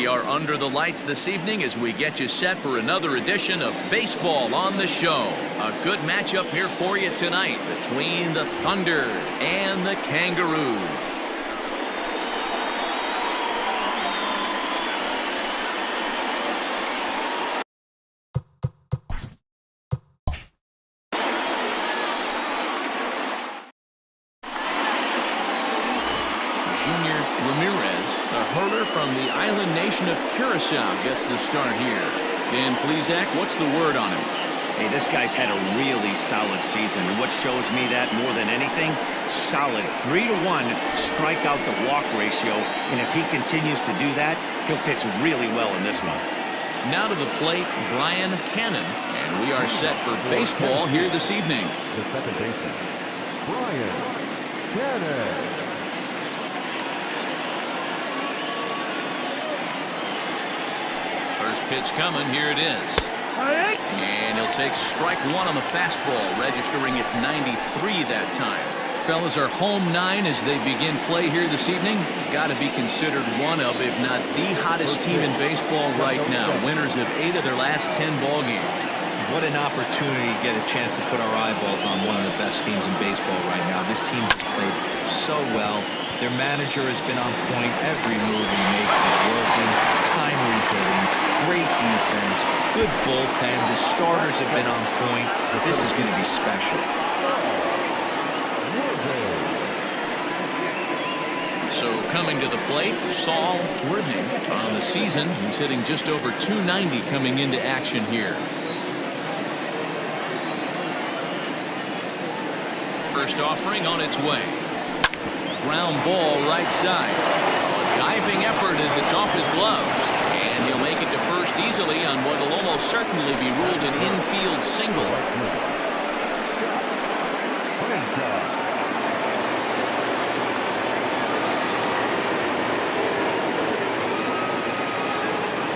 We are under the lights this evening as we get you set for another edition of Baseball on the Show. A good matchup here for you tonight between the Thunder and the Kangaroos. Junior Ramirez, a hurler from the island nation of Curacao, gets the start here. Dan Plesac, what's the word on him? Hey, this guy's had a really solid season, and what shows me that more than anything, solid 3-to-1 strikeout to walk ratio, and if he continues to do that, he'll pitch really well in this one. Now to the plate, Brian Cannon, and we are set for baseball here this evening. The second baseman, Brian Cannon. First pitch coming, here it is. And he'll take strike one on the fastball, registering at 93 that time. Fellas are home 9 as they begin play here this evening. Got to be considered one of, if not the hottest team in baseball right now. Winners of 8 of their last 10 ball games. What an opportunity to get a chance to put our eyeballs on one of the best teams in baseball right now. This team has played so well. Their manager has been on point. Every move he makes is working. Timely hitting. Great defense. Good bullpen. The starters have been on point. This is going to be special. So coming to the plate, Saul Worthing. On the season, he's hitting just over 290 coming into action here. First offering on its way. Ground ball right side. A diving effort as it's off his glove. And he'll make it to first easily on what will almost certainly be ruled an infield single.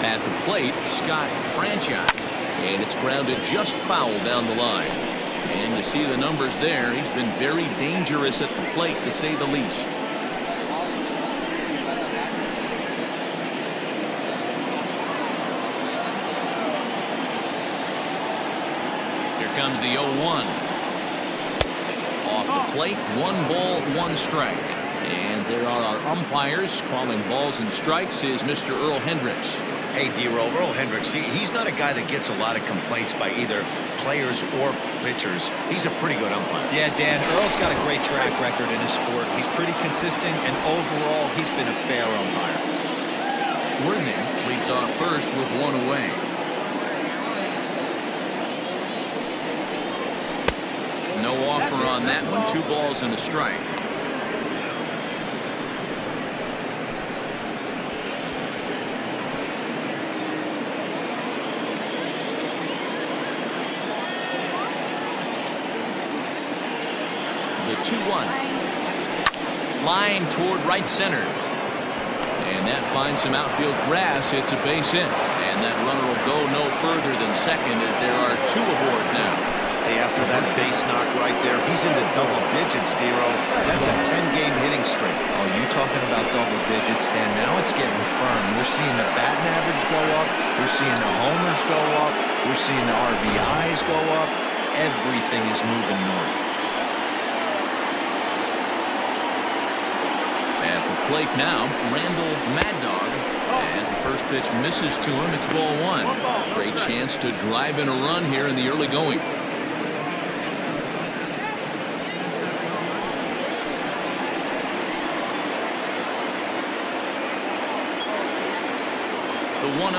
At the plate, Scott Franchise. And it's grounded just foul down the line. And you see the numbers there. He's been very dangerous at the plate, to say the least. Here comes the 0-1. Off the plate, 1 ball, 1 strike. And there are our umpires calling balls and strikes is Mr. Earl Hendricks. Hey, D-Roll, Earl Hendricks, he's not a guy that gets a lot of complaints by either players or pitchers. He's a pretty good umpire. Yeah, Dan, Earl's got a great track record in his sport. He's pretty consistent, and overall, he's been a fair umpire. Worthing leads off first with 1 away. No offer on that one. 2 balls and a strike. The 2-1. Line toward right center. And that finds some outfield grass. It's a base hit. And that runner will go no further than second as there are 2 aboard now. Hey, after that base knock right there, he's into double digits, D-Roll. That's a 10-game hitting streak. Oh, you talking about double digits, Dan? Now it's getting firm. We're seeing the batting average go up. We're seeing the homers go up. We're seeing the RBIs go up. Everything is moving north. At the plate now, Randall Mad Dog. As the first pitch misses to him, it's ball 1. Great chance to drive in a run here in the early going. The 1-0.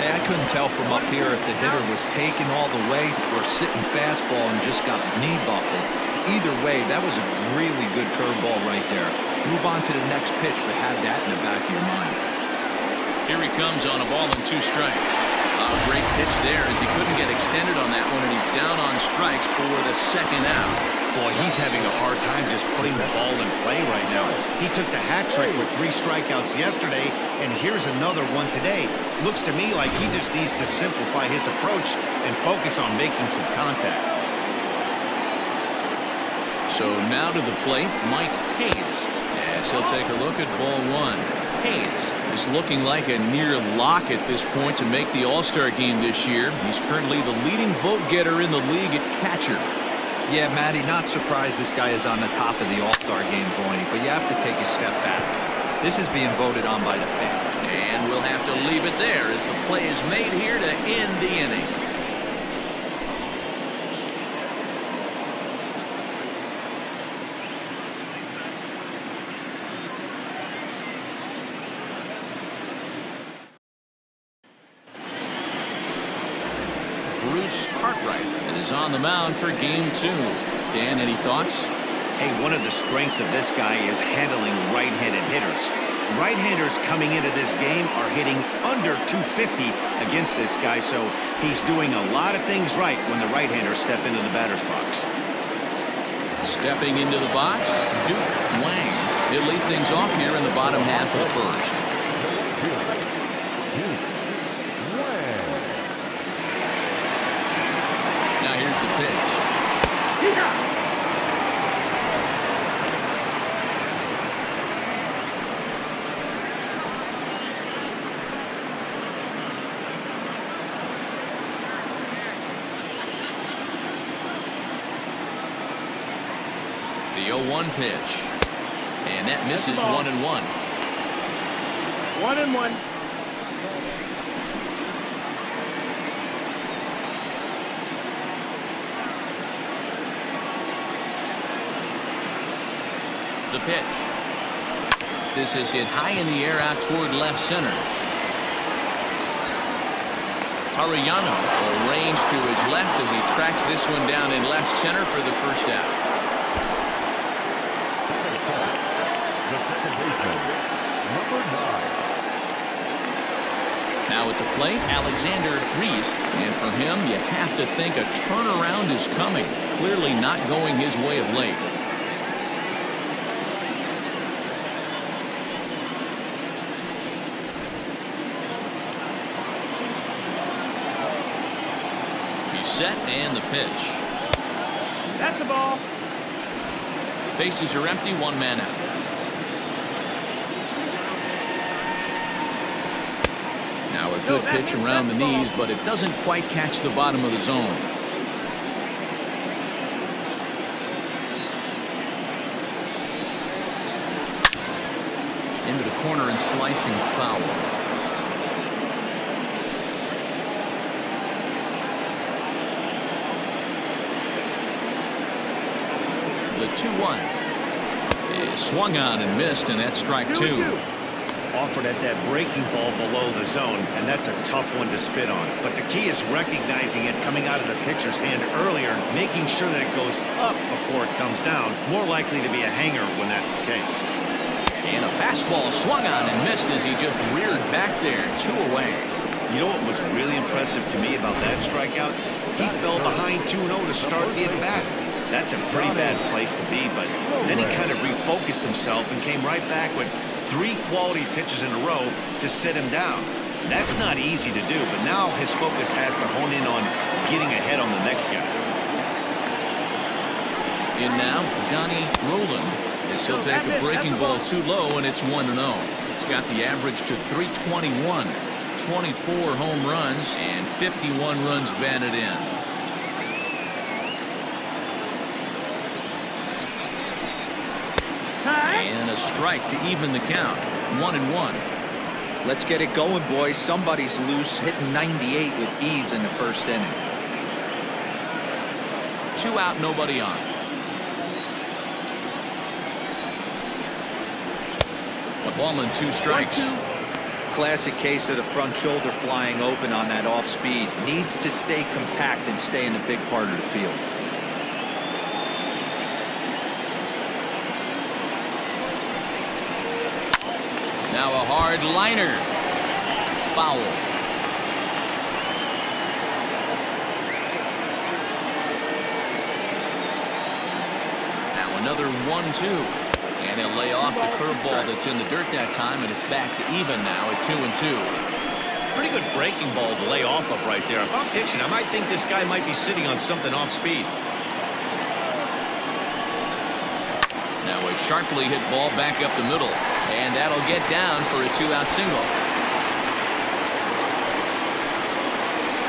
Hey, I couldn't tell from up here if the hitter was taken all the way or sitting fastball and just got knee buckled. Either way, that was a really good curveball right there. Move on to the next pitch, but have that in the back of your mind. Here he comes on a ball and 2 strikes. A great pitch there as he couldn't get extended on that one, and he's down on strikes for the second out. Boy, he's having a hard time just putting the ball in play right now. He took the hat trick with 3 strikeouts yesterday, and here's another one today. Looks to me like he just needs to simplify his approach and focus on making some contact. So now to the plate, Mike Hayes, as he'll take a look at ball 1. Hayes is looking like a near lock at this point to make the All-Star game this year. He's currently the leading vote getter in the league at catcher. Yeah, Matty, not surprised this guy is on the top of the All-Star game, Vorney, but you have to take a step back. This is being voted on by the fans. And we'll have to leave it there as the play is made here to end the inning. Bruce Cartwright is on the mound for game 2. Dan, any thoughts? Hey, one of the strengths of this guy is handling right-handed hitters. Right-handers coming into this game are hitting under 250 against this guy, so he's doing a lot of things right when the right-handers step into the batter's box. Stepping into the box, Duke Wang. He'll lead things off here in the bottom half of the first. Now here's the pitch. The 0-1 pitch. And that misses 1-1. 1-1. The pitch. This is hit high in the air out toward left center. Arellano arranged to his left as he tracks this one down in left center for the first out. The second baseman, number 9. Now at the plate, Alexander Reese. And for him, you have to think a turnaround is coming. Clearly not going his way of late. Set and the pitch. That's the ball. Bases are empty, 1 man out. Now a good pitch around the knees, but it doesn't quite catch the bottom of the zone. Into the corner and slicing foul. The 2-1 is swung on and missed, and that's strike 2. Offered at that breaking ball below the zone, and that's a tough one to spit on. But the key is recognizing it coming out of the pitcher's hand earlier, making sure that it goes up before it comes down. More likely to be a hanger when that's the case. And a fastball swung on and missed as he just reared back there. 2 away. You know what was really impressive to me about that strikeout? He fell behind 2-0 to start the at-bat. That's a pretty bad place to be, but then he kind of refocused himself and came right back with 3 quality pitches in a row to sit him down. That's not easy to do, but now his focus has to hone in on getting ahead on the next guy. In now, Donnie Roland, as he'll take a breaking ball too low, and it's 1-0. He's got the average to 321, 24 home runs, and 51 runs batted in. And a strike to even the count. 1-1. Let's get it going, boys. Somebody's loose, hitting 98 with ease in the first inning. 2 out, nobody on. A ball and 2 strikes. Classic case of the front shoulder flying open on that off speed. Needs to stay compact and stay in the big part of the field. Now a hard liner. Foul. another 1-2. And he'll lay off the curveball that's in the dirt that time, and it's back to even now at 2-2. Pretty good breaking ball to lay off of right there. If I'm pitching, I might think this guy might be sitting on something off speed. Now a sharply hit ball back up the middle, and that'll get down for a 2-out single.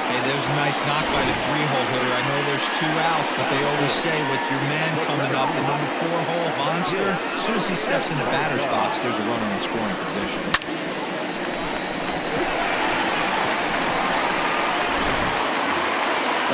Hey, there's a nice knock by the 3-hole hitter. I know there's 2 outs, but they always say with your man coming up, the number 4-hole monster, as soon as he steps in the batter's box, there's a runner in scoring position.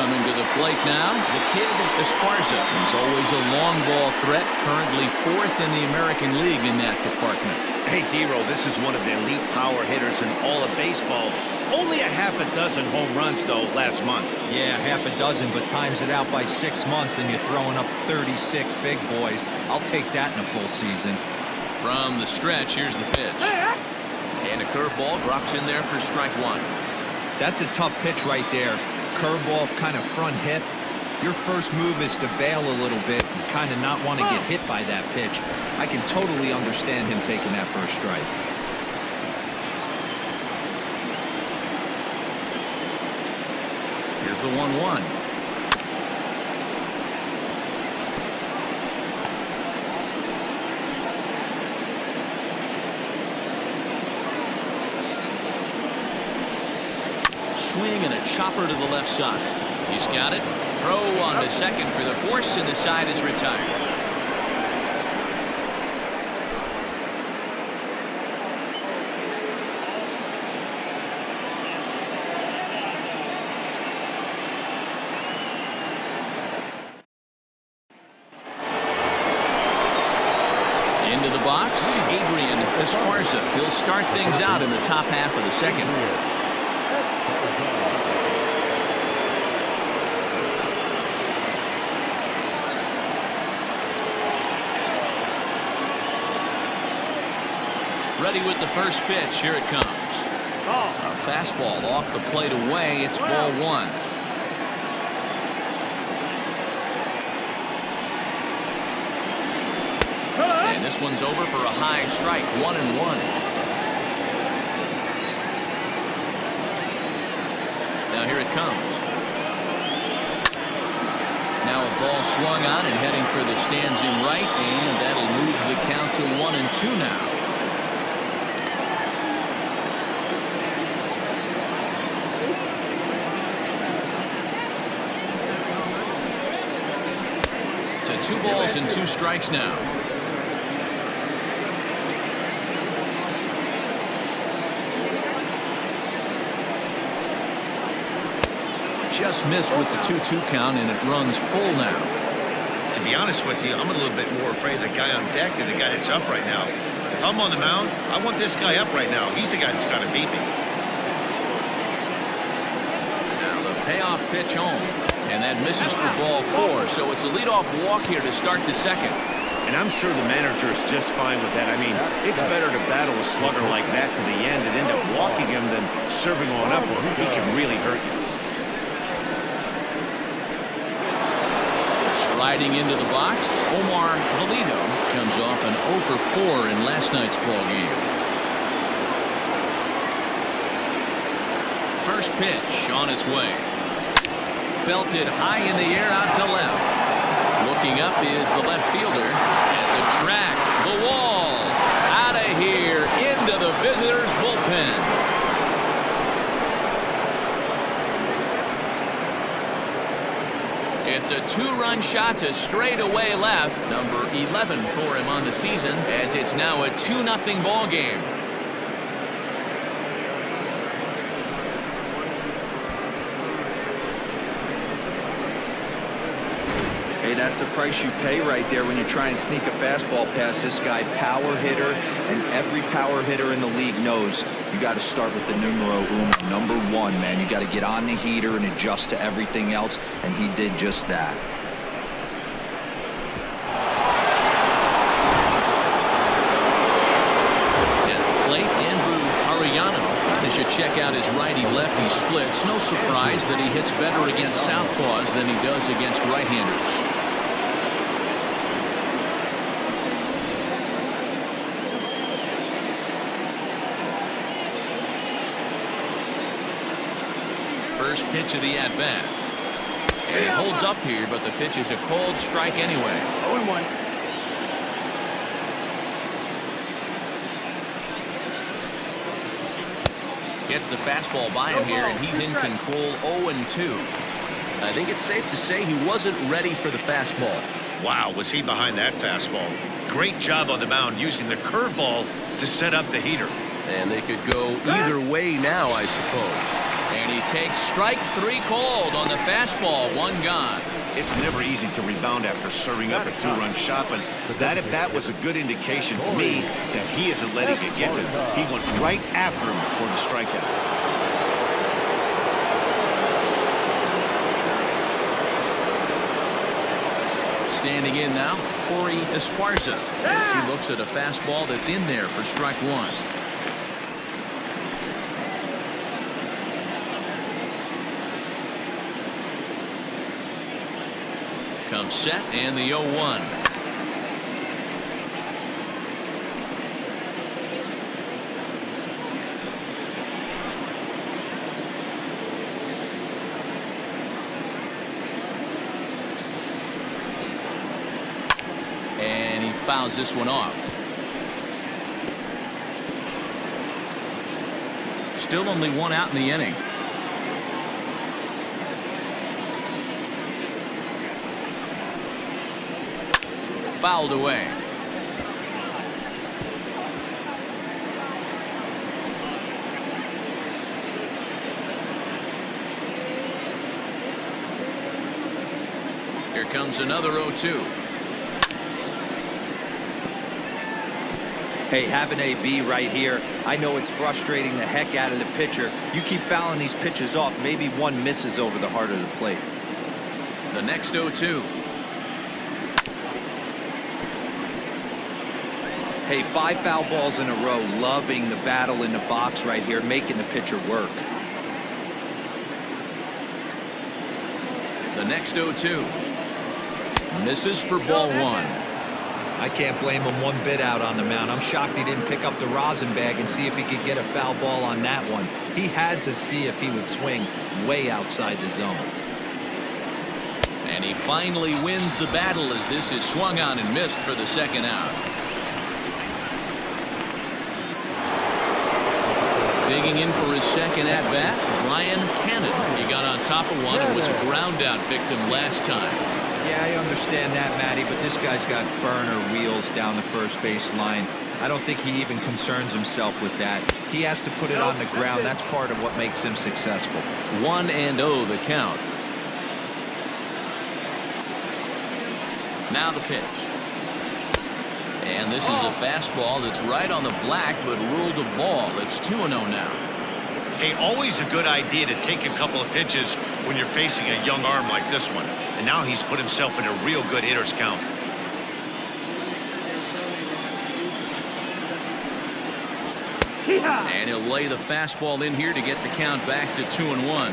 Coming to the plate now, the kid Esparza. He's always a long ball threat, currently 4th in the American League in that department. Hey, D-Roll, this is one of the elite power hitters in all of baseball. Only a half a dozen home runs, though, last month. Yeah, half a dozen, but times it out by 6 months, and you're throwing up 36 big boys. I'll take that in a full season. From the stretch, here's the pitch. And a curveball drops in there for strike 1. That's a tough pitch right there. Curveball kind of front hip. Your first move is to bail a little bit and kind of not want to get hit by that pitch. I can totally understand him taking that first strike. Here's the 1-1. Swing and a chopper to the left side. He's got it. Throw on to second for the force, and the side is retired. Into the box, Adrian Esparza. He'll start things out in the top half of the second. Ready with the first pitch. Here it comes. A fastball off the plate away. It's ball 1. And this one's over for a high strike. 1-1. Now here it comes. Now a ball swung on and heading for the stands in right, and that'll move the count to 1-2 now. To 2 balls and 2 strikes now. Just missed with the 2-2 count, and it runs full now. To be honest with you, I'm a little bit more afraid of the guy on deck than the guy that's up right now. If I'm on the mound, I want this guy up right now. He's the guy that's got to beat me. Now the payoff pitch home, and that misses for ball 4. So it's a leadoff walk here to start the second. And I'm sure the manager is just fine with that. I mean, it's better to battle a slugger like that to the end and end up walking him than serving on up where he can really hurt you. Sliding into the box, Omar Valido comes off an 0 for 4 in last night's ball game. First pitch on its way. Belted high in the air out to left. Looking up is the left fielder at the track. The wall. Out of here into the visitors' bullpen. It's a 2-run shot to straightaway left, number 11 for him on the season, as it's now a 2-0 ball game. Hey, that's the price you pay right there when you try and sneak a fastball past this guy. Power hitter, and every power hitter in the league knows you got to start with the numero uno, number 1, man. You got to get on the heater and adjust to everything else, and he did just that. At the plate, Andrew Arellano. As you check out his righty-lefty splits, no surprise that he hits better against southpaws than he does against right-handers. First pitch of the at-bat. And he holds up here, but the pitch is a cold strike anyway. 0-1. Gets the fastball by him here, and he's in control. 0-2. I think it's safe to say he wasn't ready for the fastball. Wow, was he behind that fastball. Great job on the mound using the curveball to set up the heater. And they could go either way now, I suppose. And he takes strike 3 called on the fastball. 1 gone. It's never easy to rebound after serving up a 2-run shot, but that at bat was a good indication to me that he isn't letting it get to him. He went right after him for the strikeout. Standing in now, Corey Esparza, as he looks at a fastball that's in there for strike 1. Comes set, and the 0-1. And he fouls this one off. Still only 1 out in the inning. Fouled away. Here comes another 0-2. Hey, have an AB right here. I know it's frustrating the heck out of the pitcher. You keep fouling these pitches off, maybe one misses over the heart of the plate. The next 0-2. Hey, 5 foul balls in a row. Loving the battle in the box right here, making the pitcher work. The next 0-2. Misses for ball 1. I can't blame him one bit out on the mound. I'm shocked he didn't pick up the rosin bag and see if he could get a foul ball on that one. He had to see if he would swing way outside the zone. And he finally wins the battle as this is swung on and missed for the second out. Digging in for his second at-bat, Ryan Cannon. He got on top of one and was a ground-out victim last time. Yeah, I understand that, Matty, but this guy's got burner wheels down the first base line. I don't think he even concerns himself with that. He has to put it on the ground. That's part of what makes him successful. 1-0 the count. Now the pitch. And this is a fastball that's right on the black, but ruled a ball. It's 2-0 now. Hey, always a good idea to take a couple of pitches when you're facing a young arm like this one. And now he's put himself in a real good hitter's count. And he'll lay the fastball in here to get the count back to 2-1.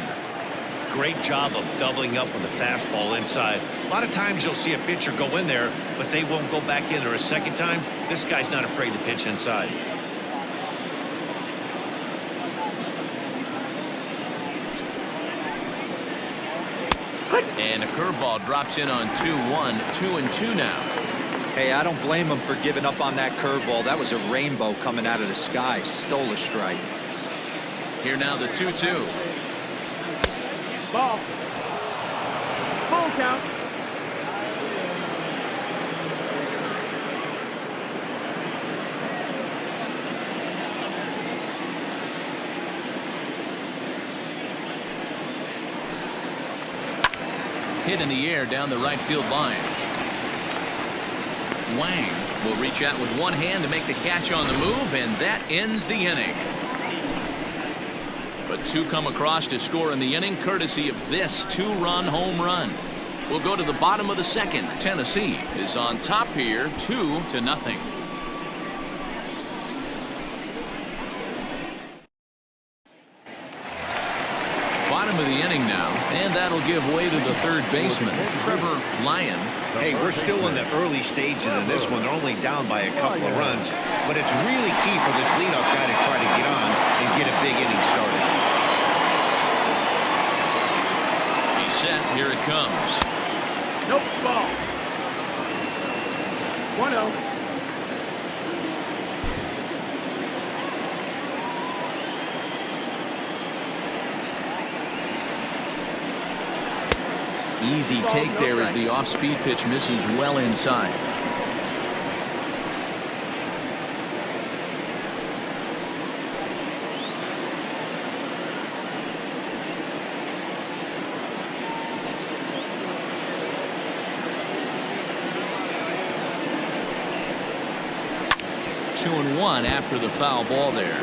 Great job of doubling up with the fastball inside. A lot of times you'll see a pitcher go in there, but they won't go back in there a second time. This guy's not afraid to pitch inside. And a curveball drops in on 2-1, 2-2 now. Hey, I don't blame him for giving up on that curveball. That was a rainbow coming out of the sky. Stole a strike. Here now the 2-2. Ball. Full count. Hit in the air down the right field line. Wang will reach out with one hand to make the catch on the move, and that ends the inning. But 2 come across to score in the inning, courtesy of this 2-run home run. We'll go to the bottom of the second. Tennessee is on top here, 2-0. Bottom of the inning now, and that'll give way to the third baseman, Trevor Lyon. Hey, we're still in the early stages in this one. They're only down by a couple of runs, but it's really key for this leadoff guy to try to get on and get a big inning started. Here it comes. Nope, ball. 1-0. Easy take there as the off-speed pitch misses well inside. Two and one after the foul ball there.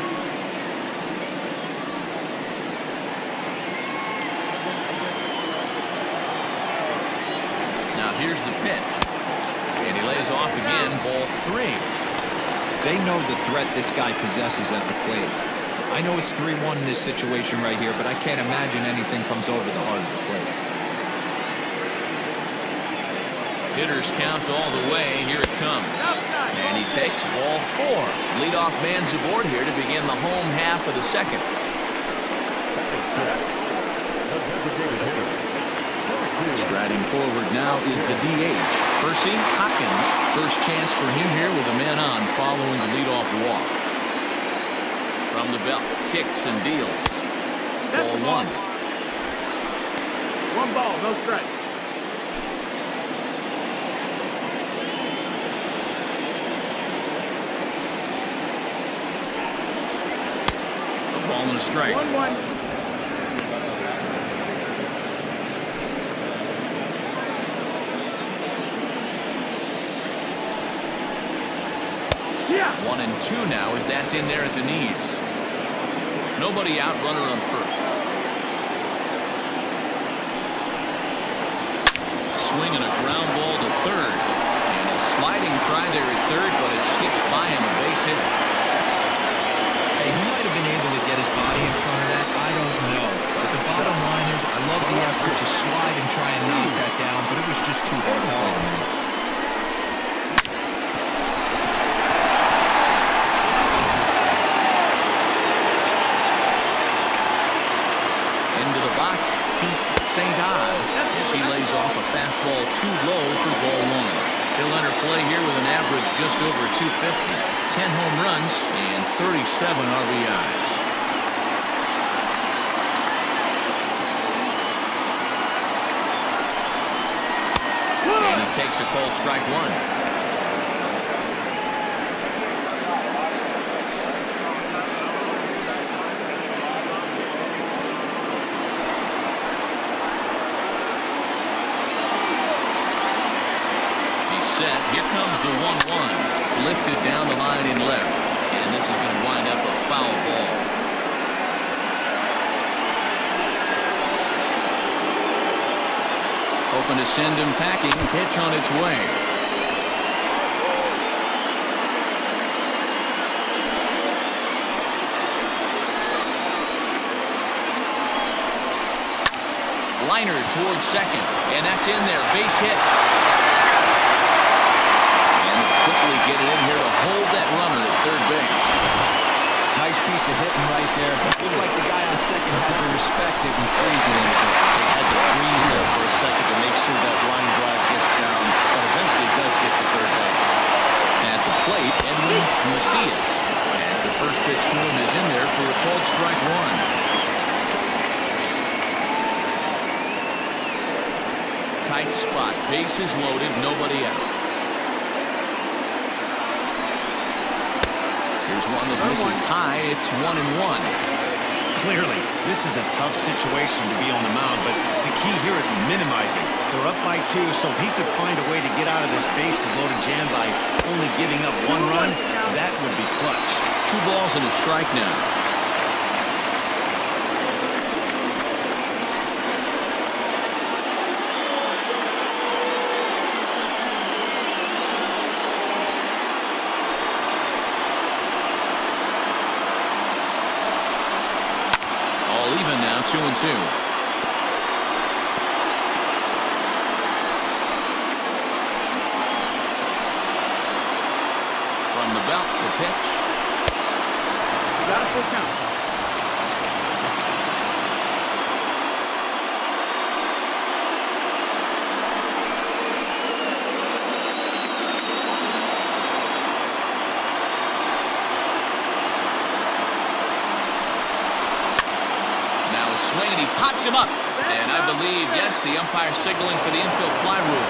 Now here's the pitch. And he lays off again, ball 3. They know the threat this guy possesses at the plate. I know it's 3-1 in this situation right here, but I can't imagine anything comes over the heart of the plate. Hitters count all the way. Here it comes. And he takes ball 4. Leadoff man's aboard here to begin the home half of the second. Striding forward now is the DH. Percy Hopkins. First chance for him here with a man on following the leadoff walk. From the belt, kicks and deals. Ball 1. 1 ball, no strike. A ball and a strike. 1-1. Yeah. 1 and 2 now as that's in there at the knees. Nobody out, runner on first. A swing and a ground ball to third. And a sliding try there at third, but it skips by him, a base hit. Hey, he might have been able to get his body in front of that. I don't know. But the bottom line is I love the effort to slide and try and knock that down, but it was just too hard to play to me. St. Odd as he lays off a fastball too low for ball 1. He'll enter play here with an average just over 250, 10 home runs, and 37 RBIs. And he takes a called strike 1. Set. Here comes the 1-1. Lifted down the line in left. And this is going to wind up a foul ball. Hoping to send him packing. Pitch on its way. Liner towards second. And that's in there. Base hit. Quickly get in here to hold that runner at third base. Nice piece of hitting right there. Looked like the guy on second had to respect it and freeze it a little bit. They had to freeze there for a second to make sure that line drive gets down, but eventually does get to third base. At the plate, Edwin Macias. As the first pitch to him is in there for a called strike 1. Tight spot. Bases loaded. Nobody out. Here's one that misses high. It's 1-1. Clearly, this is a tough situation to be on the mound, but the key here is minimizing. They're up by 2, so if he could find a way to get out of this bases loaded jam by only giving up 1 run, that would be clutch. 2 balls and a strike now. Even now, 2-2. From the belt, the pitch. Got a full count. swing, and he pops him up. And I believe, yes, the umpire signaling for the infield fly rule.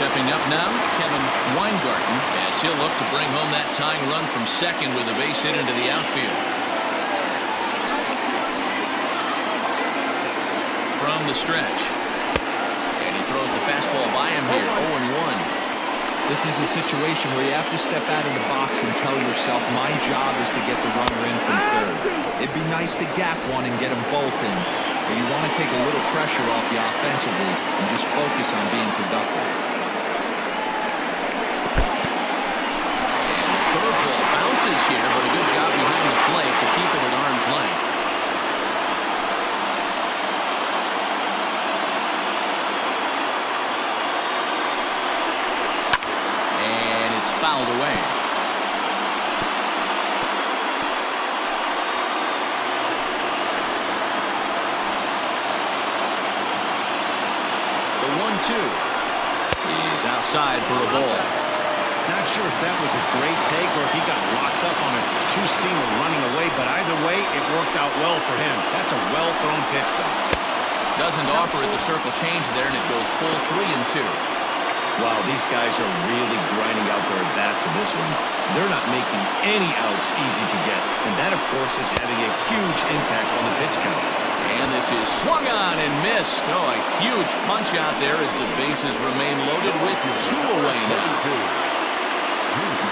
Stepping up now, Kevin Weingarten, as he'll look to bring home that tying run from second with a base hit into the outfield. From the stretch. And he throws the fastball by him here, 0-1. This is a situation where you have to step out of the box and tell yourself, my job is to get the runner in from third. It'd be nice to gap one and get them both in, but you want to take a little pressure off you offensively and just focus on being productive. And the curveball bounces here, but a good job behind the plate to keep it at arm's length. Fouled away. The 1-2 is outside for a ball. Not sure if that was a great take or if he got locked up on a two-seamer running away, but either way, it worked out well for him. That's a well-thrown pitch, though. Doesn't offer at the circle change there, and it goes full 3-2. Wow, these guys are really grinding out their at-bats in this one. They're not making any outs easy to get, and that, of course, is having a huge impact on the pitch count. And this is swung on and missed. Oh, a huge punch out there as the bases remain loaded with 2 away now.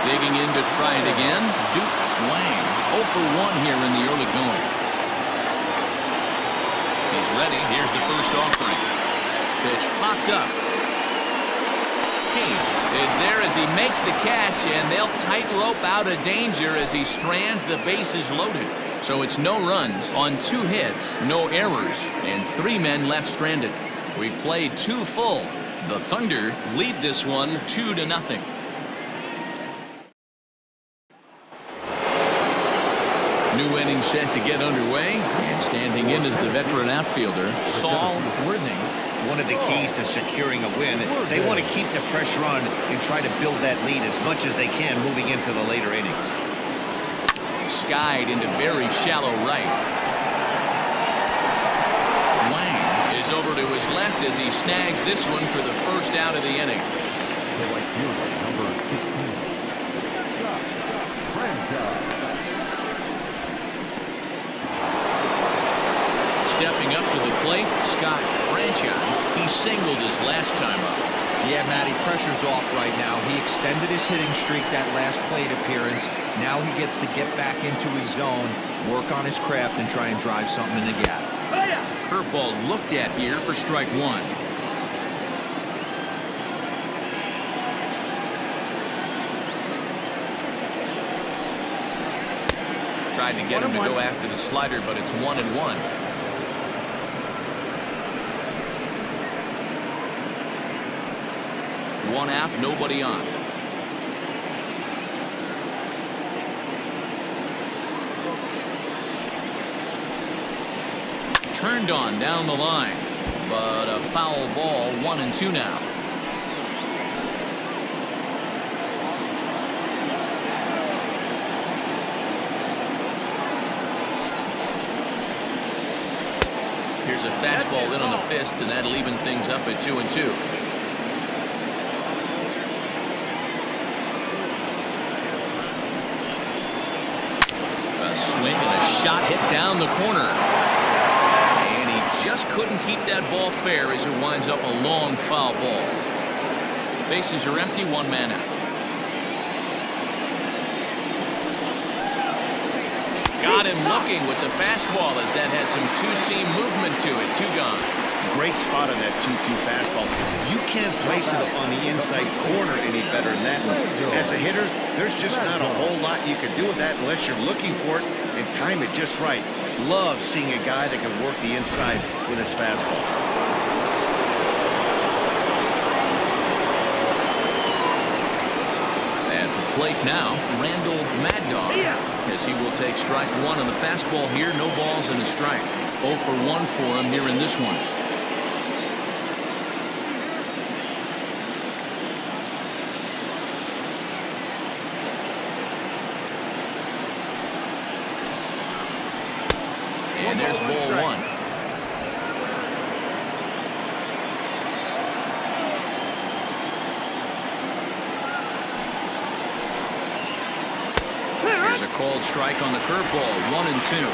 Digging in to try it again, Duke Wang. 0 for 1 here in the early going. He's ready. Here's the first offering. Pitch popped up. Is there as he makes the catch, and they'll tightrope out of danger as he strands the bases loaded. So it's no runs on 2 hits, no errors, and 3 men left stranded. We played 2 full. The Thunder lead this one 2-0. New inning set to get underway, and standing in is the veteran outfielder, Saul Worthing. One of the keys to securing a win, they want to keep the pressure on and try to build that lead as much as they can moving into the later innings. Skied into very shallow right. Wang is over to his left as he snags this one for the first out of the inning. Stepping up to the plate, Scott Franchise. He singled his last time up. Yeah, Matty, pressure's off right now. He extended his hitting streak that last plate appearance. Now he gets to get back into his zone, work on his craft, and try and drive something in the gap. Curveball looked at here for strike 1. Tried to get him to go after the slider, but it's 1-1. One out, nobody on. Turned on down the line, but a foul ball, 1-2 now. Here's a fastball in on the fist, and that'll even things up at 2-2. Swing and a shot hit down the corner. And he just couldn't keep that ball fair as it winds up a long foul ball. Bases are empty, 1 man out. Got him looking with the fastball as that had some two-seam movement to it. 2 gone. Great spot on that 2-2 fastball. You can't place it on the inside corner any better than that. As a hitter, there's just not a whole lot you can do with that unless you're looking for it and time it just right. Love seeing a guy that can work the inside with his fastball. At the plate now, Randall Mad Dog, as he will take strike 1 on the fastball here. No balls and a strike. 0 for 1 for him here in this one. called strike on the curveball. 1-2.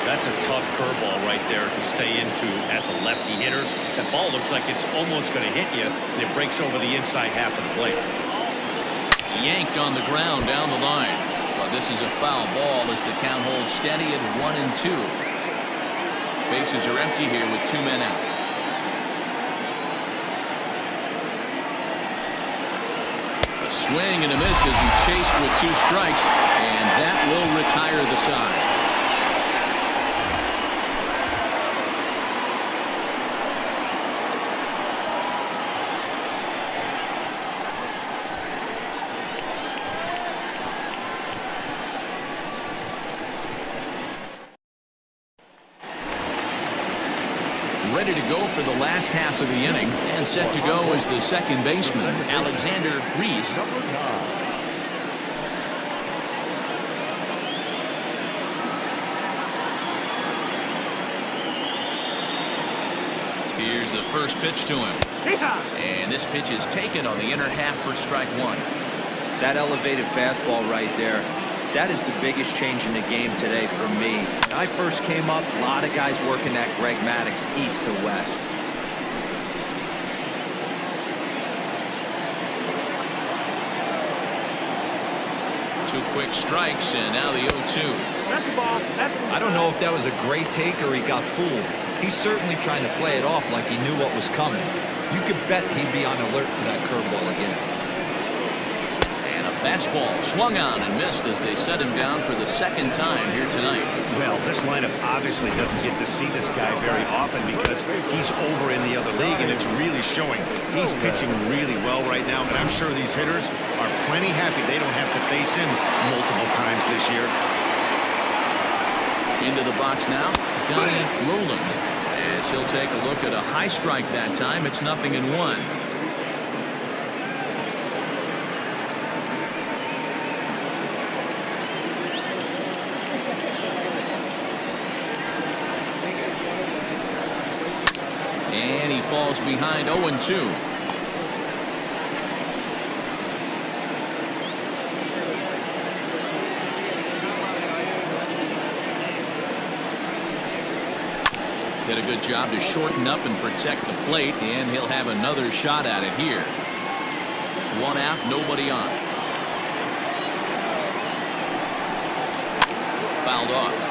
That's a tough curveball right there to stay into as a lefty hitter. That ball looks like it's almost going to hit you, and it breaks over the inside half of the plate. Yanked on the ground down the line. But this is a foul ball as the count holds steady at 1-2. Bases are empty here with 2 men out. A swing and a miss as he chased with 2 strikes, and that will retire the side. Ready to go for the last half of the inning, and set to go is the second baseman, Alexander Reese. Here's the first pitch to him. And this pitch is taken on the inner half for strike 1. That elevated fastball right there, that is the biggest change in the game today for me. When I first came up, a lot of guys working that Greg Maddux east to west. 2 quick strikes, and now the 0-2. That's the ball. That's the ball. I don't know if that was a great take or he got fooled. He's certainly trying to play it off like he knew what was coming. You could bet he'd be on alert for that curveball again. Fastball swung on and missed as they set him down for the second time here tonight. Well, this lineup obviously doesn't get to see this guy very often because he's over in the other league, and it's really showing. He's pitching really well right now, and I'm sure these hitters are plenty happy they don't have to face him multiple times this year. Into the box now, Donnie Roland, as he'll take a look at a high strike that time. It's 0-1. And he falls behind 0-2. Did a good job to shorten up and protect the plate, and he'll have another shot at it here. 1 out, nobody on. Fouled off.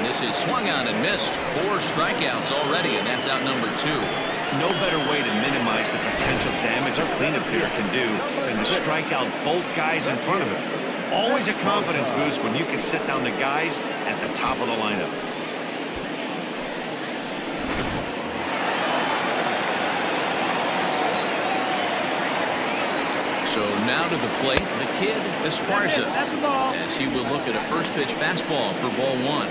This is swung on and missed. 4 strikeouts already, and that's out number 2. No better way to minimize the potential damage a cleanup hitter can do than to strike out both guys in front of him. Always a confidence boost when you can sit down the guys at the top of the lineup. So now to the plate, the kid Esparza, as he will look at a first pitch fastball for ball 1.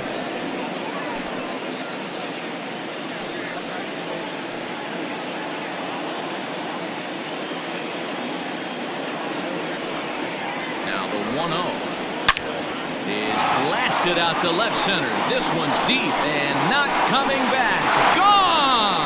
Is blasted out to left center. This one's deep and not coming back. Gone!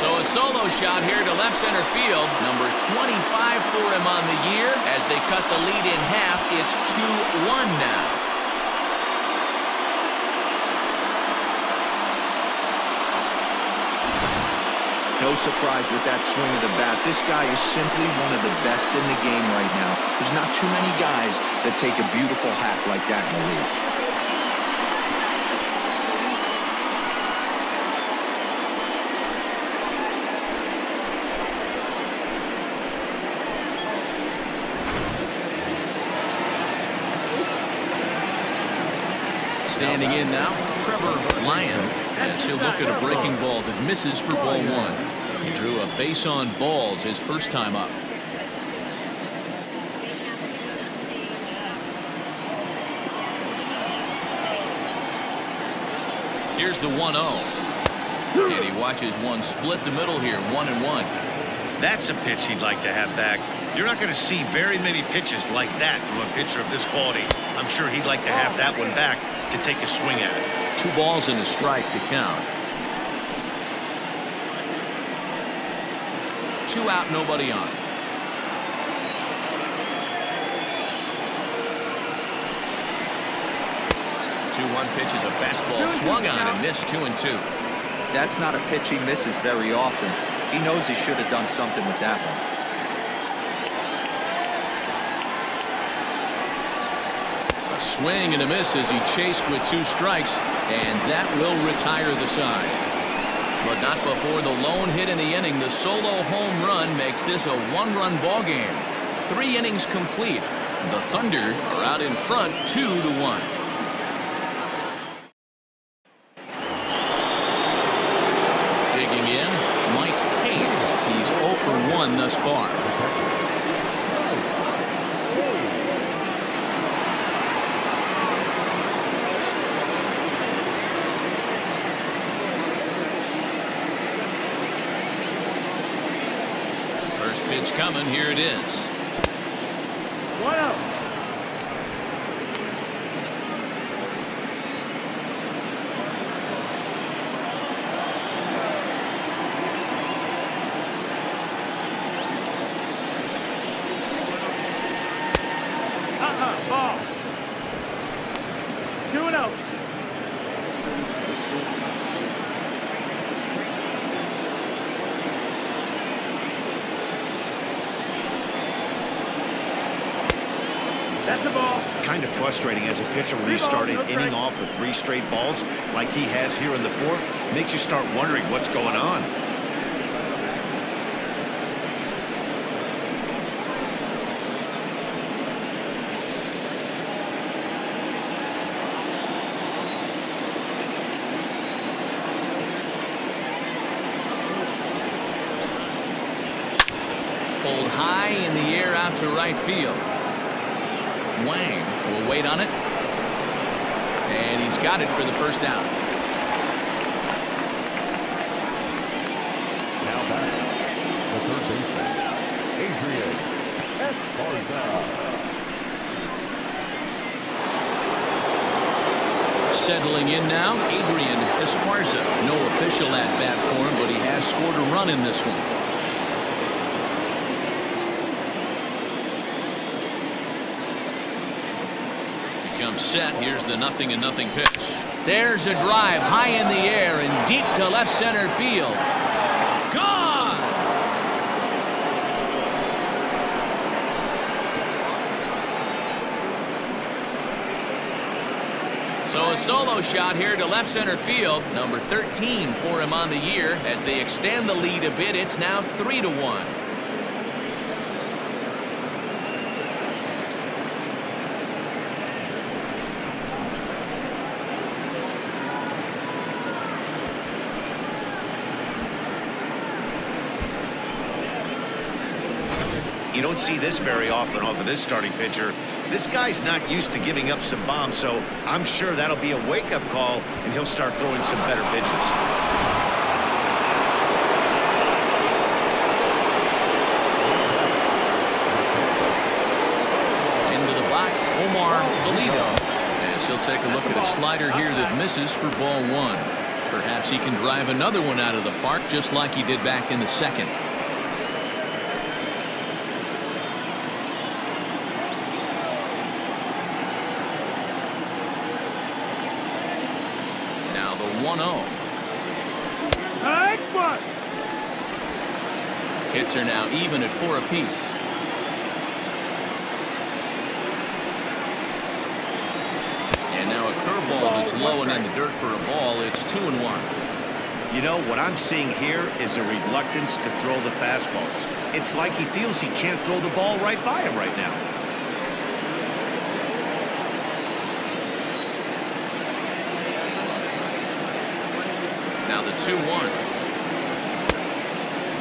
So a solo shot here to left center field. Number 25 for him on the year. As they cut the lead in half, it's 2-1 now. No surprise with that swing of the bat. This guy is simply one of the best in the game right now. There's not too many guys that take a beautiful hack like that in the league. Standing in now, Trevor Lyon, as he'll look at a breaking ball that misses for ball 1. He drew a base on balls his first time up. Here's the 1-0. And he watches one split the middle here, 1-1. That's a pitch he'd like to have back. You're not going to see very many pitches like that from a pitcher of this quality. I'm sure he'd like to have that one back to take a swing at it. 2 balls and a strike to count. 2 out, nobody on. 2-1 pitch is a fastball swung on and missed. 2-2. That's not a pitch he misses very often. He knows he should have done something with that one. A swing and a miss as he chased with 2 strikes, and that will retire the side. But not before the lone hit in the inning. The solo home run makes this a 1-run ball game. 3 innings complete. The Thunder are out in front 2-1. Digging in, Mike Hayes. He's 0 for 1 thus far. First pitch coming. Here it is. 1-0. Ball. 2-0. That's the ball. Kind of frustrating as a pitcher when you start an inning off with 3 straight balls like he has here in the 4th. Makes you start wondering what's going on. Pulled high in the air out to right field. Wang will wait on it. And he's got it for the first down. Now back, the third baseman, Adrian Esparza. Settling in now, Adrian Esparza. No official at-bat for him, but he has scored a run in this one. Comes set. Here's the 0-0 pitch. There's a drive high in the air and deep to left center field. Gone! So a solo shot here to left center field. Number 13 for him on the year. As they extend the lead a bit, it's now 3-1. You don't see this very often off of this starting pitcher. This guy's not used to giving up some bombs, so I'm sure that'll be a wake-up call, and he'll start throwing some better pitches. Into the box, Omar Valido. As he'll take a look at a slider here that misses for ball 1. Perhaps he can drive another one out of the park just like he did back in the 2nd. Now the 1-0. Hits are now even at 4 apiece. And now a curveball that's low and in the dirt for a ball. It's 2-1. You know, what I'm seeing here is a reluctance to throw the fastball. It's like he feels he can't throw the ball right by him right now. Now the 2-1.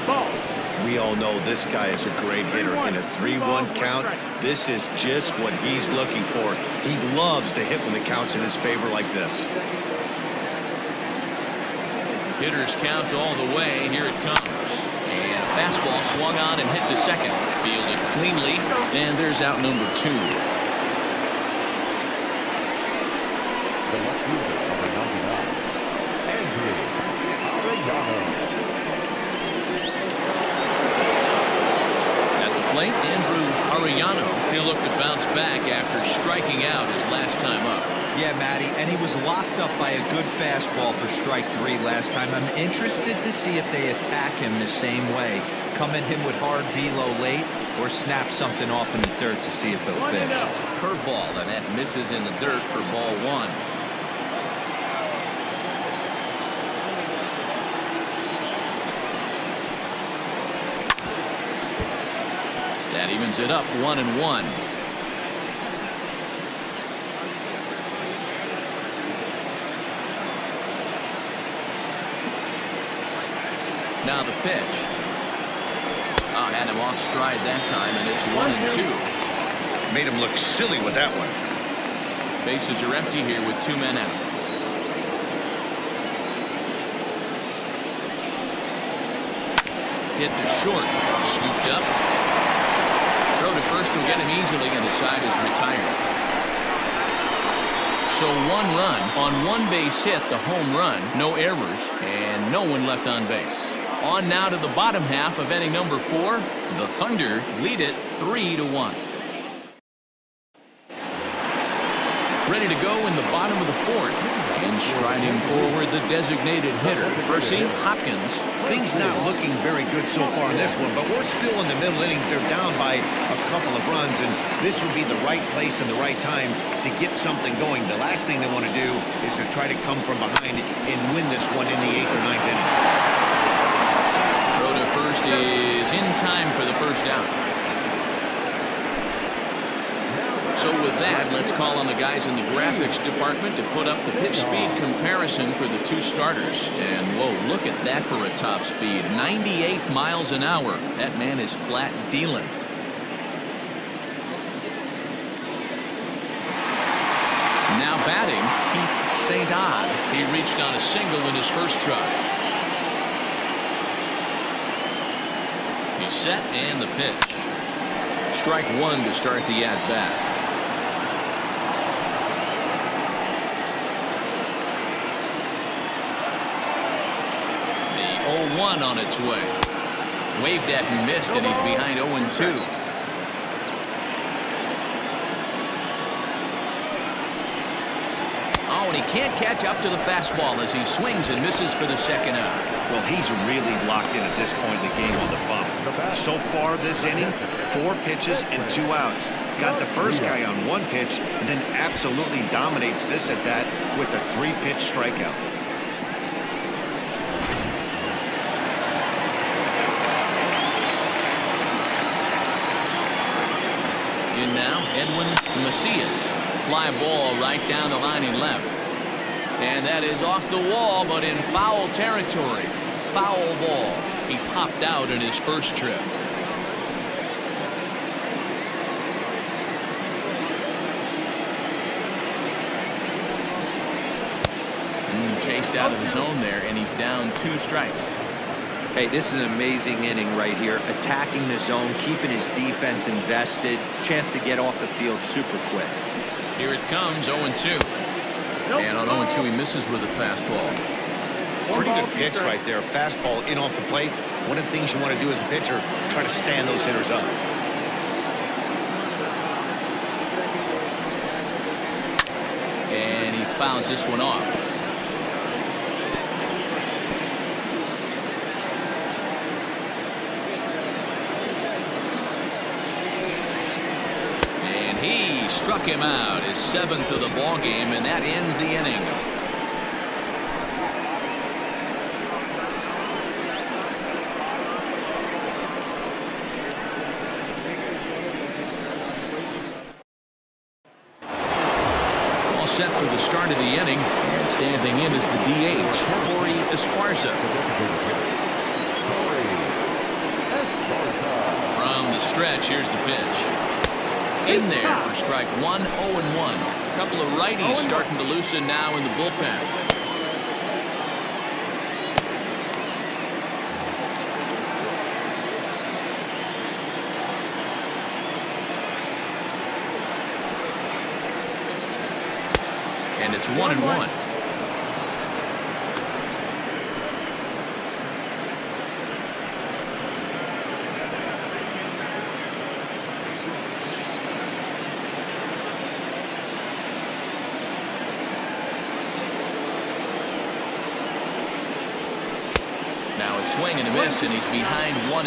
Ball. We all know this guy is a great hitter. In a 3-1 count, this is just what he's looking for. He loves to hit when the count's in his favor like this. Hitters count all the way. Here it comes. And Fastball swung on and hit to second. Fielded cleanly, and there's out number 2. The left fielder, number 99, Andrew Arellano. At the plate, Andrew Arellano. He'll look to bounce back after striking out his last time up. Yeah, Matty, and he was locked up by a good fastball for strike 3 last time. I'm interested to see if they attack him the same way. Come at him with hard velo late or snap something off in the dirt to see if he'll pitch. Curveball, and that misses in the dirt for ball 1. That evens it up 1-1. Now the pitch. Had him off stride that time, and it's 1-2. Made him look silly with that one. Bases are empty here with 2 men out. Hit to short. Scooped up. Throw to first will get him easily, and the side is retired. So 1 run on 1 base hit, the home run, no errors, and no one left on base. On now to the bottom half of inning number 4. The Thunder lead it 3-1. Ready to go in the bottom of the 4th. And striding forward, the designated hitter, Percy Hopkins. Things not looking very good so far in this one, but we're still in the middle innings. They're down by a couple of runs, and this would be the right place and the right time to get something going. The last thing they want to do is to try to come from behind and win this one in the 8th or 9th inning. Throw to first is in time for the first out. So with that, let's call on the guys in the graphics department to put up the pitch speed comparison for the 2 starters. And whoa, look at that for a top speed. 98 miles an hour. That man is flat dealing. Now batting, Keith St. Odd. He reached on a single in his first try. He's set, and the pitch. Strike 1 to start the at-bat. The 0-1 on its way. Waved at and missed, and he's behind 0-2. Oh, and he can't catch up to the fastball as he swings and misses for the second out. Well, he's really locked in at this point in the game on the bump. So far this inning, 4 pitches and 2 outs. Got the first guy on 1 pitch and then absolutely dominates this at bat with a 3-pitch strikeout. In now, Edwin Macias. Fly ball right down the line and left. And that is off the wall, but in foul territory. Foul ball. He popped out in his first trip. Chased out of the zone there, and he's down 2 strikes. Hey, this is an amazing inning right here. Attacking the zone, keeping his defense invested. Chance to get off the field super quick. Here it comes, 0-2. And on 0-2, he misses with a fastball. Pretty good pitch right there. Fastball in off the plate. One of the things you want to do as a pitcher, try to stand those hitters up. And he fouls this one off. He struck him out, his 7th of the ball game, and that ends the inning. All set for the start of the inning, and standing in is the DH, Corey Esparza. From the stretch, here's the pitch. In there for strike 1, 0-1. A couple of righties starting to loosen now in the bullpen. And it's 1-1. Now a swing and a miss, and he's behind 1-2.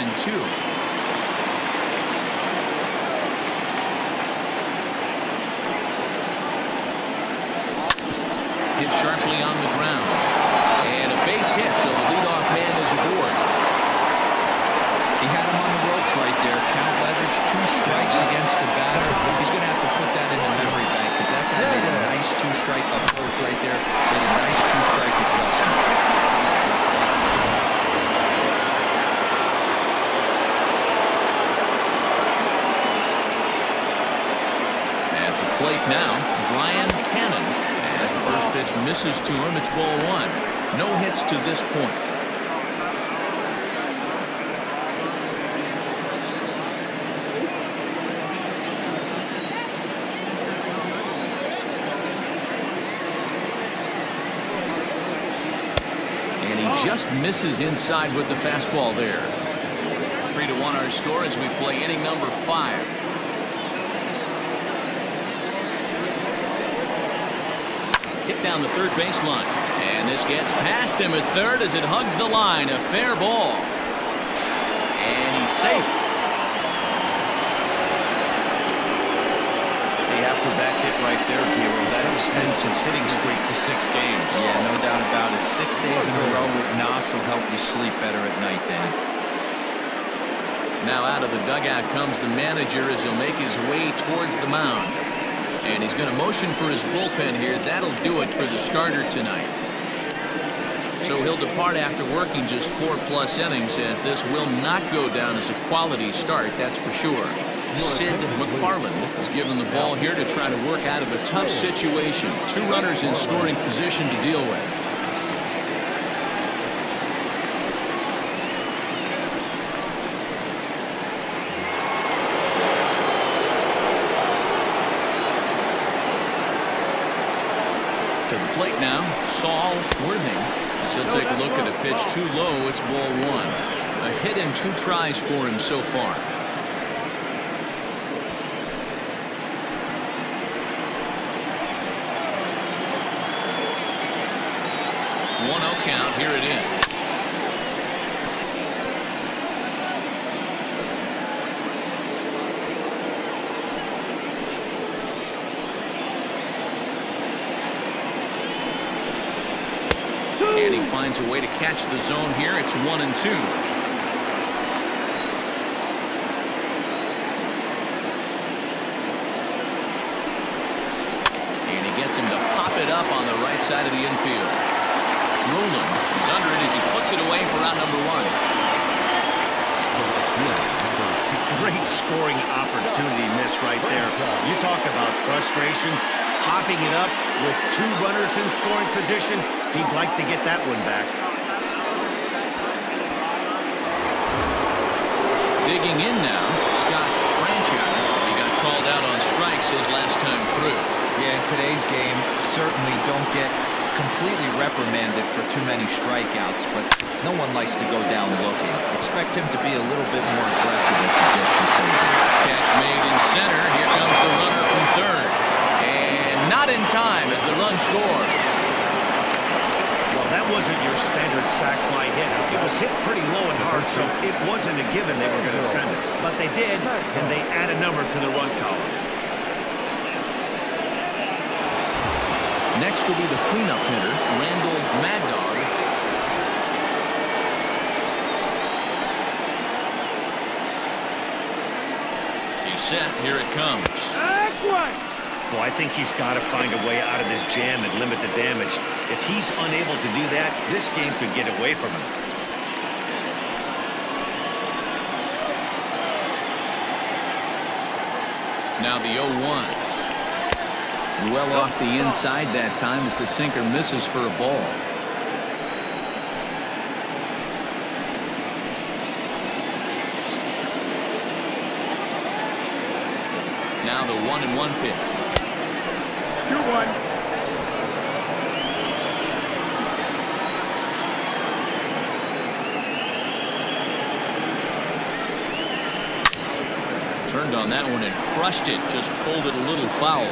Hit sharply on the ground. And a base hit, so the leadoff man is aboard. He had him on the ropes right there. Count leverage, 2 strikes against the batter. He's going to have to put that in the memory bank because that guy made a nice 2-strike approach right there. Made a nice 2-strike adjustment. Plate now, Brian Cannon. As the first pitch misses to him, it's ball 1. No hits to this point. And he just misses inside with the fastball there. 3-1 our score as we play inning number 5. Hit down the third baseline, and this gets past him at third as it hugs the line. A fair ball, and he's safe. Hey, after that hit right there, Hero, that extends his hitting streak to 6 games. Yeah, no doubt about it. 6 days in a row with knocks will help you sleep better at night, Danny. Now out of the dugout comes the manager as he'll make his way towards the mound. And he's going to motion for his bullpen here. That'll do it for the starter tonight. So he'll depart after working just 4+ innings, as this will not go down as a quality start, that's for sure. Sid McFarland is given the ball here to try to work out of a tough situation. 2 runners in scoring position to deal with. To the plate now, Saul Worthing. As he'll take a look at a pitch too low, it's ball 1. A hit and 2 tries for him so far. 1-0 count, here it is. And he finds a way to catch the zone here. It's 1-2. And he gets him to pop it up on the right side of the infield. Roland is under it as he puts it away for out number 1. Great scoring opportunity miss right there. You talk about frustration. Popping it up with 2 runners in scoring position. He'd like to get that one back. Digging in now, Scott Franchise. He got called out on strikes his last time through. Yeah, in today's game, certainly don't get completely reprimanded for too many strikeouts, but no one likes to go down looking. Expect him to be a little bit more aggressive if the dish is saved. Catch made in center. Here comes the runner from third. And not in time as the run scored. Well, that wasn't your standard sac fly hit. It was hit pretty low and hard, so it wasn't a given they were going to send it. But they did, and they add a number to the run column. Next will be the cleanup hitter, Randall Mad Dog. He's set. Here it comes. Well, I think he's got to find a way out of this jam and limit the damage. If he's unable to do that, this game could get away from him. Now the 0-1. Well off the inside that time as the sinker misses for a ball. Now the 1-1 pitch. 2-1. turned on that one and crushed it. Just pulled it a little foul.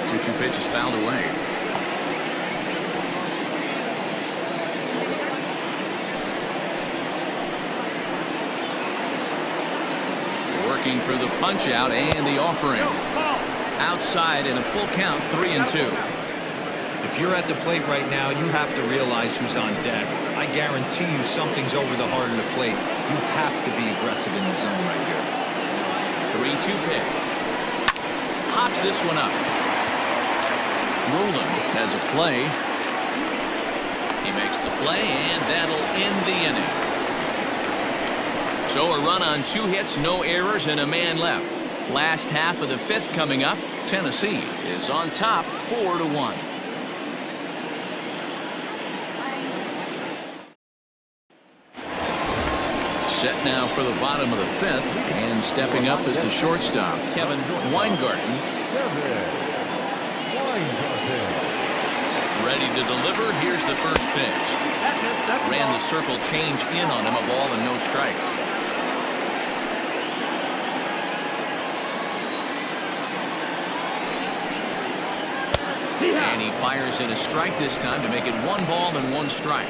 2-2 pitch is fouled away. Working for the punch out and the offering. Outside in a full count, 3-2. If you're at the plate right now, you have to realize who's on deck. I guarantee you something's over the heart of the plate. You have to be aggressive in the zone right here. 3-2 pitch. Pops this one up. Roland has a play. He makes the play, and that'll end the inning. So a run on 2 hits, no errors, and a man left. Last half of the 5th coming up. Tennessee is on top 4-1. Set now for the bottom of the 5th, and stepping up is the shortstop, Kevin Weingarten. Ready to deliver. Here's the first pitch. Ran the circle change in on him, a ball and no strikes. And he fires in a strike this time to make it 1 ball and 1 strike.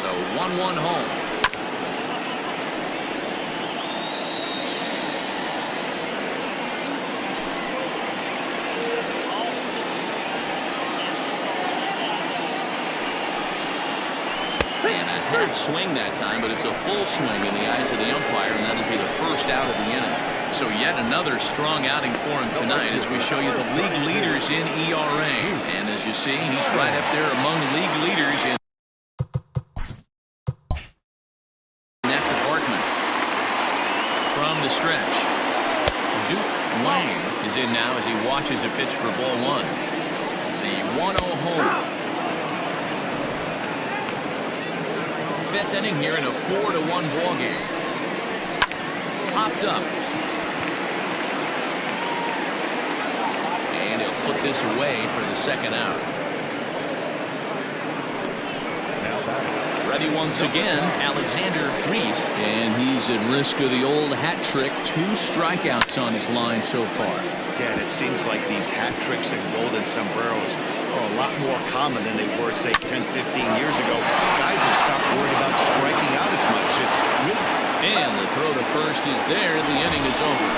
The 1-1 home. Half swing that time, but it's a full swing in the eyes of the umpire, and that'll be the first out of the inning. So yet another strong outing for him tonight as we show you the league leaders in ERA. And as you see, he's right up there among league leaders in that department. From the stretch, Duke Wang is in now as he watches a pitch for ball 1. The 1-0 home. 5th inning here in a 4-1 ball game. Popped up. And he'll put this away for the 2nd out. Ready once again, Alexander Reese. And he's at risk of the old hat trick. 2 strikeouts on his line so far. Again, it seems like these hat tricks and golden sombreros are a lot more common than they were, say, 10, 15 years ago. Guys have stopped worrying about striking out as much. It's really... And the throw to first is there. The inning is over.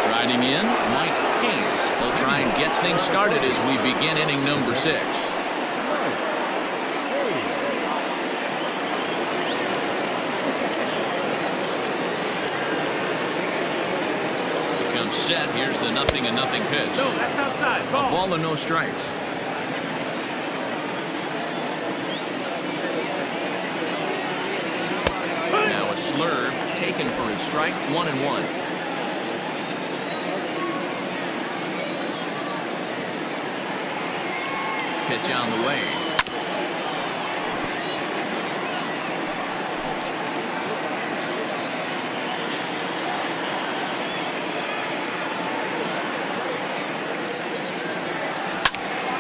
Striding in, Mike Hayes. He'll try and get things started as we begin inning number 6. Set. Here's the 0-0 pitch. No, that's outside. A ball and no strikes. Now a slurve taken for his strike. 1-1. Pitch on the way.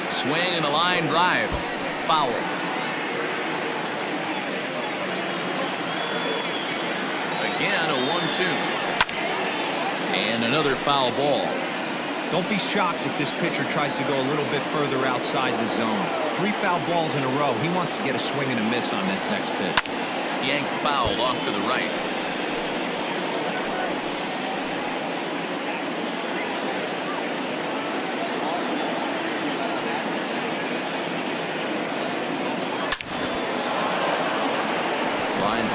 Swing and a line drive. Foul. Again, a 1-2. And another foul ball. Don't be shocked if this pitcher tries to go a little bit further outside the zone. 3 foul balls in a row. He wants to get a swing and a miss on this next pitch. Yanked fouled off to the right.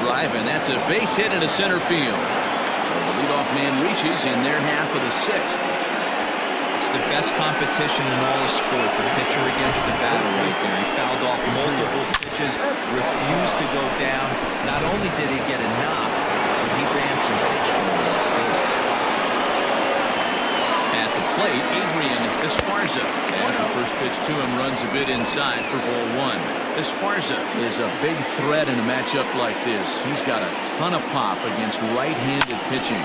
Drive, and that's a base hit into center field. So the leadoff man reaches in their half of the 6th. It's the best competition in all of sport, the pitcher against the batter right there. He fouled off multiple pitches, refused to go down. Not only did he get a knock, but he ran some pitch to him too. At the plate, Adrian Esparza as the First pitch to him runs a bit inside for ball one. Esparza is a big threat in a matchup like this. He's got a ton of pop against right-handed pitching.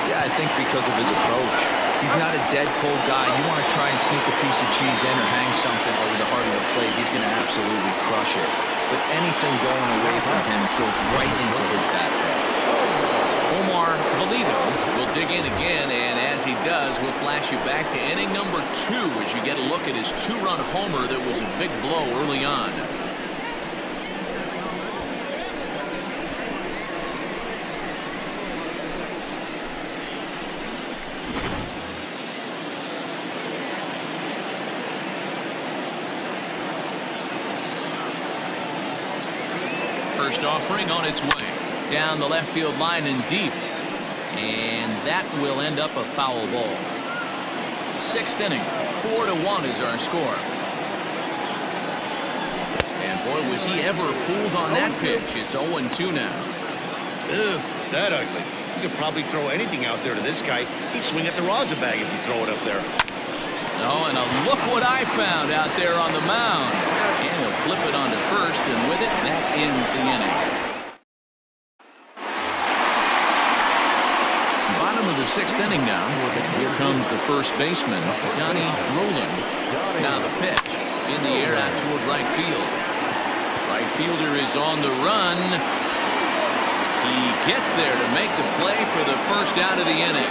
Yeah, I think because of his approach. He's not a dead cold guy. You want to try and sneak a piece of cheese in or hang something over the heart of the plate, he's going to absolutely crush it. But anything going away from him goes right into his bat bag. Omar Valido will dig in again, and as he does, we'll flash you back to inning number 2 as you get a look at his 2-run homer that was a big blow early on. First offering on its way down the left field line and deep, and that will end up a foul ball. 6th inning, 4-1 is our score. And boy, was he ever fooled on that pitch. It's 0-2 now. Ew, is that ugly? You could probably throw anything out there to this guy. He'd swing at the rosin bag if you throw it up there. Oh, and look what I found out there on the mound. And he'll flip it onto first, and with it, that ends the inning. Bottom of the 6th inning now. Here comes the first baseman, Donnie Roland. Now the pitch in the air out toward right field. Right fielder is on the run. He gets there to make the play for the first out of the inning.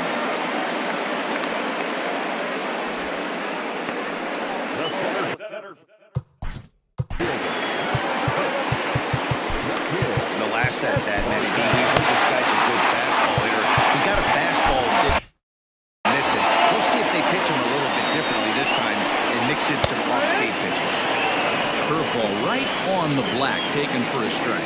At that, man. This guy's a good fastball hitter. He got a fastball, didn't miss it. We'll see if they pitch him a little bit differently this time and mix in some off-skate pitches. Curveball right on the black, taken for a strike.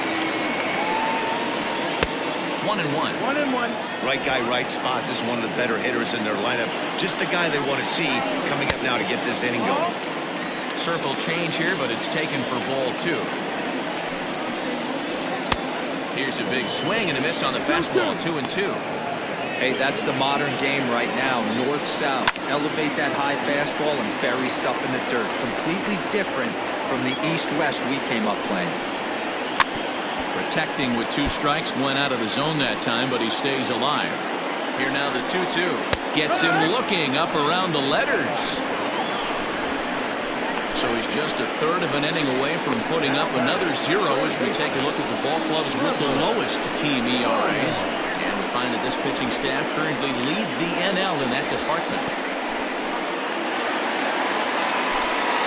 1-1. 1-1. Right guy, right spot. This is one of the better hitters in their lineup. Just the guy they want to see coming up now to get this inning going. Circle change here, but it's taken for ball 2. Here's a big swing and a miss on the fastball. 2-2. Hey, that's the modern game right now. North-south. Elevate that high fastball and bury stuff in the dirt. Completely different from the east-west we came up playing. Protecting with 2 strikes. Went out of the zone that time, but he stays alive. Here now the 2-2. Gets him looking up around the letters. So he's just a third of an inning away from putting up another 0 as we take a look at the ball clubs with the lowest team ERAs. And we find that this pitching staff currently leads the NL in that department.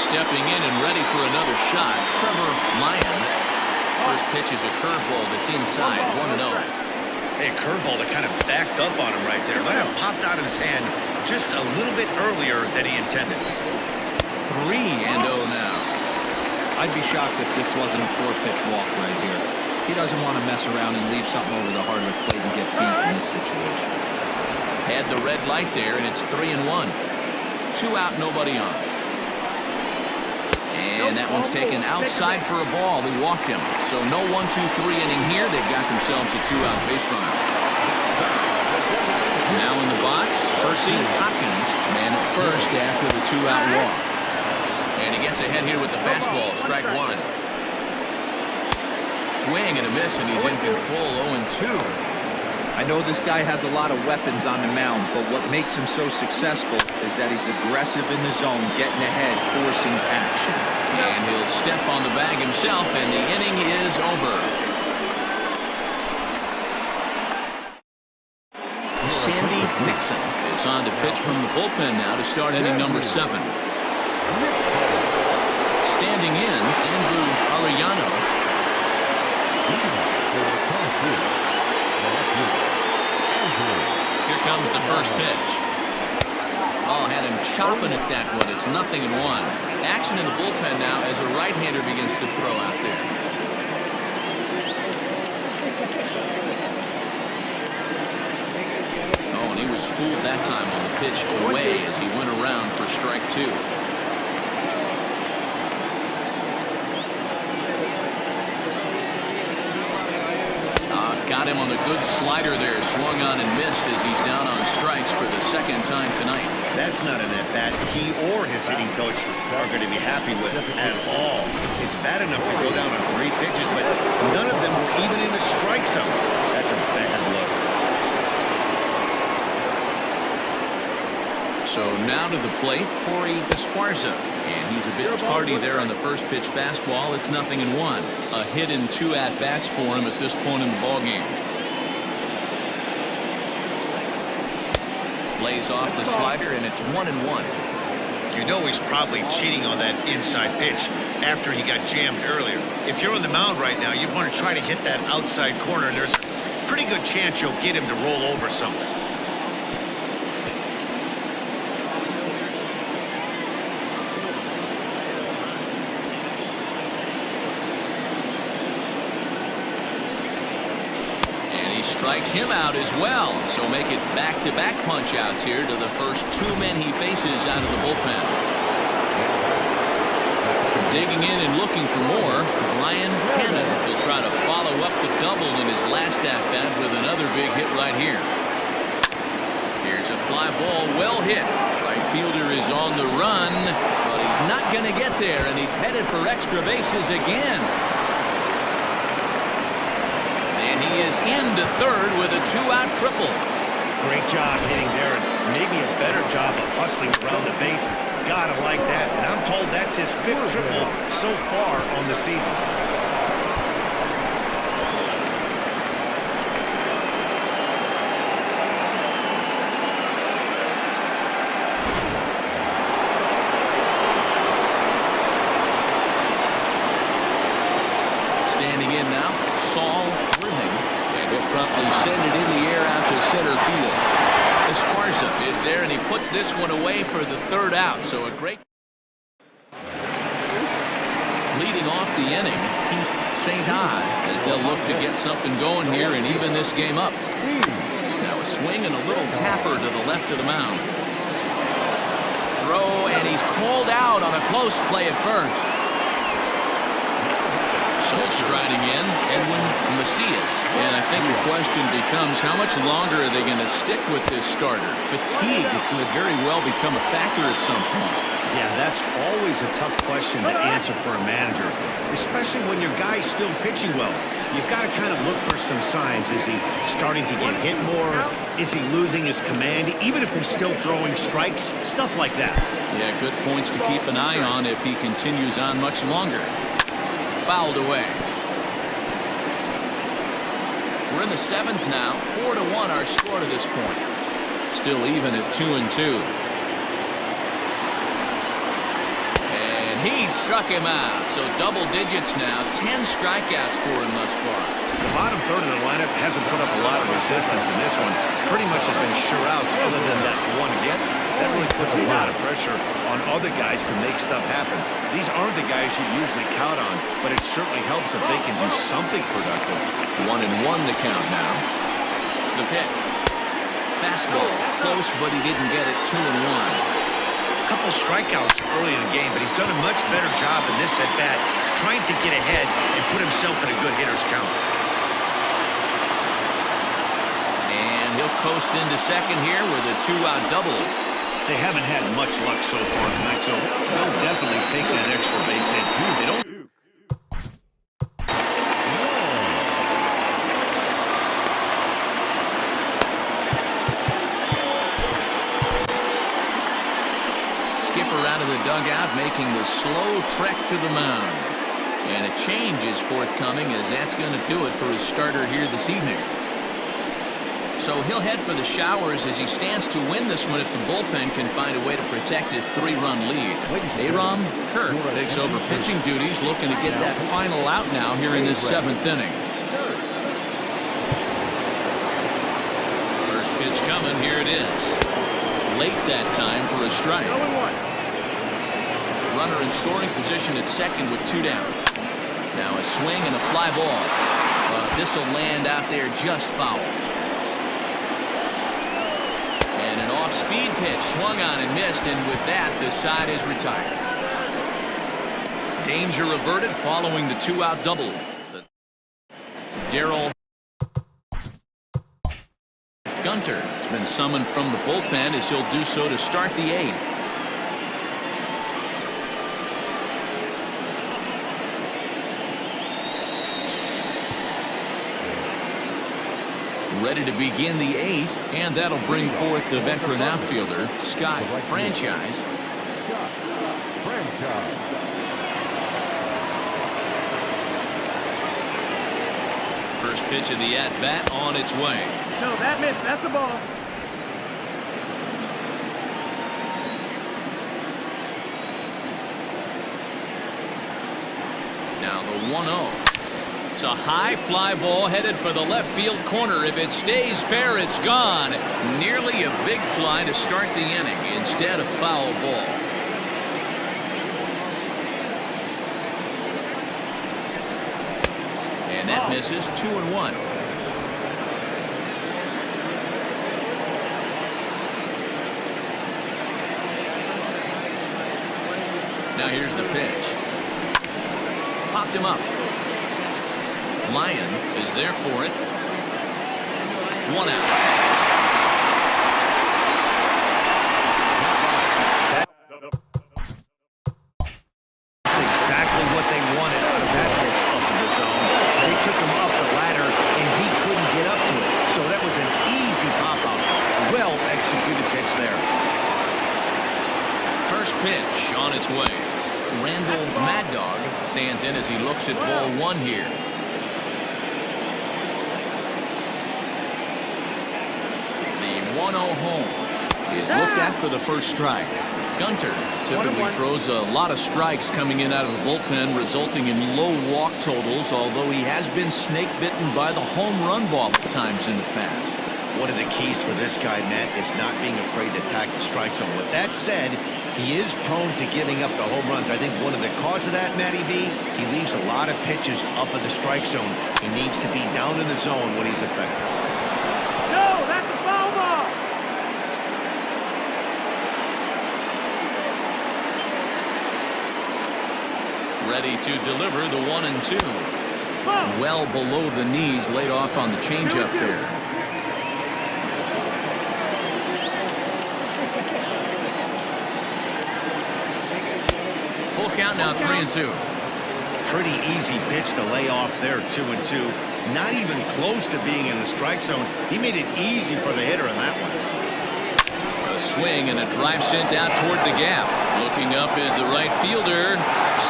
Stepping in and ready for another shot, Trevor Lyon. First pitch is a curveball that's inside, 1-0. Hey, a curveball that kind of backed up on him right there. Might have popped out of his hand just a little bit earlier than he intended. 3-0 now. I'd be shocked if this wasn't a 4-pitch walk right here. He doesn't want to mess around and leave something over the heart of the plate and get beat in this situation. Had the red light there, and it's 3-1. 2 out, nobody on. And that one's taken outside for a ball. We walked him. So no 1-2-3 inning here. They've got themselves a 2-out base runner. Now in the box, Percy Hopkins, man at first after the 2-out walk. And he gets ahead here with the fastball, strike 1. Swing and a miss, and he's in control, 0-2. I know this guy has a lot of weapons on the mound, but what makes him so successful is that he's aggressive in the zone, getting ahead, forcing action. And he'll step on the bag himself, and the inning is over. Sandy Nixon is on to pitch from the bullpen now to start inning number 7. Standing in, Andrew Arellano. Here comes the first pitch. Oh, had him chopping at that one. It's 0-1. Action in the bullpen now as a right-hander begins to throw out there. Oh, and he was fooled that time on the pitch away as he went around for strike 2. Got Got him on the good slider there. Swung on and missed as he's down on strikes for the second time tonight. That's not an at-bat he or his hitting coach are going to be happy with at all. It's bad enough to go down on 3 pitches, but none of them were even in the strike zone. That's a bad look. So now to the plate, Corey Esparza. And he's a bit tardy there on the first pitch fastball. It's 0-1. A hit and 2 at-bats for him at this point in the ballgame. Lays off the slider, and it's 1-1. You know he's probably cheating on that inside pitch after he got jammed earlier. If you're on the mound right now, you want to try to hit that outside corner, and there's a pretty good chance you'll get him to roll over something. Strikes him out as well, so make it back-to-back punch-outs here to the first 2 men he faces out of the bullpen. Digging in and looking for more, Ryan Cannon will try to follow up the double in his last at-bat with another big hit right here. Here's a fly ball, well hit. Right fielder is on the run, but he's not going to get there, and he's headed for extra bases again. He is into third with a 2-out triple. Great job hitting there, and maybe a better job of hustling around the bases. Gotta like that, and I'm told that's his 5th triple so far on the season. Standing in now, Saul Worthing, and he'll promptly send it in the air out to center field. Esparza is there, and he puts this one away for the 3rd out. So a great leading off the inning, Keith St. Hyde, as they'll look to get something going here and even this game up. Now a swing and a little tapper to the left of the mound. Throw, and he's called out on a close play at first. So striding in, Edwin Macias. And I think the question becomes, how much longer are they going to stick with this starter? Fatigue could very well become a factor at some point. Yeah, that's always a tough question to answer for a manager, especially when your guy's still pitching well. You've got to kind of look for some signs. Is he starting to get hit more? Is he losing his command, even if he's still throwing strikes? Stuff like that. Yeah, good points to keep an eye on if he continues on much longer. Fouled away. We're in the 7th now. 4-1 our score to this point. Still even at 2-2. And he struck him out. So double digits now. 10 strikeouts for him thus far. The bottom third of the lineup hasn't put up a lot of resistance in this one. Pretty much has been sure outs other than that one hit. That really puts a lot of pressure on other guys to make stuff happen. These aren't the guys you usually count on, but it certainly helps if they can do something productive. 1-1 the count now. The pitch. Fastball. Close, but he didn't get it. 2-1. A couple strikeouts early in the game, but he's done a much better job in this at-bat trying to get ahead and put himself in a good hitter's count. And he'll coast into second here with a 2-out double. They haven't had much luck so far tonight, so they'll definitely take that extra base hit. They don't. Skipper out of the dugout, making the slow trek to the mound. And a change is forthcoming, as that's going to do it for his starter here this evening. So he'll head for the showers as he stands to win this one if the bullpen can find a way to protect his 3-run lead. Aram Kirk takes over pitching duties, looking to get that final out now here in this 7th inning. First pitch coming, here it is. Late that time for a strike. Runner in scoring position at second with 2 down. Now a swing and a fly ball. This will land out there just foul. And an off-speed pitch swung on and missed, and with that, the side is retired. Danger averted following the 2-out double. Darryl Gunter has been summoned from the bullpen as he'll do so to start the 8th. Ready to begin the 8th, and that'll bring forth the veteran outfielder, Scott Franchise. First pitch of the at-bat on its way. No, that missed. That's the ball. Now the 1-0. It's a high fly ball headed for the left field corner. If it stays fair, it's gone. Nearly a big fly to start the inning. Instead, a foul ball. And that misses. 2-1. Now here's the pitch. Popped him up. Lyon is there for it. 1 out. That's exactly what they wanted out of that pitch up in the zone. They took him up the ladder, and he couldn't get up to it. So that was an easy pop-out. Well-executed pitch there. First pitch on its way. Randall Mad Dog stands in as he looks at ball 1 here. The 1-0 home is looked at for the first strike. Gunter typically throws a lot of strikes coming in out of the bullpen, resulting in low walk totals, although he has been snake bitten by the home run ball at times in the past. One of the keys for this guy, Matt, is not being afraid to attack the strike zone. With that said, he is prone to giving up the home runs. I think one of the cause of that, Matty B, he leaves a lot of pitches up in the strike zone. He needs to be down in the zone when he's effective. No, that's a foul ball. Ready to deliver the 1-2. Well below the knees, laid off on the changeup there. Full count now, 3-2. Pretty easy pitch to lay off there, 2-2. Not even close to being in the strike zone. He made it easy for the hitter in that one. A swing and a drive sent out toward the gap. Looking up is the right fielder.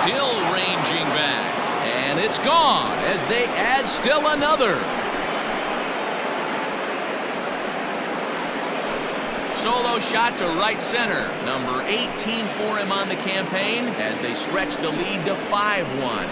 Still ranging back. And it's gone as they add still another. Solo shot to right center. Number 18 for him on the campaign as they stretch the lead to 5-1.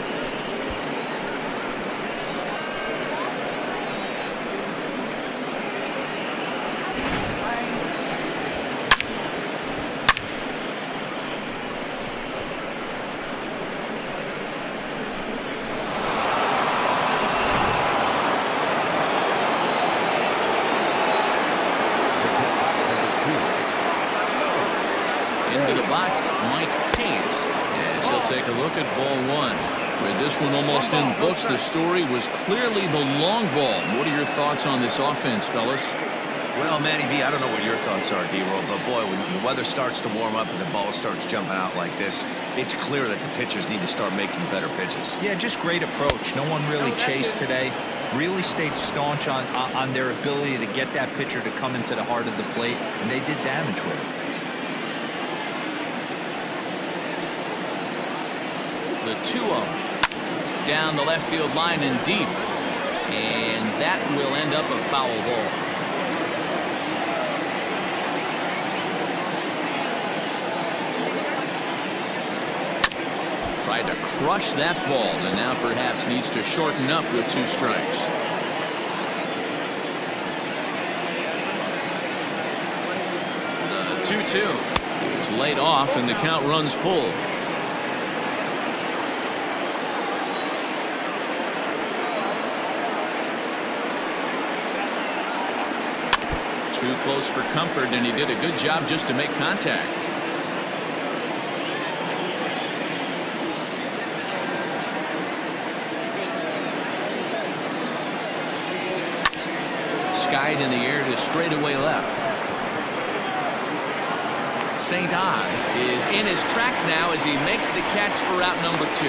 Into the box, Mike Hayes, as he'll take a look at ball 1. With this one almost in the books, the story was clearly the long ball. What are your thoughts on this offense, fellas? Well, Matty V, I don't know what your thoughts are, D-Roll, but boy, when the weather starts to warm up and the ball starts jumping out like this, it's clear that the pitchers need to start making better pitches. Yeah, just great approach. No one really chased today. Really stayed staunch on their ability to get that pitcher to come into the heart of the plate, and they did damage with it. The 2-0 down the left field line and deep, and that will end up a foul ball. Tried to crush that ball and now perhaps needs to shorten up with 2 strikes. The 2-2 is laid off and the count runs pulled. Too close for comfort, and he did a good job just to make contact. skied in the air to straightaway left. St. Odd is in his tracks now as he makes the catch for route number 2.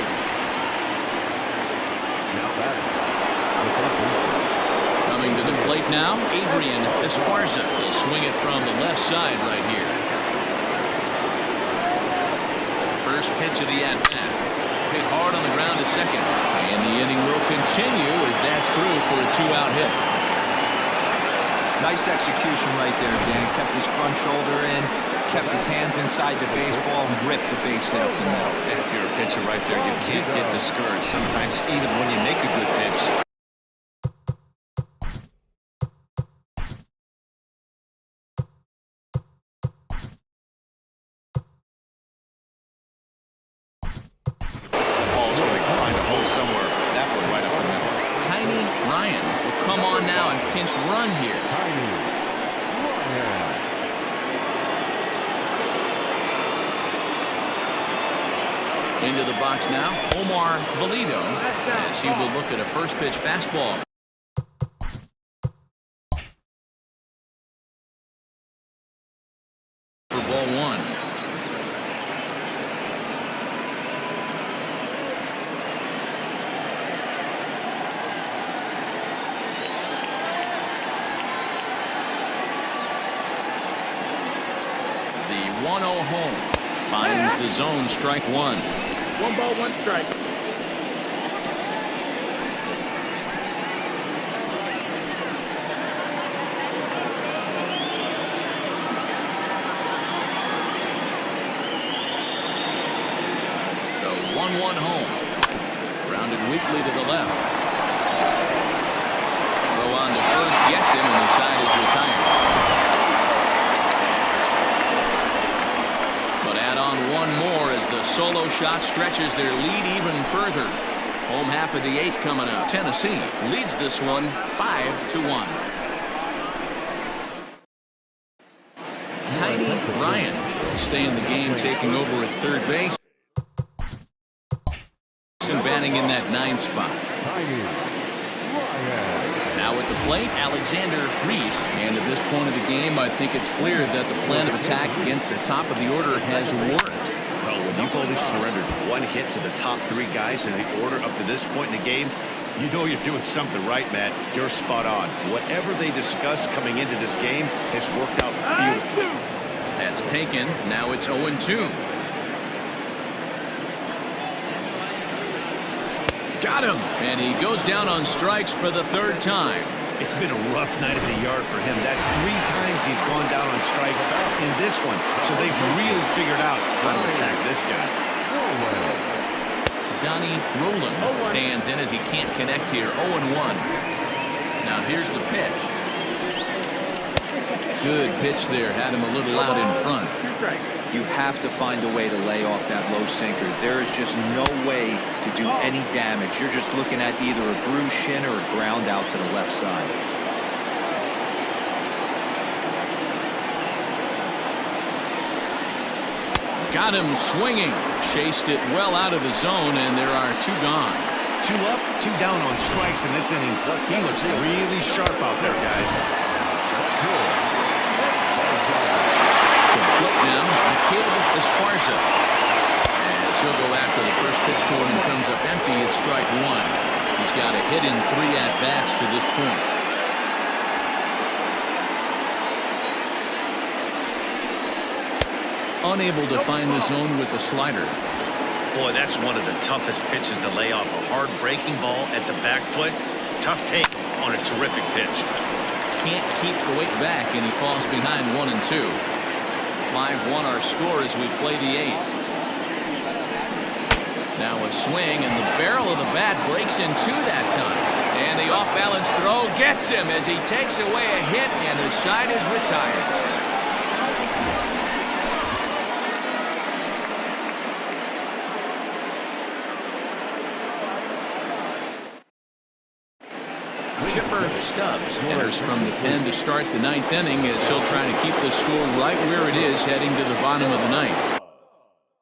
Coming to the plate now, Adrian Esparza will swing it from the left side right here. First pitch of the at-bat. Hit hard on the ground to second. And the inning will continue as that's through for a 2-out hit. Nice execution right there, Dan. Kept his front shoulder in, kept his hands inside the baseball, and ripped the base hit up the middle. And if you're a pitcher right there, you can't get discouraged. Sometimes even when you make a good pitch. Ball's going to find a hole somewhere. That one right up the middle. Tiny Ryan will come on now and pinch run here. Into the box now, Omar Valido, as he will look at a first pitch fastball. For ball 1. The 1-0 home finds the zone, strike 1. 1 ball, 1 strike. The 1-1 home. Grounded weakly to the left. Throw on to first, gets him, and the side is retired. But add on one more as the solo shot stretches their lead even further. Home half of the 8th coming up. Tennessee leads this one 5-1. Tiny Ryan will stay in the game, taking over at third base and batting in that 9 spot. Now at the plate, Alexander Reese. And at this point of the game, I think it's clear that the plan of attack against the top of the order has worked. Well, when you've only surrendered 1 hit to the top 3 guys in the order up to this point in the game, you know you're doing something right, Matt. You're spot on. Whatever they discussed coming into this game has worked out beautifully. That's taken. Now it's 0-2. Got him. And he goes down on strikes for the 3rd time. It's been a rough night at the yard for him. That's 3 times he's gone down on strikes in this one. So they've really figured out how to attack this guy. Donnie Roland stands in as he can't connect here. 0-1. Now here's the pitch. Good pitch there. Had him a little out in front. 2 strikes. You have to find a way to lay off that low sinker. There is just no way to do any damage. You're just looking at either a bruised shin or a ground out to the left side. Got him swinging. Chased it well out of the zone, and there are 2 gone. 2 up, 2 down on strikes in this inning. He looks really sharp out there, guys. Now, Kid Esparza, as he'll go after the first pitch to him and comes up empty. It's strike 1. He's got a hit in 3 at-bats to this point. Unable to find the zone with the slider. Boy, that's one of the toughest pitches to lay off. A hard breaking ball at the back foot. Tough take on a terrific pitch. Can't keep the weight back, and he falls behind 1-2. 5-1 our score as we play the 8th. Now a swing, and the barrel of the bat breaks in 2 that time. And the off-balance throw gets him as he takes away a hit, and the side is retired. Chipper Stubbs enters from the pen to start the 9th inning as he'll try to keep the score right where it is heading to the bottom of the 9th.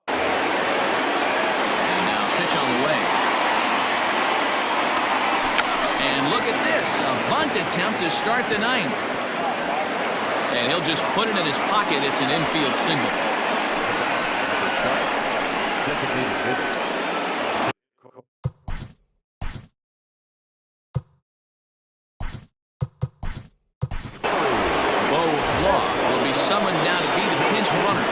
And now pitch on the way. And look at this, a bunt first attempt to start the ninth. And he'll just put it in his pocket. It's an infield single. Bo Law will be summoned now to be the pinch runner.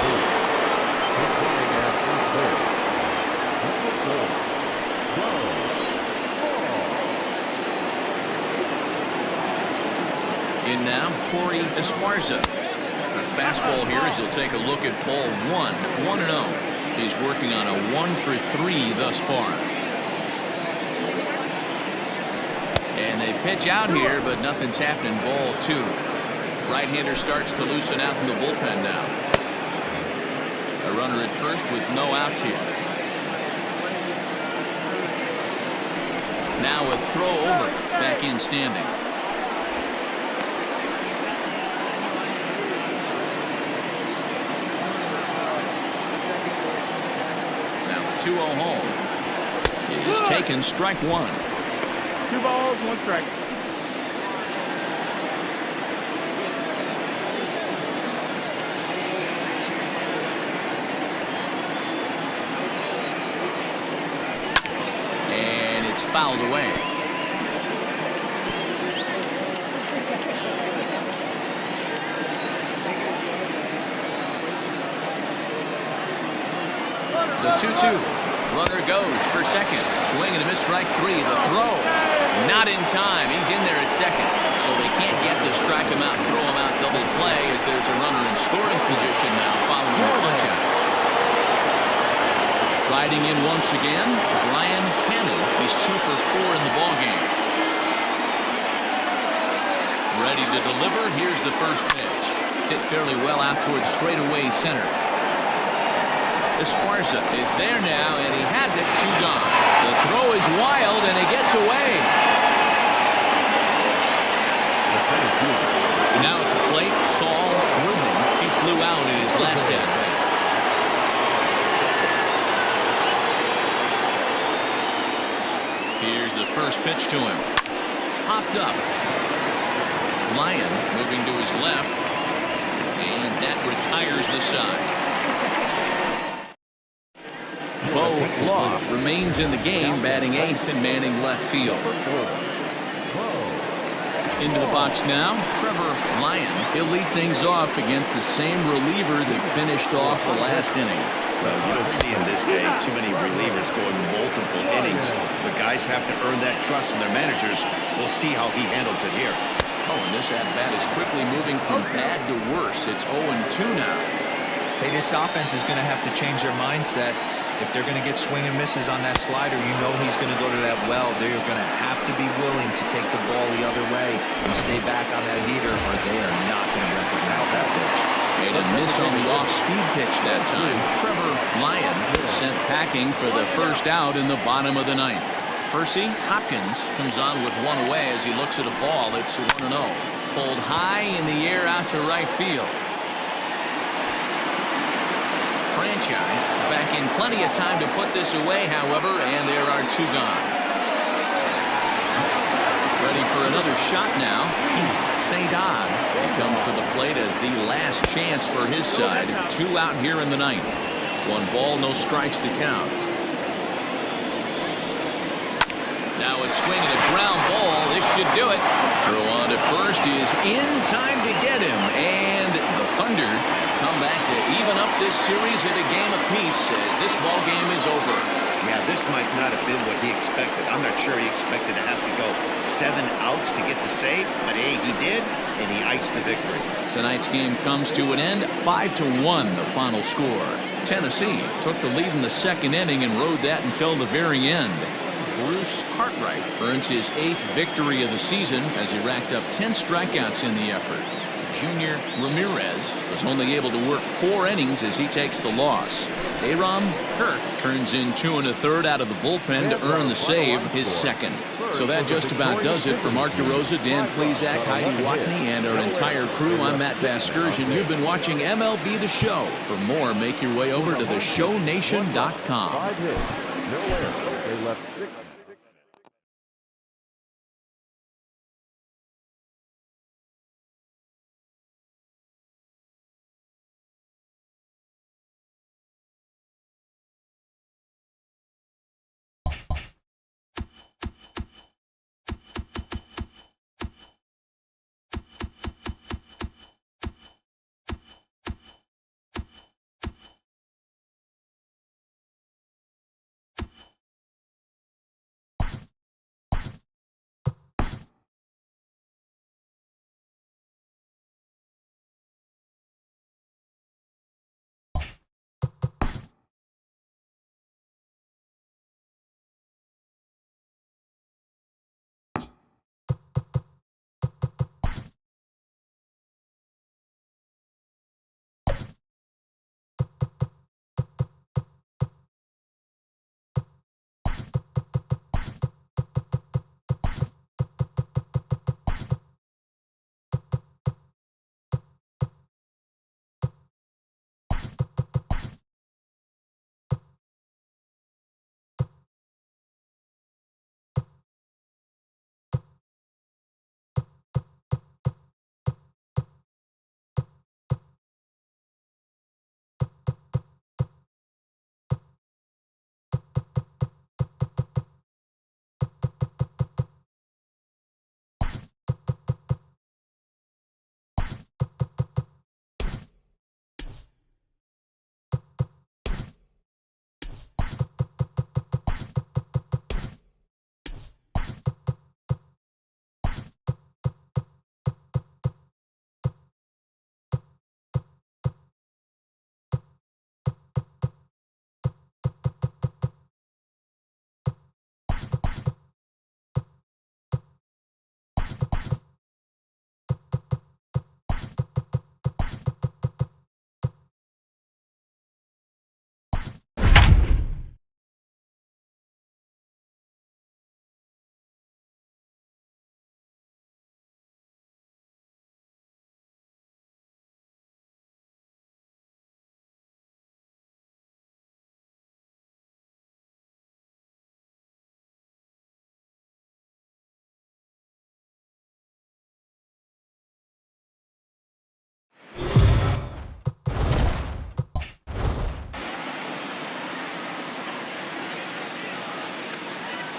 In now, Corey Esparza. A fastball here as he'll take a look at ball 1-0. He's working on a 1-for-3 thus far. And they pitch out here, but nothing's happening. Ball 2. Right-hander starts to loosen out in the bullpen now. A runner at first with no outs here. Now a throw over. Back in standing. Now the 2-0 home. It is taken, strike 1. 2 balls, 1 strike. And it's fouled away. The 2-2. Runner goes for second. Swing and a miss, strike 3. The throw. Not in time. He's in there at second. So they can't get to strike him out, throw him out, double play as there's a runner in scoring position now following the punch out. Riding in once again, Brian Cannon. He's 2 for 4 in the ballgame. Ready to deliver. Here's the first pitch. Hit fairly well out towards straightaway center. Esparza is there now, and he has it. 2 gone. The throw is wild, and it gets away. And now at the plate, Saul Rubin. He flew out in his last at-bat. Here's the first pitch to him. Popped up. Lyon moving to his left, and that retires the side. Bo Law remains in the game, batting 8th and manning left field. Into the box now, Trevor Lyon. He'll lead things off against the same reliever that finished off the last inning. Well, you don't see in this day too many relievers going multiple innings. The guys have to earn that trust from their managers. We'll see how he handles it here. Oh, and this at-bat is quickly moving from bad to worse. It's 0-2 now. Hey, this offense is going to have to change their mindset. If they're going to get swing and misses on that slider, you know he's going to go to that well. They're going to have to be willing to take the ball the other way and stay back on that heater, or they are not going to recognize that pitch. Made a miss on the off-speed pitch that time. Trevor Lyon was sent packing for the first out in the bottom of the 9th. Percy Hopkins comes on with 1 away as he looks at a ball. It's 1-0. Pulled high in the air out to right field. Franchise is back in plenty of time to put this away, however, and there are 2 gone. Ready for another shot now. St. Odd. He comes to the plate as the last chance for his side. 2 out here in the 9th. 1 ball, no strikes to count. Now a swing and a ground ball. This should do it. Throw on to first is in time to get him, and the Thunder come back to even up this series at a game apiece as this ball game is over. Yeah, this might not have been what he expected. I'm not sure he expected to have to go 7 outs to get the save, but hey, he did, and he iced the victory. Tonight's game comes to an end, 5-1 the final score. Tennessee took the lead in the 2nd inning and rode that until the very end. Bruce Cartwright earns his 8th victory of the season as he racked up 10 strikeouts in the effort. Junior Ramirez was only able to work 4 innings as he takes the loss. Aram Kirk turns in 2 1/3 out of the bullpen to earn the save, his 2nd. So that just about does it for Mark DeRosa, Dan Plesac, Heidi Watney, and our entire crew. I'm Matt Vasgersian. You've been watching MLB The Show. For more, make your way over to theshownation.com. 5 hits, no errors. They left 6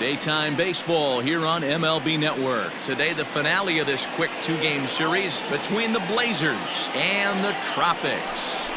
Daytime baseball here on MLB Network. Today, the finale of this quick two-game series between the Blazers and the Tropics.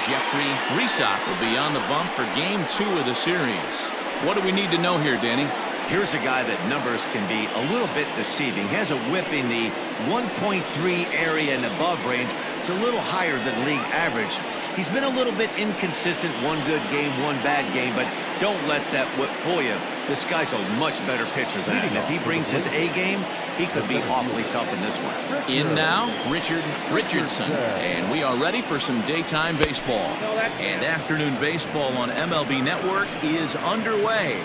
Jeffrey Resac will be on the bump for game 2 of the series. What do we need to know here, Danny? Here's a guy that numbers can be a little bit deceiving. He has a whip in the 1.3 area and above range. It's a little higher than league average. He's been a little bit inconsistent. One good game, one bad game, but don't let that whip fool you. This guy's a much better pitcher than that. And if he brings his A game, he could be awfully tough in this one. In now, Richard Richardson. And we are ready for some daytime baseball. And afternoon baseball on MLB Network is underway.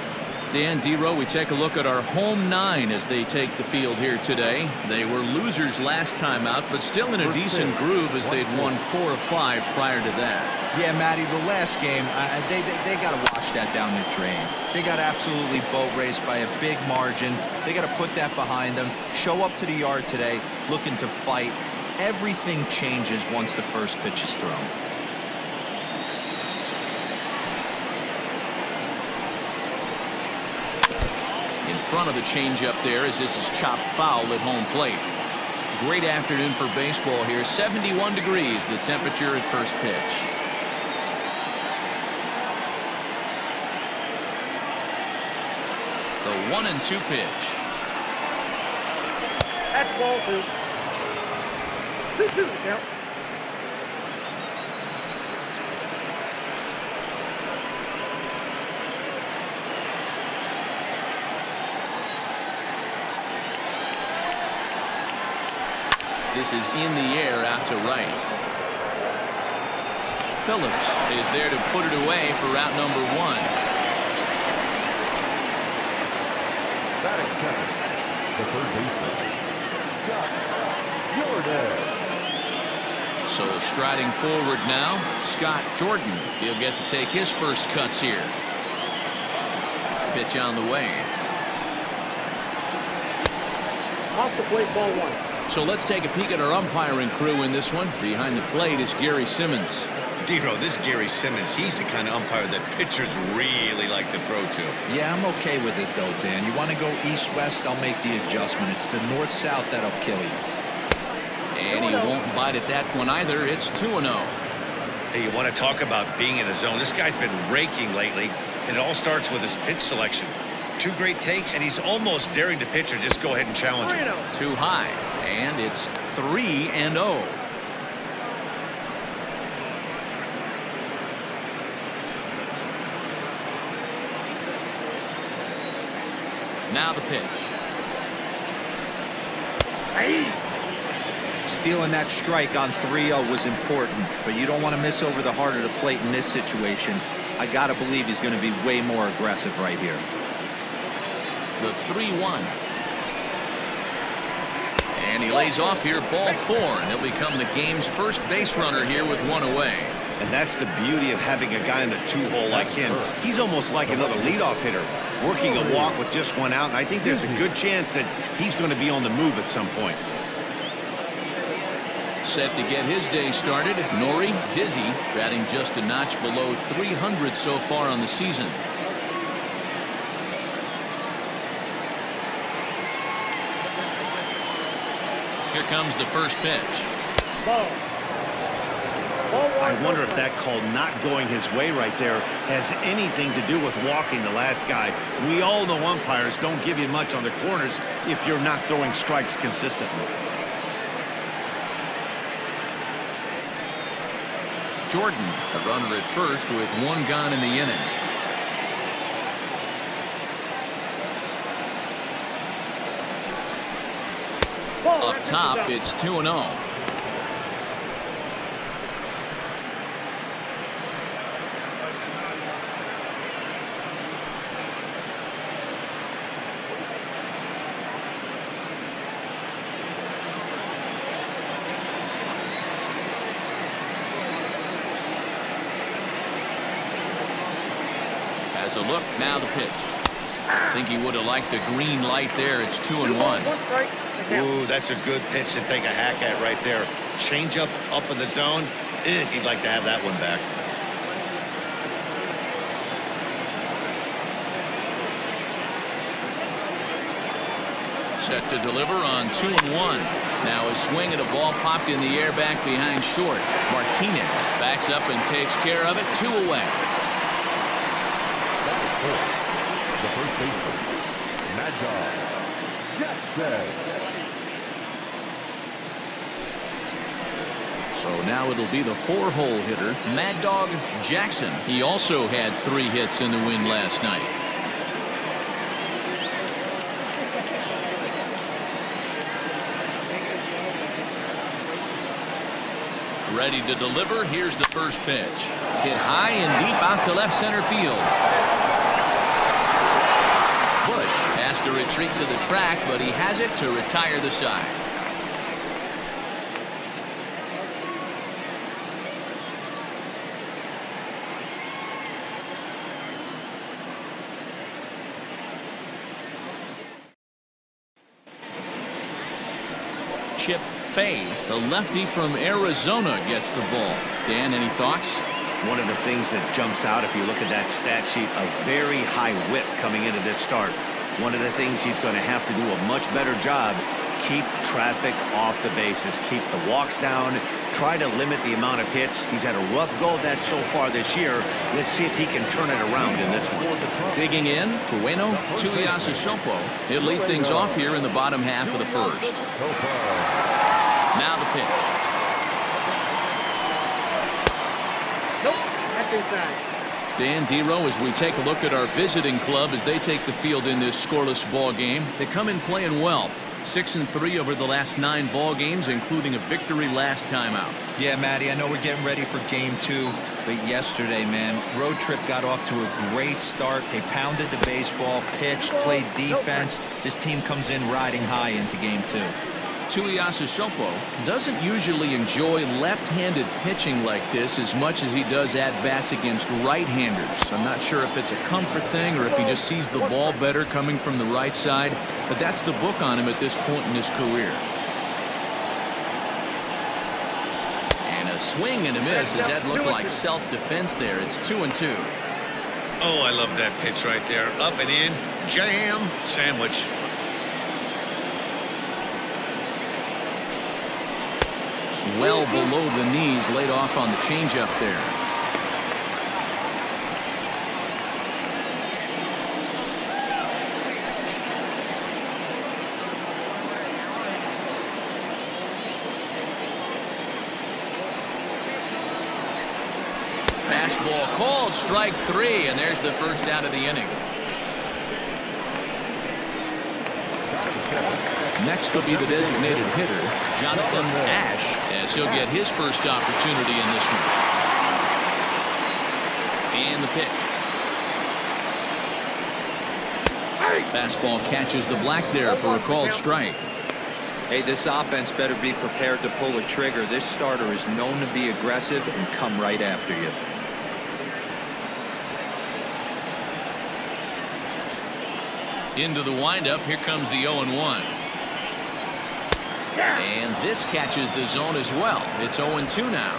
Dan Dero, we take a look at our home 9 as they take the field here today. They were losers last time out, but still in a decent groove as they'd won 4 of 5 prior to that. Yeah, Matty, the last game, they got to wash that down the drain. They got absolutely boat raced by a big margin. They got to put that behind them. Show up to the yard today looking to fight. Everything changes once the first pitch is thrown. In front of the changeup there as this is chopped foul at home plate. Great afternoon for baseball here. 71 degrees the temperature at first pitch. The 1-2 pitch. That's ball 2. 2-2 count. This is in the air out to right. Phillips is there to put it away for route number 1. Batting second, the third baseman, Scott Jordan. So striding forward now, Scott Jordan. He'll get to take his first cuts here. Pitch on the way. Off the plate, ball 1. So let's take a peek at our umpiring crew in this one. Behind the plate is Gary Simmons. Dero, this Gary Simmons, he's the kind of umpire that pitchers really like to throw to. Yeah, I'm okay with it, though, Dan. You want to go east-west, I'll make the adjustment. It's the north-south that'll kill you. And he won't bite at that one either. It's 2-0. Hey, you want to talk about being in a zone? This guy's been raking lately, and it all starts with his pitch selection. 2 great takes, and he's almost daring the pitcher just go ahead and challenge him. Too high, and it's 3-0. Now the pitch. Stealing that strike on 3-0 was important, but you don't want to miss over the heart of the plate in this situation. I got to believe he's going to be way more aggressive right here. The 3-1. And he lays off here, ball 4, and he'll become the game's first base runner here with 1 away. And that's the beauty of having a guy in the 2-hole like him. He's almost like another leadoff hitter, working a walk with just 1 out, and I think there's a good chance that he's going to be on the move at some point. Set to get his day started, Nori Dizzy, batting just a notch below 300 so far on the season. Here comes the first pitch. Ball. I wonder if that call not going his way right there has anything to do with walking the last guy. We all know umpires don't give you much on the corners if you're not throwing strikes consistently. Jordan, a runner at first with 1 gone in the inning. Up top, it's 2-0. As a look, now the pitch. I think he would have liked the green light there. It's 2-1. One strike. Ooh, that's a good pitch to take a hack at right there. Change up in the zone. He'd like to have that one back. Set to deliver on 2-1. Now a swing and a ball popped in the air back behind short. Martinez backs up and takes care of it. 2 away. The first baseman, Mad Dog Jackson. So now it'll be the 4-hole hitter, Mad Dog Jackson. He also had 3 hits in the win last night. Ready to deliver. Here's the first pitch. Hit high and deep out to left center field. Bush has to retreat to the track, but he has it to retire the side. Chip Fay, the lefty from Arizona, gets the ball. Dan, any thoughts? One of the things that jumps out if you look at that stat sheet, a very high whip coming into this start. One of the things he's going to have to do a much better job, keep traffic off the bases, keep the walks down, try to limit the amount of hits. He's had a rough go of that so far this year. Let's see if he can turn it around in this one. Digging in, Trueno Tuiasosopo. He'll lead things off here in the bottom half of the first. Now the pitch. Nope. That's inside. Dan Dero, as we take a look at our visiting club as they take the field in this scoreless ball game, they come in playing well. 6-3 over the last 9 ball games, including a victory last time out. Yeah, Matty, I know we're getting ready for game 2, but yesterday, man, road trip got off to a great start. They pounded the baseball, pitched, played defense. This team comes in riding high into game 2. Tuiasosopo doesn't usually enjoy left-handed pitching like this as much as he does at-bats against right-handers. I'm not sure if it's a comfort thing or if he just sees the ball better coming from the right side, but that's the book on him at this point in his career. And a swing and a miss. Does that look like self-defense there? It's 2-2. Oh, I love that pitch right there. Up and in, jam, sandwich. Well below the knees, laid off on the changeup there. Fastball called, strike 3, and there's the first out of the inning. Next will be the designated hitter, Jonathan Ash, as he'll get his first opportunity in this one. And the pitch. Fastball catches the black there for a called strike. Hey, this offense better be prepared to pull a trigger. This starter is known to be aggressive and come right after you. Into the windup, here comes the 0-1. And this catches the zone as well. It's 0-2 now.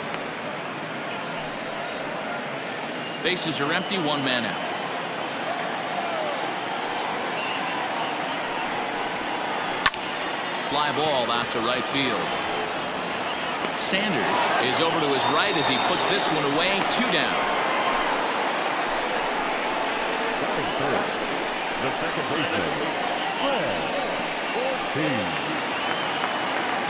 Bases are empty, 1 man out. Fly ball out to right field. Sanders is over to his right as he puts this one away. 2 down. The second baseman, Fred Ortiz.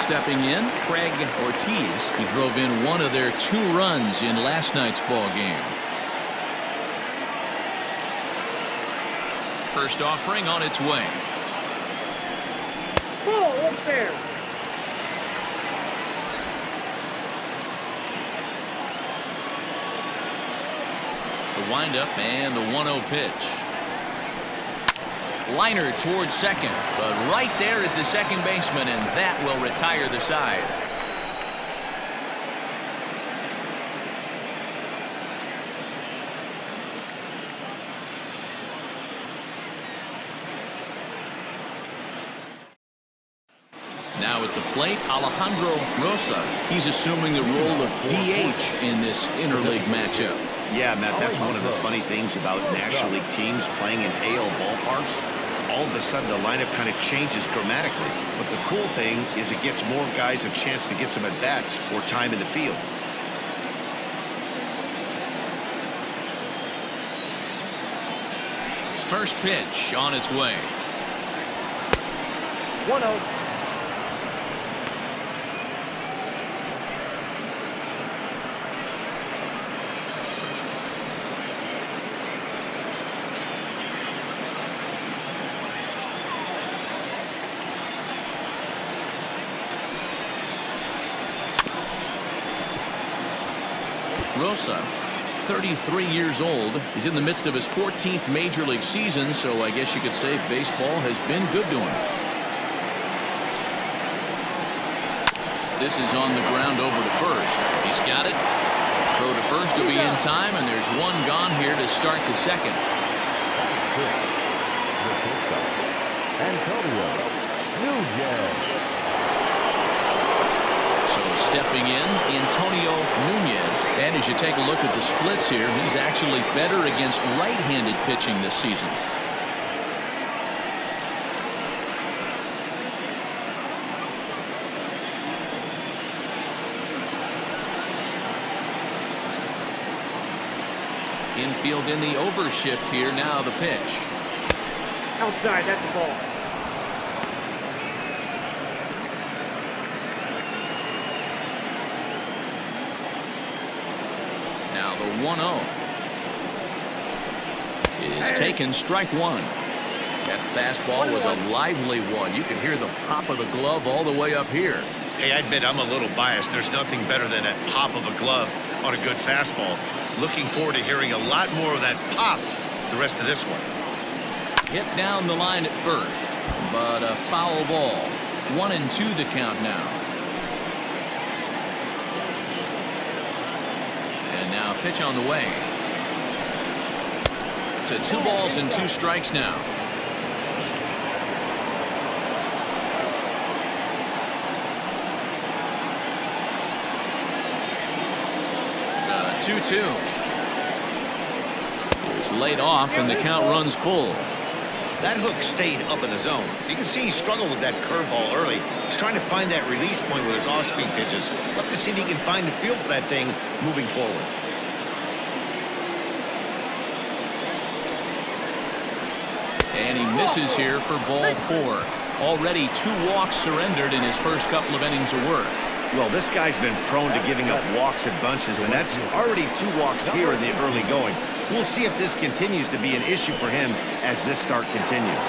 Stepping in, Craig Ortiz. He drove in 1 of their 2 runs in last night's ball game. First offering on its way. Ball up there. The windup and the 1-0 pitch. Liner towards second, but right there is the second baseman, and that will retire the side. Now at the plate, Alejandro Rosas. He's assuming the role of DH in this interleague matchup. Yeah, Matt, that's one of the funny things about National League teams playing in AL ballparks. All of a sudden, the lineup kind of changes dramatically. But the cool thing is it gets more guys a chance to get some at-bats or time in the field. First pitch on its way. 1-0. Rosas, 33 years old. He's in the midst of his 14th major league season, so I guess you could say baseball has been good to him. This is on the ground over to first. He's got it. Throw to first will be in time, and there's one gone here to start the second. Antonio Nunez. So stepping in, Antonio Nunez. And as you take a look at the splits here, he's actually better against right-handed pitching this season. Infield in the overshift here. Now the pitch. Outside, that's a ball. Now the 1-0 is taken, strike one. That fastball was a lively one. You can hear the pop of the glove all the way up here. Hey, I admit I'm a little biased. There's nothing better than a pop of a glove on a good fastball. Looking forward to hearing a lot more of that pop the rest of this one. Hit down the line at first, but a foul ball. 1-2 the count now. And now pitch on the way. To 2 balls and 2 strikes now. The 2-2. It's laid off and the count runs full. That hook stayed up in the zone. You can see he struggled with that curveball early. He's trying to find that release point with his off-speed pitches. Love to see if he can find the feel for that thing moving forward. And he misses here for ball 4. Already 2 walks surrendered in his first couple of innings of work. Well, this guy's been prone to giving up walks at bunches, and that's already 2 walks here in the early going. We'll see if this continues to be an issue for him as this start continues.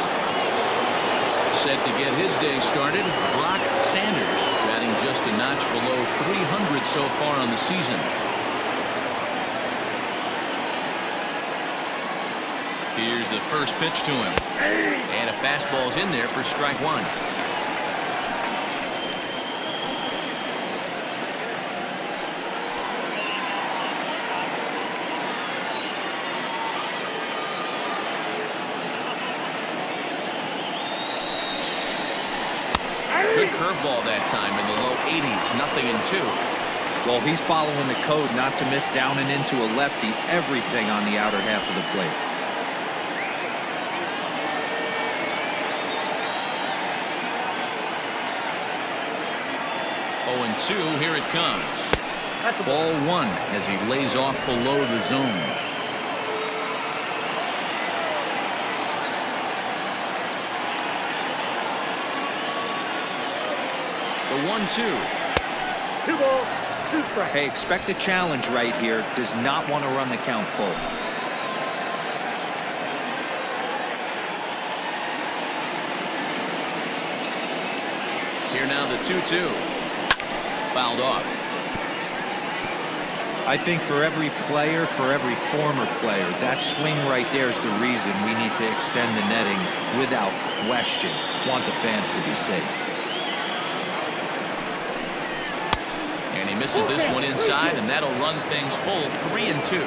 Set to get his day started, Brock Sanders, batting just a notch below 300 so far on the season. Here's the first pitch to him. And a fastball's in there for strike one. Good curveball that time in the low 80s, 0-2. Well, he's following the code not to miss down and into a lefty, everything on the outer half of the plate. Oh, and 2, here it comes. Ball 1 as he lays off below the zone. The 1-2. 2 balls, 2 strikes. Hey, expect a challenge right here. Does not want to run the count full. Here now the 2-2. Fouled off. I think for every player, for every former player, that swing right there is the reason we need to extend the netting without question. Want the fans to be safe. And he misses this one inside, and that'll run things full. 3-2.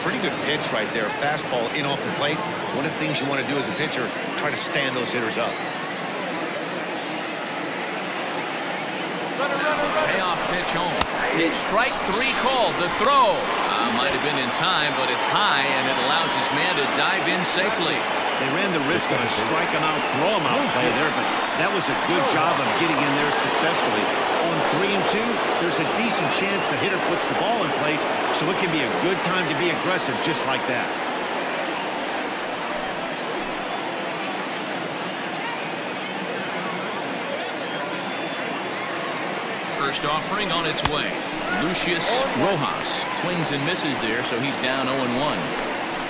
Pretty good pitch right there. Fastball in off the plate. One of the things you want to do as a pitcher, try to stand those hitters up. pitch home. It's strike 3 called. The throw might have been in time, but it's high, and it allows his man to dive in safely. They ran the risk of a strike him out, throw him out play there, but that was a good job of getting in there successfully. On 3-2, there's a decent chance the hitter puts the ball in place, so it can be a good time to be aggressive just like that. First offering on its way. Lucius Rojas swings and misses there, so he's down 0-1.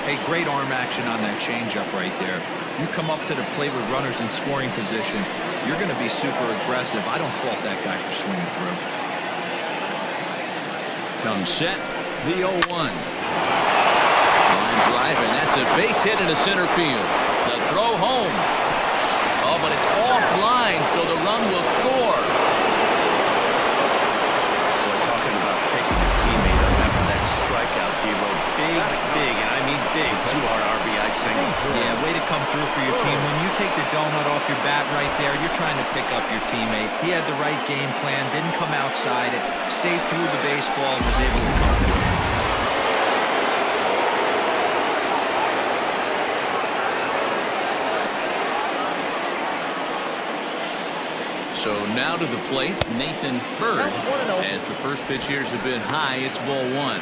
Hey, great arm action on that changeup right there. You come up to the plate with runners in scoring position, you're going to be super aggressive. I don't fault that guy for swinging through. Comes set, the 0-1. Line drive, and that's a base hit into center field. The throw home. Oh, but it's offline, so the run will score. Strikeout, Dero. Big, and I mean big, 2-hard RBI single. Yeah, way to come through for your team. When you take the donut off your bat right there, you're trying to pick up your teammate. He had the right game plan, didn't come outside it, stayed through the baseball, and was able to come through. So now to the plate, Nathan Bird. As the first pitch here is a bit high, it's ball 1.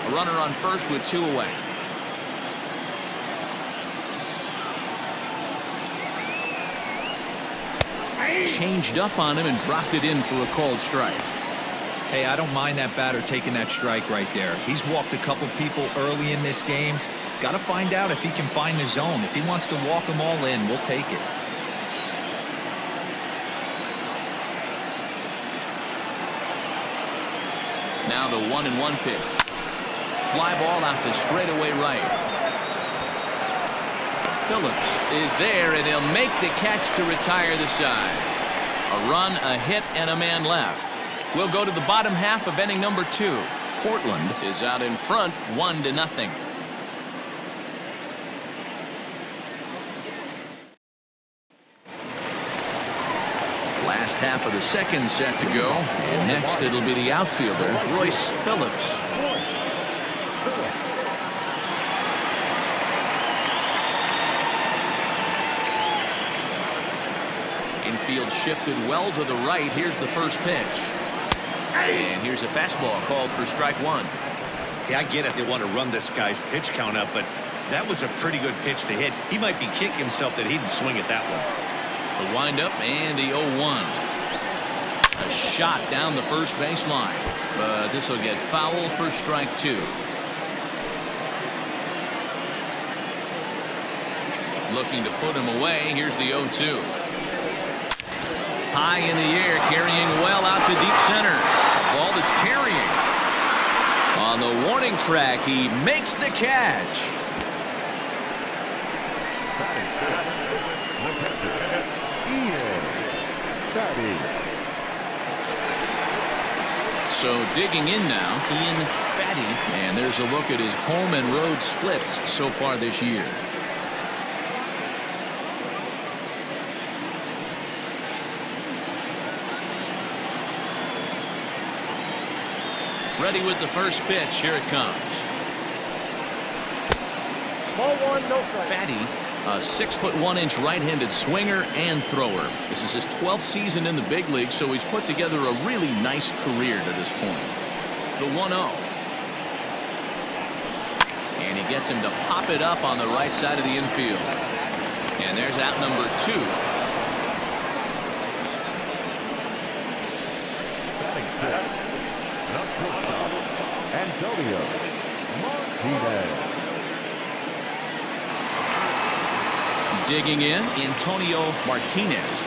A runner on first with 2 away. Changed up on him and dropped it in for a called strike. Hey, I don't mind that batter taking that strike right there. He's walked a couple people early in this game. Got to find out if he can find the zone. If he wants to walk them all in, we'll take it. Now the 1-1 pitch. Fly ball out to straightaway right. Phillips is there, and he'll make the catch to retire the side. A run, a hit, and a man left. We'll go to the bottom half of inning number 2. Portland is out in front, 1-0. Last half of the second set to go, and next it'll be the outfielder, Royce Phillips. Infield shifted well to the right. Here's the first pitch. And here's a fastball called for strike 1. Yeah, I get it. They want to run this guy's pitch count up, but that was a pretty good pitch to hit. He might be kicking himself that he didn't swing it that well. The windup and the 0-1. A shot down the first baseline, but this will get foul for strike 2. Looking to put him away. Here's the 0-2. High in the air, carrying well out to deep center. A ball that's carrying. On the warning track, he makes the catch. So digging in now, Ian Fatty, and there's a look at his home and road splits so far this year. Ready with the first pitch. Here it comes. Ball 1, no strike. Fatty, a 6'1" right-handed swinger and thrower. This is his 12th season in the big league, so he's put together a really nice career to this point. The 1-0. And he gets him to pop it up on the right side of the infield. And there's out number 2. Antonio Martinez. Digging in, Antonio Martinez.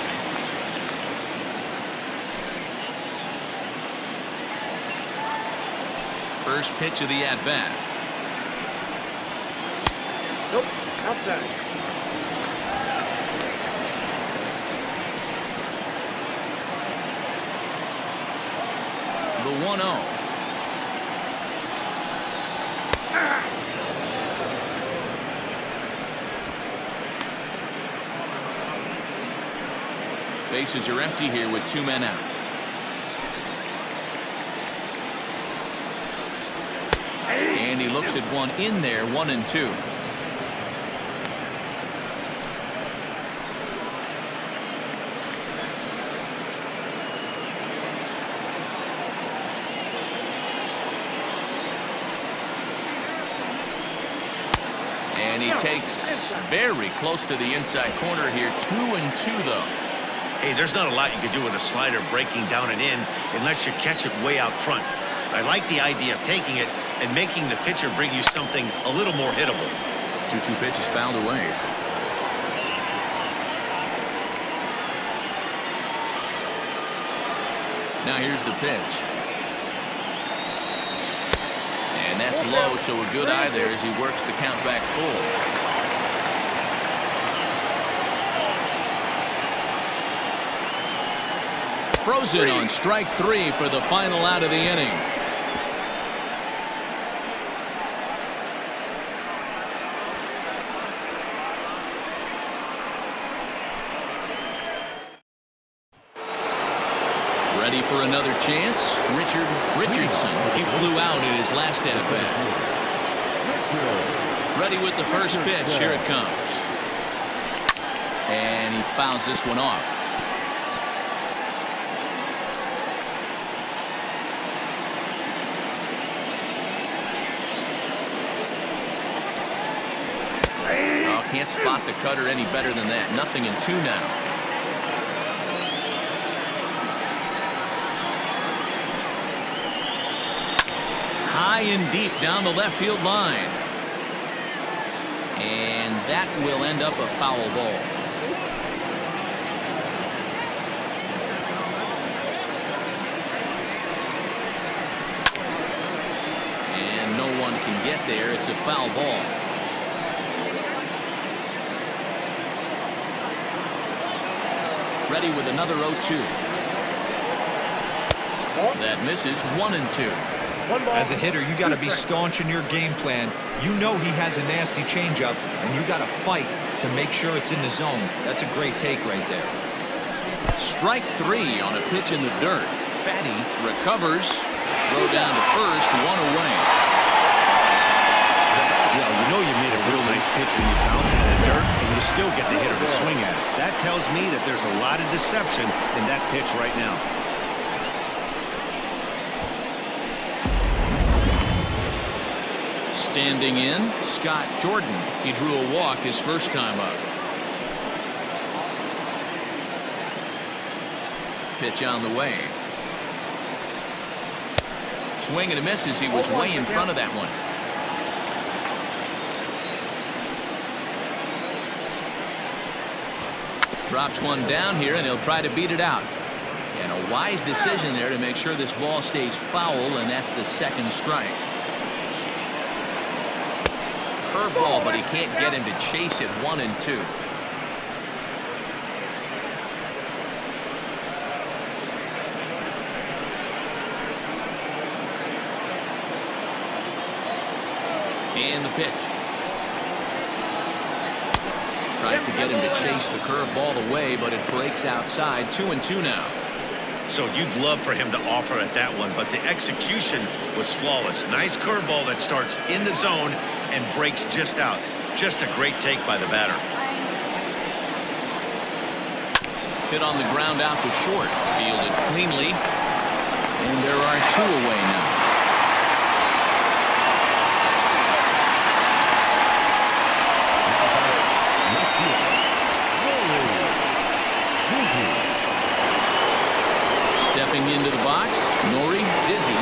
First pitch of the at-bat. Nope, outside. The 1-0. Bases are empty here with 2 men out. And he looks at one in there, 1-2. And he takes very close to the inside corner here. 2-2 though. Hey, there's not a lot you can do with a slider breaking down and in unless you catch it way out front. I like the idea of taking it and making the pitcher bring you something a little more hittable. 2-2 pitch is fouled away. Now here's the pitch. And that's low, so a good eye there as he works to count back full. Frozen on strike 3 for the final out of the inning. Ready for another chance. Richard Richardson. He flew out in his last at bat. Ready with the first pitch. Here it comes. And he fouls this one off. Oh, can't spot the cutter any better than that. 0-2 now. High and deep down the left field line. And that will end up a foul ball. And no one can get there. It's a foul ball. Ready with another 0-2. That misses. 1-2. As a hitter, you got to be staunch in your game plan. You know he has a nasty changeup, and you got to fight to make sure it's in the zone. That's a great take right there. Strike 3 on a pitch in the dirt. Fatty recovers. Throw down to first. 1 away. Well, you know you made a real nice pitch when you bounce in the dirt, and you still get the hitter to swing at it. That tells me that there's a lot of deception in that pitch right now. Standing in, Scott Jordan. He drew a walk his first time up. Pitch on the way. Swing and a miss as he was way in front of that one. Drops one down here, and he'll try to beat it out. And a wise decision there to make sure this ball stays foul, and that's the second strike. Curveball, but he can't get him to chase it. 1-2. And the pitch. Tries to get him to chase the curveball away, but it breaks outside. 2-2 now. So you'd love for him to offer at that one, but the execution was flawless. Nice curveball that starts in the zone and breaks just out. Just a great take by the batter. Hit on the ground out to short. Fielded cleanly. And there are 2 away now. Stepping into the box, Nori Dizzy.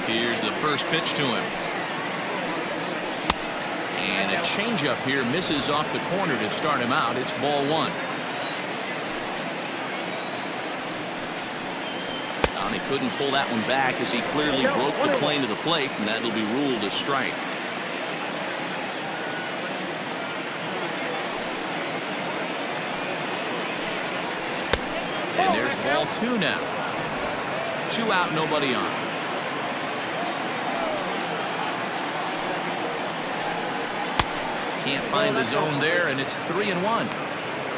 Here's the first pitch to him. And a changeup here misses off the corner to start him out. It's ball 1. And he couldn't pull that one back as he clearly broke the plane to the plate, and that'll be ruled a strike. And there's ball 2 now. 2 out, nobody on. Can't find the zone there, and it's 3-1.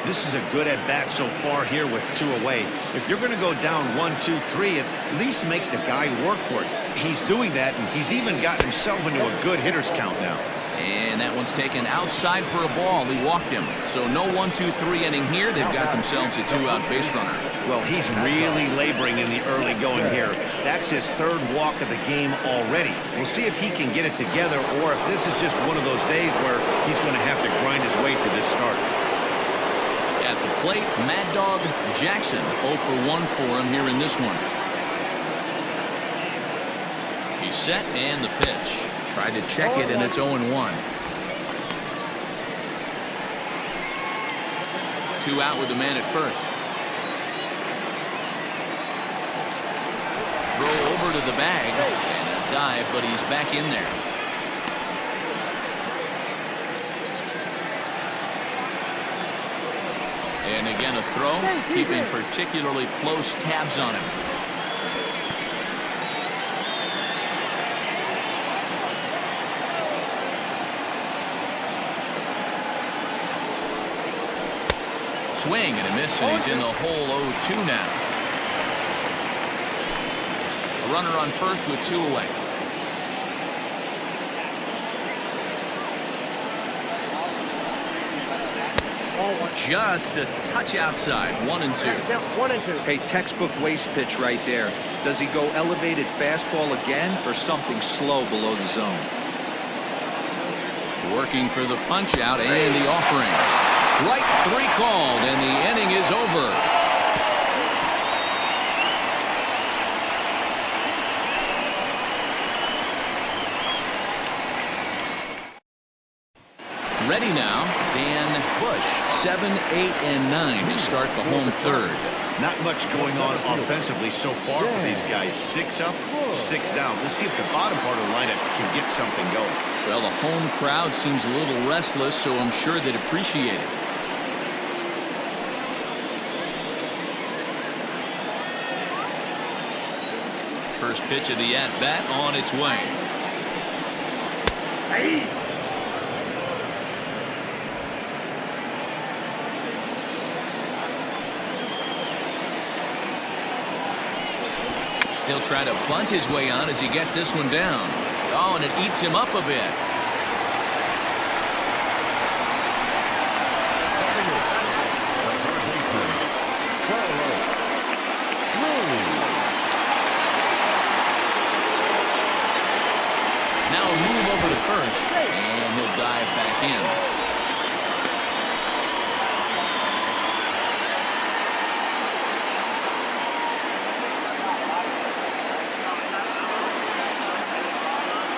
This is a good at-bat so far here with 2 away. If you're going to go down 1, 2, 3, at least make the guy work for it. He's doing that, and he's even gotten himself into a good hitter's count now. And that one's taken outside for a ball. He walked him. So no 1, 2, 3 inning here. They've got themselves a 2-out base runner. Well, he's really laboring in the early going here. That's his 3rd walk of the game already. We'll see if he can get it together or if this is just one of those days where he's going to have to grind his way to this start. At the plate, Mad Dog Jackson 0 for 1 for him here in this one. He's set and the pitch. Tried to check it, and it's 0-1. 2 out with the man at first. Throw over to the bag, and a dive, but he's back in there. And again, a throw, keeping particularly close tabs on him. Swing and a miss, and he's in the hole 0-2 now. A runner on first with 2 away. Just a touch outside. 1-2. 1-2. Hey, textbook waste pitch right there. Does he go elevated fastball again or something slow below the zone? Working for the punch out and the offering. Right 3 called, and the inning is over. Ready now, Dan Bush, 7, 8, and 9 to start the home 3rd. Not much going on offensively so far for these guys. 6 up, 6 down. We'll see if the bottom part of the lineup can get something going. Well, the home crowd seems a little restless, so I'm sure they'd appreciate it. First pitch of the at-bat on its way. He'll try to bunt his way on as he gets this one down. Oh, and it eats him up a bit. Now a move over to first, and he'll dive back in.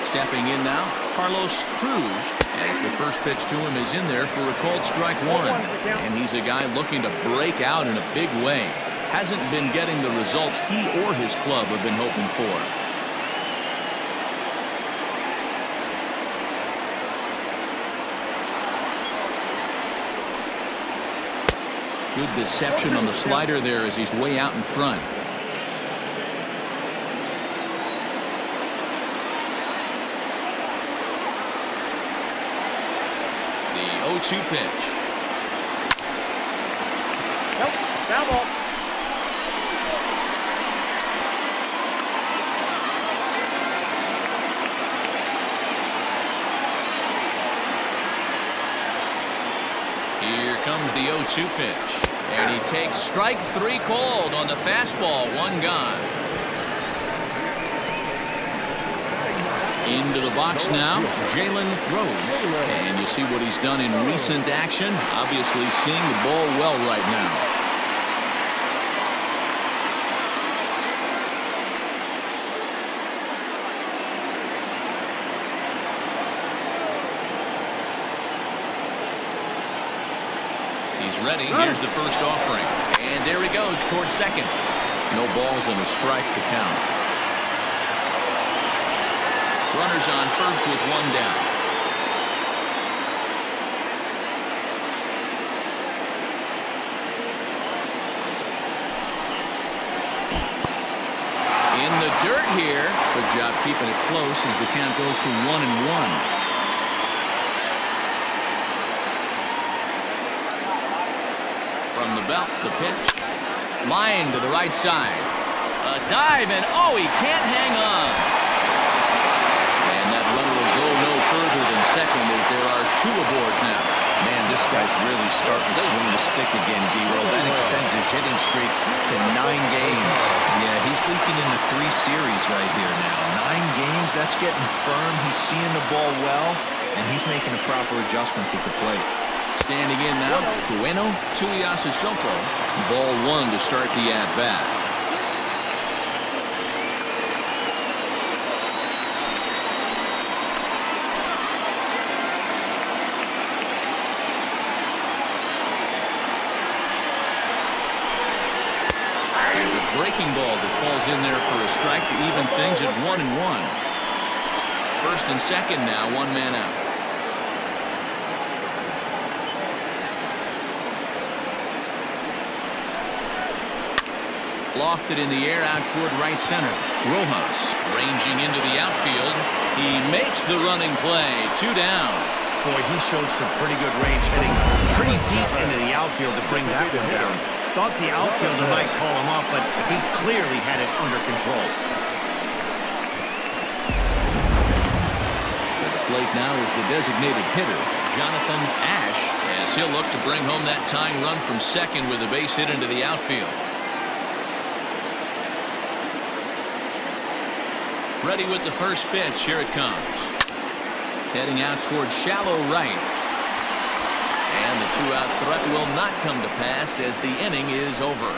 Stepping in now, Carlos Cruz, as the first pitch to him is in there for a called strike 1. And he's a guy looking to break out in a big way. Hasn't been getting the results he or his club have been hoping for. Good deception on the slider there as he's way out in front. The 0-2 pitch. Nope, foul ball. Here comes the 0-2 pitch. And he takes strike 3 called on the fastball. 1 gone. Into the box now, Jalen Rose. And you see what he's done in recent action. Obviously seeing the ball well right now. He's ready. Here's the first offering. And there he goes towards second. No balls and a strike to count. Runners on first with 1 down. In the dirt here. Good job keeping it close as the count goes to 1-1. From the belt, the pitch. Line to the right side. A dive, and oh, he can't hang on. And that runner will go no further than second as there are 2 aboard now. Man, this guy's really starting to swing the stick again, D-Roll. That extends his hitting streak to 9 games. Yeah, he's leaking into 3 series right here now. 9 games, that's getting firm. He's seeing the ball well, and he's making the proper adjustments at the plate. Standing in now, Trueno Tuiasosopo. Ball 1 to start the at-bat. Breaking ball that falls in there for a strike to even things at 1-1. First and second now, 1 man out. Lofted in the air out toward right center. Rojas ranging into the outfield. He makes the running play. 2 down. Boy, he showed some pretty good range, hitting pretty deep into the outfield to bring that one down. Thought the outfielder might call him off, but he clearly had it under control. At the plate now is the designated hitter, Jonathan Ash, as he'll look to bring home that tying run from second with a base hit into the outfield. Ready with the first pitch. Here it comes. Heading out towards shallow right. And the 2-out threat will not come to pass as the inning is over.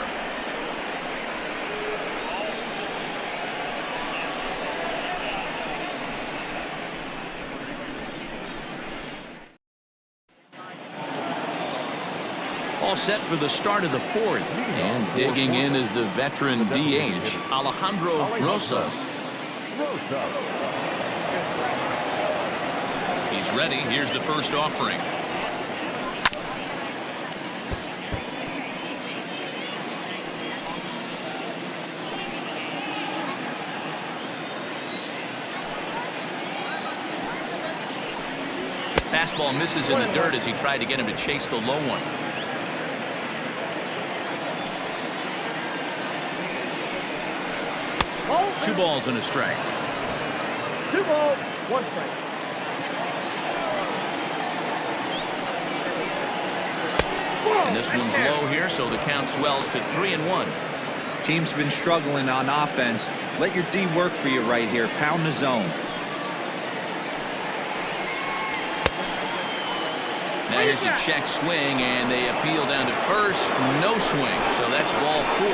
All set for the start of the 4th. And digging in is the veteran DH, Alejandro Rosas. He's ready. Here's the first offering. Fastball misses in the dirt as he tried to get him to chase the low one. Oh. 2 balls and a strike. 2 balls, 1 strike. And this one's low here, so the count swells to 3-1. Team's been struggling on offense. Let your D work for you right here. Pound the zone. Now here's a check swing, and they appeal down to first. No swing, so that's ball 4.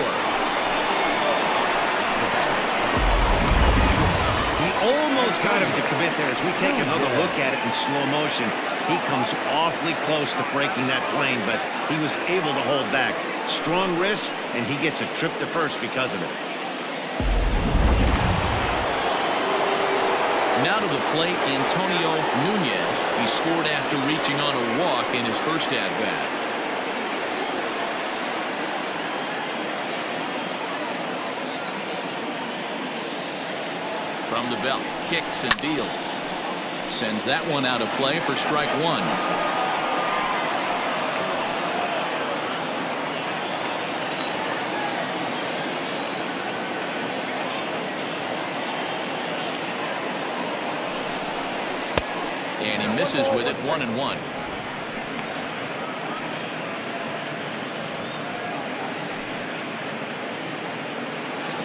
He almost got him to commit there. As we take another look at it in slow motion, he comes awfully close to breaking that plane, but he was able to hold back. Strong wrist, and he gets a trip to first because of it. Now to the plate, Antonio Nunez. He scored after reaching on a walk in his first at-bat. From the belt, kicks and deals. Sends that one out of play for strike 1. And he misses with it. 1-1.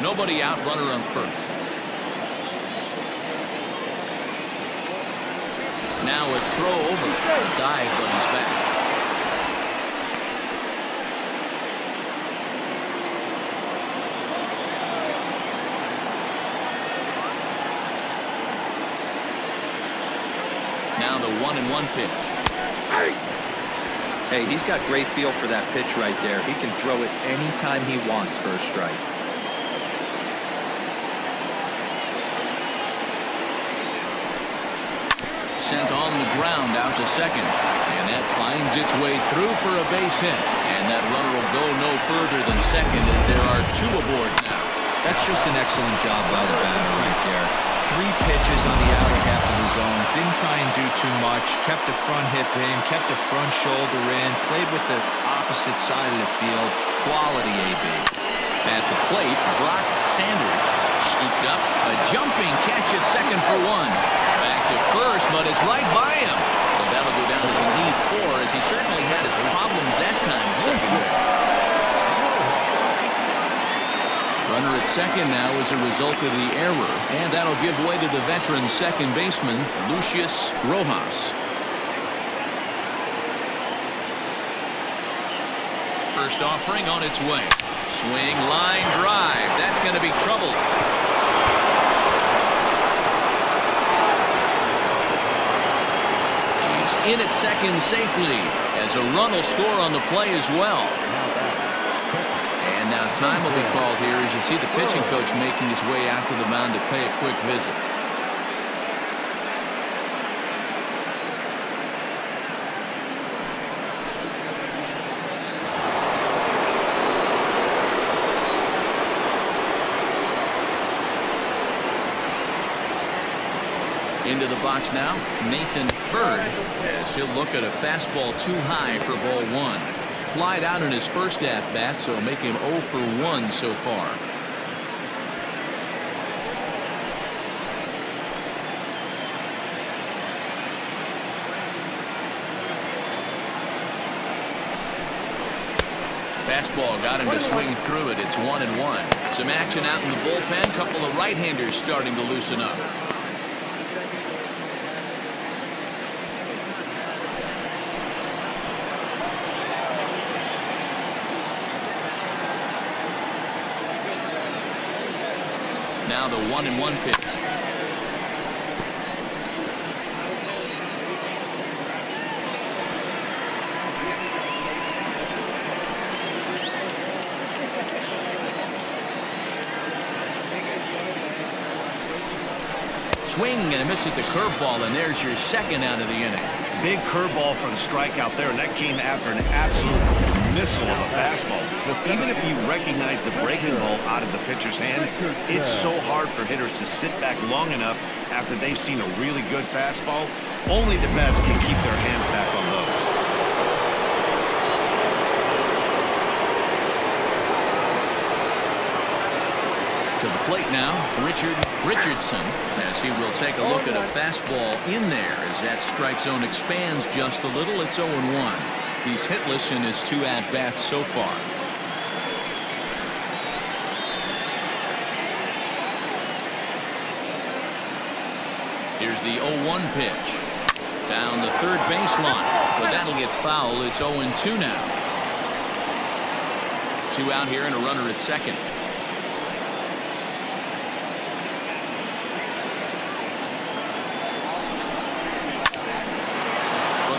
Nobody out, runner on first. Now a throw over. A dive, but he's back. Now the 1-1 pitch. Hey, he's got great feel for that pitch right there. He can throw it anytime he wants for a strike. Sent on the ground out to second. And that finds its way through for a base hit. And that runner will go no further than second as there are 2 aboard now. That's just an excellent job by the batter right there. 3 pitches on the outer half of the zone. Didn't try and do too much. Kept the front hip in, kept the front shoulder in, played with the opposite side of the field. Quality AB. At the plate, Brock Sanders scooped up a jumping catch at second for 1. Back to first, but it's right by him. So that'll go down as a lead 4, as he certainly had his problems that time at second base. Runner at second now as a result of the error, and that'll give way to the veteran second baseman, Lucius Rojas. First offering on its way. Swing, line drive. That's going to be trouble. He's in at second safely, as a run will score on the play as well. And now time will be called here as you see the pitching coach making his way out to the mound to pay a quick visit. Into the box now, Nathan Bird, as he'll look at a fastball too high for ball 1. Flied out in his first at-bat, so make him 0 for 1 so far. Fastball got him to swing through it. It's 1-1. Some action out in the bullpen. Couple of right-handers starting to loosen up. Now the 1-1 pitch. Swing and a miss at the curveball, and there's your second out of the inning. Big curveball for the strikeout there, and that came after an absolute missile of a fastball. Even if you recognize the breaking ball out of the pitcher's hand, it's so hard for hitters to sit back long enough after they've seen a really good fastball. Only the best can keep their hands back on those. To the plate now, Richard Richardson, as he will take a look at a fastball in there as that strike zone expands just a little. It's 0-1. He's hitless in his 2 at-bats so far. Here's the 0-1 pitch. Down the third baseline, but that'll get foul. It's 0-2 now. 2 out here and a runner at second.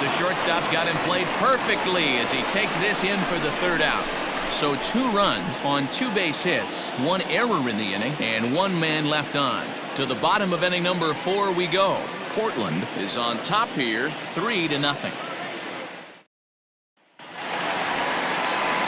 The shortstop's got him played perfectly as he takes this in for the 3rd out. So 2 runs on 2 base hits, 1 error in the inning, and 1 man left on. To the bottom of inning number 4 we go. Portland is on top here, 3-0.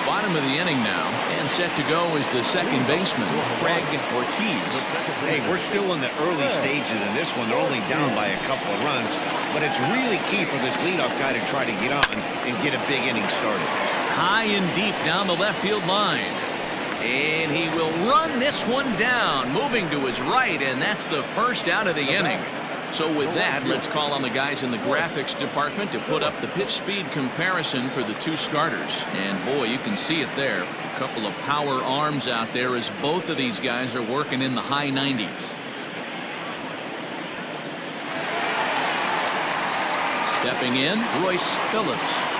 Bottom of the inning now, and set to go is the second baseman, Craig Ortiz. Hey, we're still in the early stages in this one. They're only down by a couple of runs, but it's really key for this leadoff guy to try to get on and get a big inning started. High and deep down the left field line. And he will run this one down, moving to his right, and that's the first out of the inning. So with that, let's call on the guys in the graphics department to put up the pitch speed comparison for the 2 starters. And boy, you can see it there. A couple of power arms out there as both of these guys are working in the high 90s. Stepping in, Royce Phillips.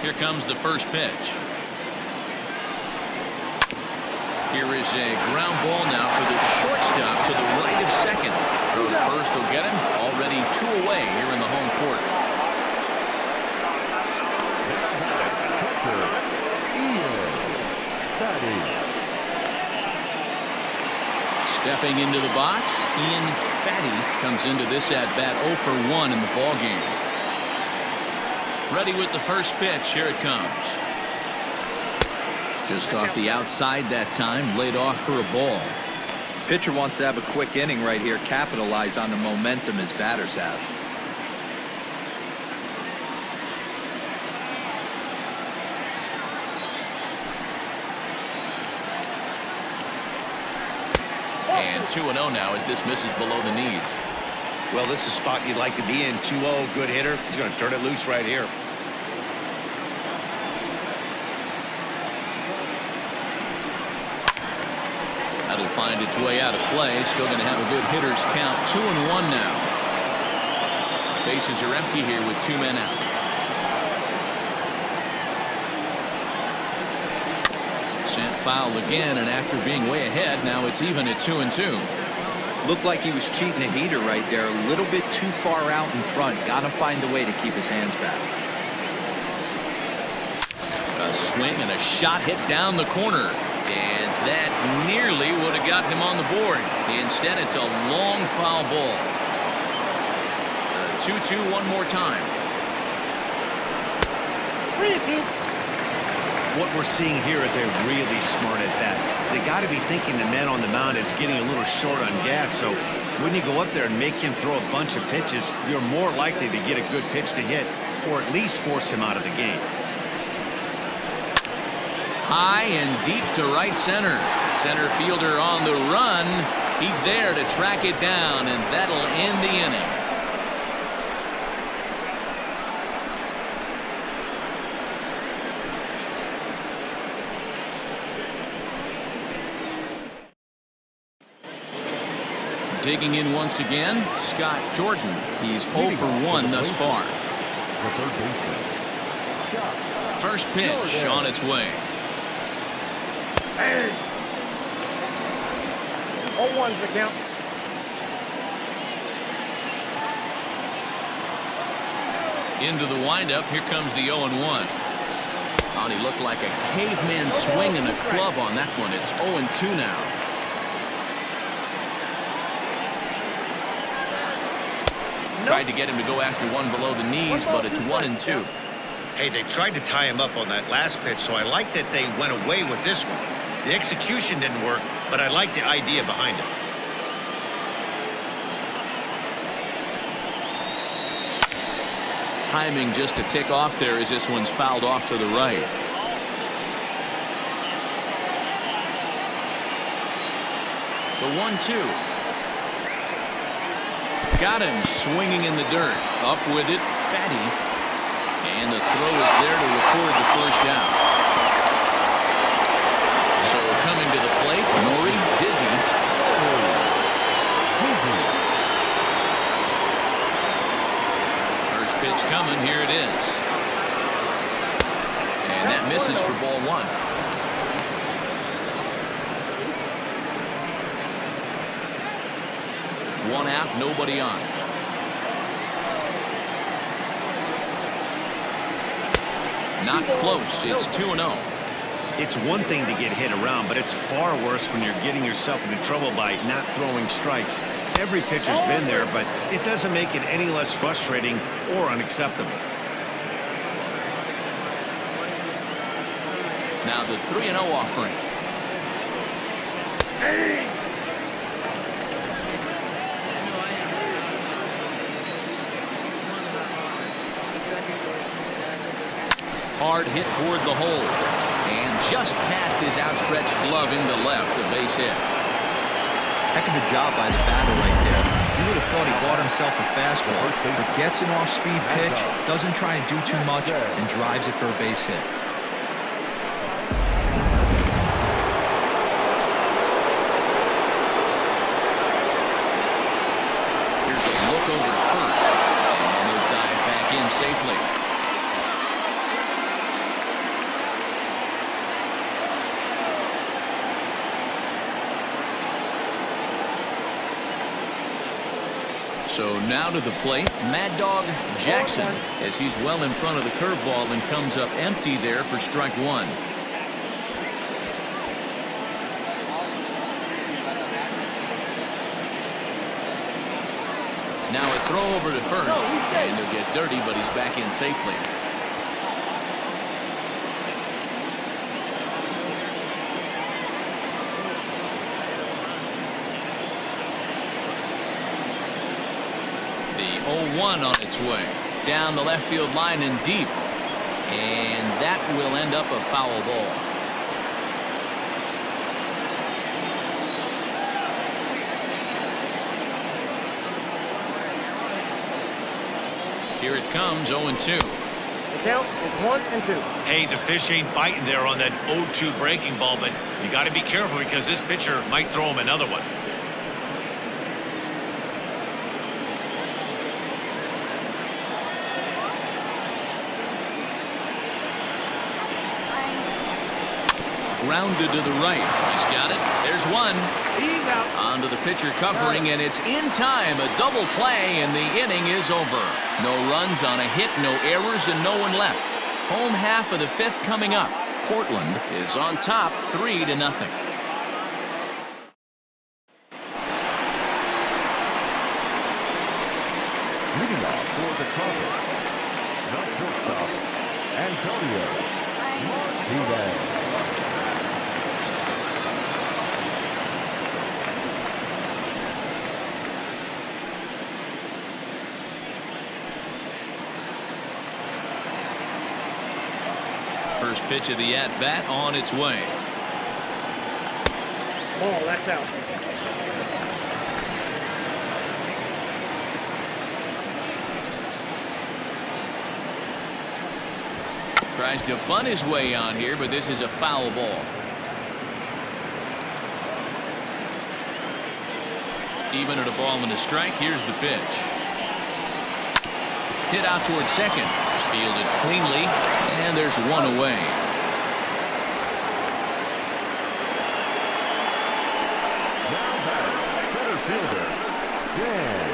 Here comes the first pitch. Here is a ground ball now for the shortstop to the right of second. Throw to first will get him. Already 2 away here in the home 4th. Stepping into the box, Ian Fatty comes into this at-bat 0 for 1 in the ballgame. Ready with the first pitch. Here it comes. Just off the outside that time, laid off for a ball. Pitcher wants to have a quick inning right here, capitalize on the momentum his batters have. And 2-0 now as this misses below the knees. Well, this is a spot you'd like to be in. 2-0, good hitter. He's going to turn it loose right here. That'll find its way out of play. Still going to have a good hitter's count. 2-1 now. Bases are empty here with 2 men out. Sent foul again, and after being way ahead, now it's even at 2-2. Looked like he was cheating a heater right there. A little bit too far out in front. Got to find a way to keep his hands back. A swing and a shot hit down the corner. And that nearly would have gotten him on the board. Instead, it's a long foul ball. 2-2 one more time. 3-2. What we're seeing here is a really smart at bat. They got to be thinking the man on the mound is getting a little short on gas, so when you go up there and make him throw a bunch of pitches, you're more likely to get a good pitch to hit, or at least force him out of the game. High and deep to right center. Center fielder on the run. He's there to track it down, and that'll end the inning. Digging in once again, Scott Jordan. He's 0 for 1 thus far. First pitch on its way. Hey. 0-1's the count. Into the windup. Here comes the 0-1. Oh, he looked like a caveman swinging a club on that one. It's 0-2 now. Tried to get him to go after one below the knees, but it's 1-2. Hey, they tried to tie him up on that last pitch, so I like that they went away with this one. The execution didn't work, but I like the idea behind it. Timing just a tick off there as this one's fouled off to the right. The 1-2. Got him swinging in the dirt. Up with it, Fatty. And the throw is there to record the first out. So coming to the plate, Nori Dizzy. First pitch coming, here it is. And that misses for ball 1. One out, nobody on. Not close. It's 2-0. It's one thing to get hit around, but it's far worse when you're getting yourself into trouble by not throwing strikes. Every pitcher's been there, but it doesn't make it any less frustrating or unacceptable. Now the 3-0 offering. Hey. Hard hit toward the hole. And just past his outstretched glove into left, a base hit. Heck of a job by the batter right there. You would have thought he bought himself a fastball, but gets an off-speed pitch, doesn't try and do too much, and drives it for a base hit. Here's a look over at first, and he'll dive back in safely. So now to the plate, Mad Dog Jackson, as he's well in front of the curveball and comes up empty there for strike 1. Now a throw over to first, and he'll get dirty, but he's back in safely. 0-1 on its way. Down the left field line and deep. And that will end up a foul ball. Here it comes, 0-2. The count is 1-2. Hey, the fish ain't biting there on that 0-2 breaking ball, but you got to be careful because this pitcher might throw him another one. Grounded to the right. He's got it. There's one. He's out. Onto the pitcher covering, and it's in time. A double play, and the inning is over. No runs on a hit, no errors, and no one left. Home half of the fifth coming up. Portland is on top 3-0. Leading off for the Cardinals, the shortstop, Antonio Martinez. First pitch of the at-bat on its way. Ball, that's out. Tries to bunt his way on here, but this is a foul ball. Even at a ball and a strike. Here's the pitch. Hit out towards second. Fielded cleanly, and there's one away. Now batting, center fielder, Dan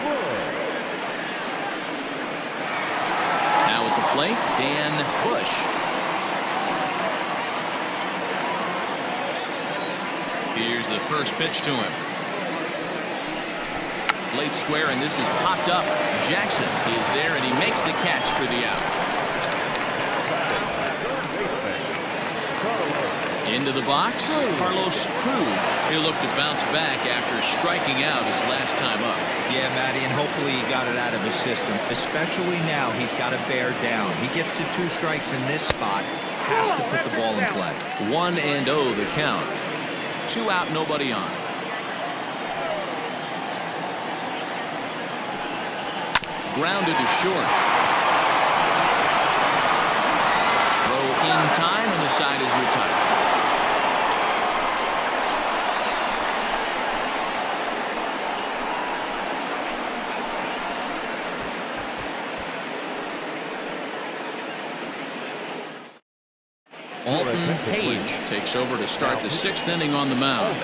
Bush. Now at the plate, Dan Bush. Here's the first pitch to him. Late square, and this is popped up. Jackson is there, and he makes the catch for the out. Into the box, Carlos Cruz. He'll look to bounce back after striking out his last time up. Yeah, Matty, and hopefully he got it out of his system. Especially now, he's got to bear down. He gets the 2 strikes in this spot, has to put the ball in play. 1-0 the count. 2 out, nobody on. Grounded to short. Throw in time, and the side is retired. Alton Page takes over to start the 6th inning on the mound.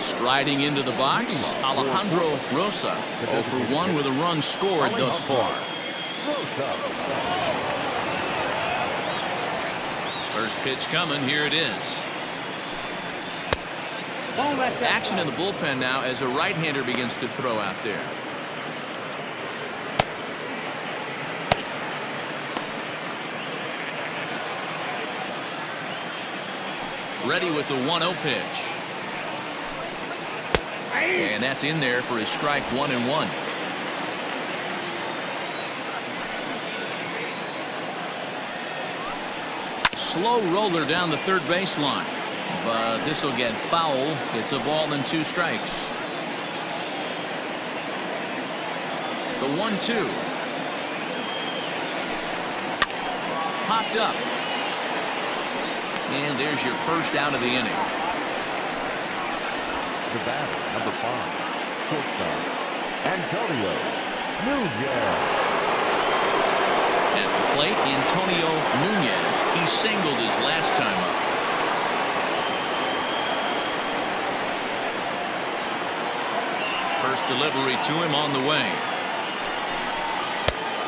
Striding into the box, Alejandro Rosas, 0 for 1 with a run scored thus far. First pitch coming, here it is. Action in the bullpen now as a right-hander begins to throw out there. Ready with the 1-0 pitch. And that's in there for his strike 1-1. Slow roller down the third baseline. But this will get foul. It's a ball and 2 strikes. The 1-2. Popped up. And there's your first out of the inning. The batter, number 5, shortstop, Antonio Nunez. At the plate, Antonio Nunez. He singled his last time up. First delivery to him on the way.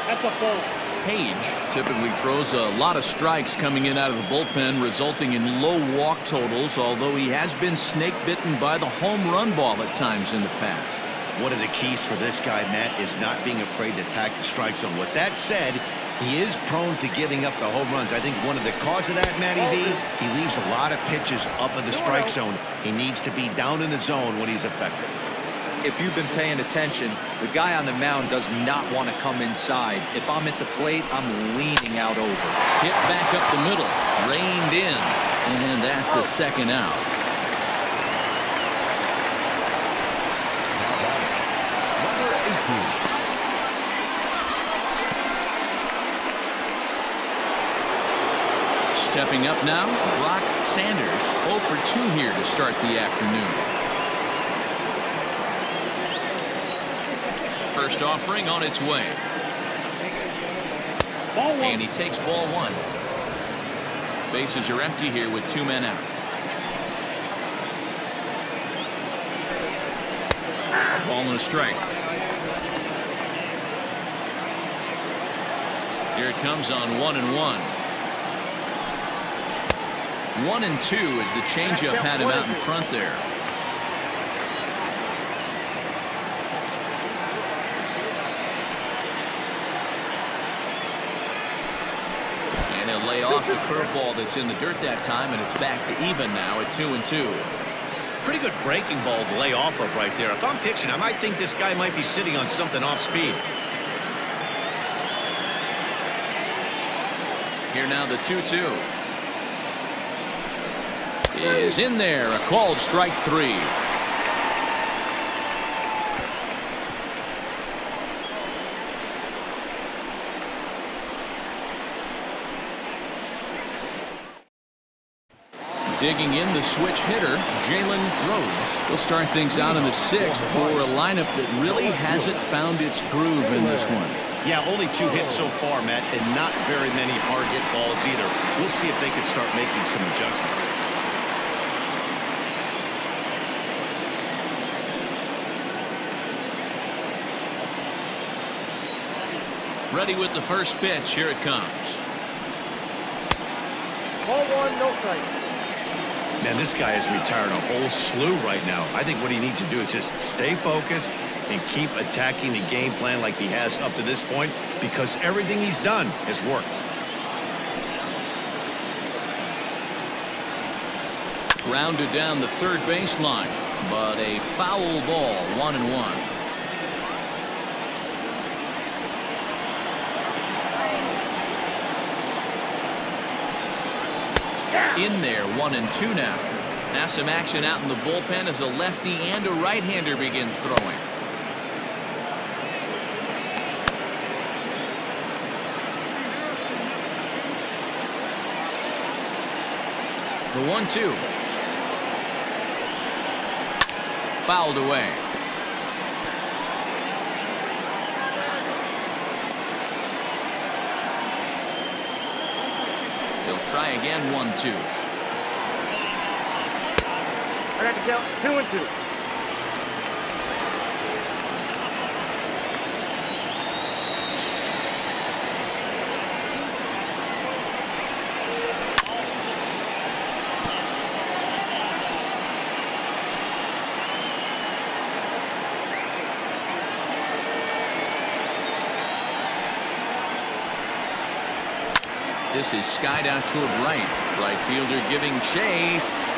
That's a ball. Page typically throws a lot of strikes coming in out of the bullpen, resulting in low walk totals, although he has been snake bitten by the home run ball at times in the past. One of the keys for this guy, Matt, is not being afraid to attack the strike zone. With that said, He is prone to giving up the home runs. I think one of the cause of that, Matty V, he leaves a lot of pitches up in the strike zone. He needs to be down in the zone when he's effective. If you've been paying attention, the guy on the mound does not want to come inside. If I'm at the plate, I'm leaning out over. Hit back up the middle, reined in, and that's the second out. Number 18. Stepping up now, Brock Sanders, 0 for 2 here to start the afternoon. First offering on its way. And he takes ball 1. Bases are empty here with 2 men out. Ball and a strike. Here it comes on 1-1. 1-2 as the changeup had him out in front there. And he'll lay off the curveball that's in the dirt that time, and it's back to even now at 2-2. Pretty good breaking ball to lay off of right there. If I'm pitching, I might think this guy might be sitting on something off speed. Here now the 2-2. Is in there, a called strike 3. Digging in the switch hitter, Jalen Rhodes. He'll start things out in the 6th for a lineup that really hasn't found its groove in this one. Yeah, only 2 hits so far, Matt, and not very many hard hit balls either. We'll see if they can start making some adjustments. Ready with the first pitch. Here it comes. Ball 1, no strike. Man, this guy has retired a whole slew right now. I think what he needs to do is just stay focused and keep attacking the game plan like he has up to this point, because everything he's done has worked. Grounded down the third baseline, but a foul ball, 1-1. In there, 1-2 now. Now some action out in the bullpen as a lefty and a right-hander begin throwing. The 1-2. Fouled away. He'll try again, 1-2. I got the count, 2-2. This is skied out toward right. Right fielder giving chase.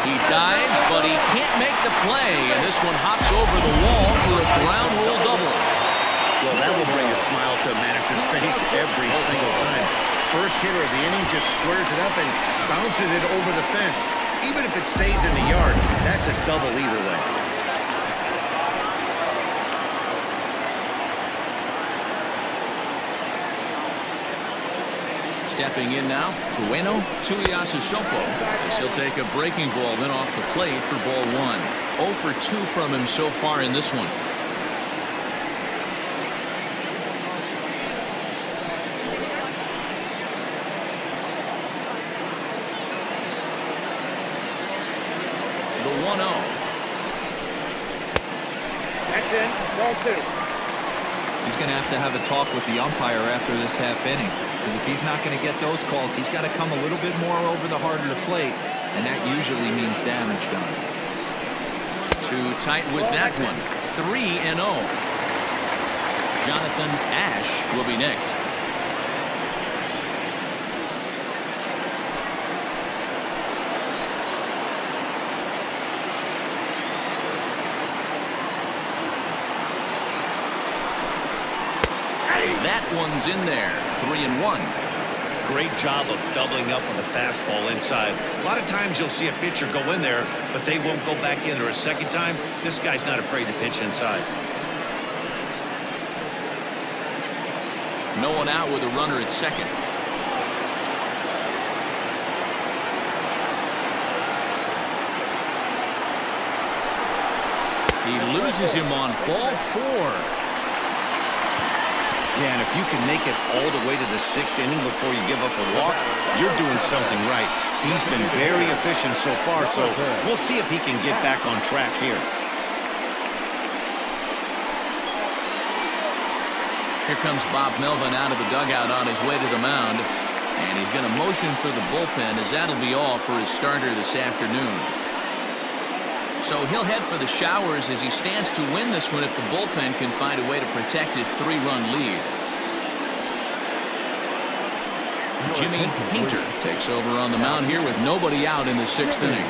He dives, but he can't make the play, and this one hops over the wall for a ground rule double. Well, that will bring a smile to a manager's face every single time. First hitter of the inning just squares it up and bounces it over the fence. Even if it stays in the yard, that's a double either way. Stepping in now, Trueno Tuiasosopo, as he'll take a breaking ball then off the plate for ball 1. 0 for 2 from him so far in this one. The 1-0. That's in, ball 2. He's going to have a talk with the umpire after this half inning. Because if he's not going to get those calls, he's got to come a little bit more over the heart of the plate, and that usually means damage done. Too tight with that one. 3-0. Jonathan Ash will be next. That one's in there. 3-1. Great job of doubling up on the fastball inside. A lot of times you'll see a pitcher go in there, but they won't go back in there a second time. This guy's not afraid to pitch inside. No one out with a runner at second. He loses him on ball 4. Yeah, and if you can make it all the way to the 6th inning before you give up a walk, you're doing something right. He's been very efficient so far, so we'll see if he can get back on track here. Here comes Bob Melvin out of the dugout on his way to the mound. And he's going to motion for the bullpen, as that'll be all for his starter this afternoon. So he'll head for the showers as he stands to win this one if the bullpen can find a way to protect his 3-run lead. Jimmy Painter takes over on the mound here with nobody out in the 6th inning.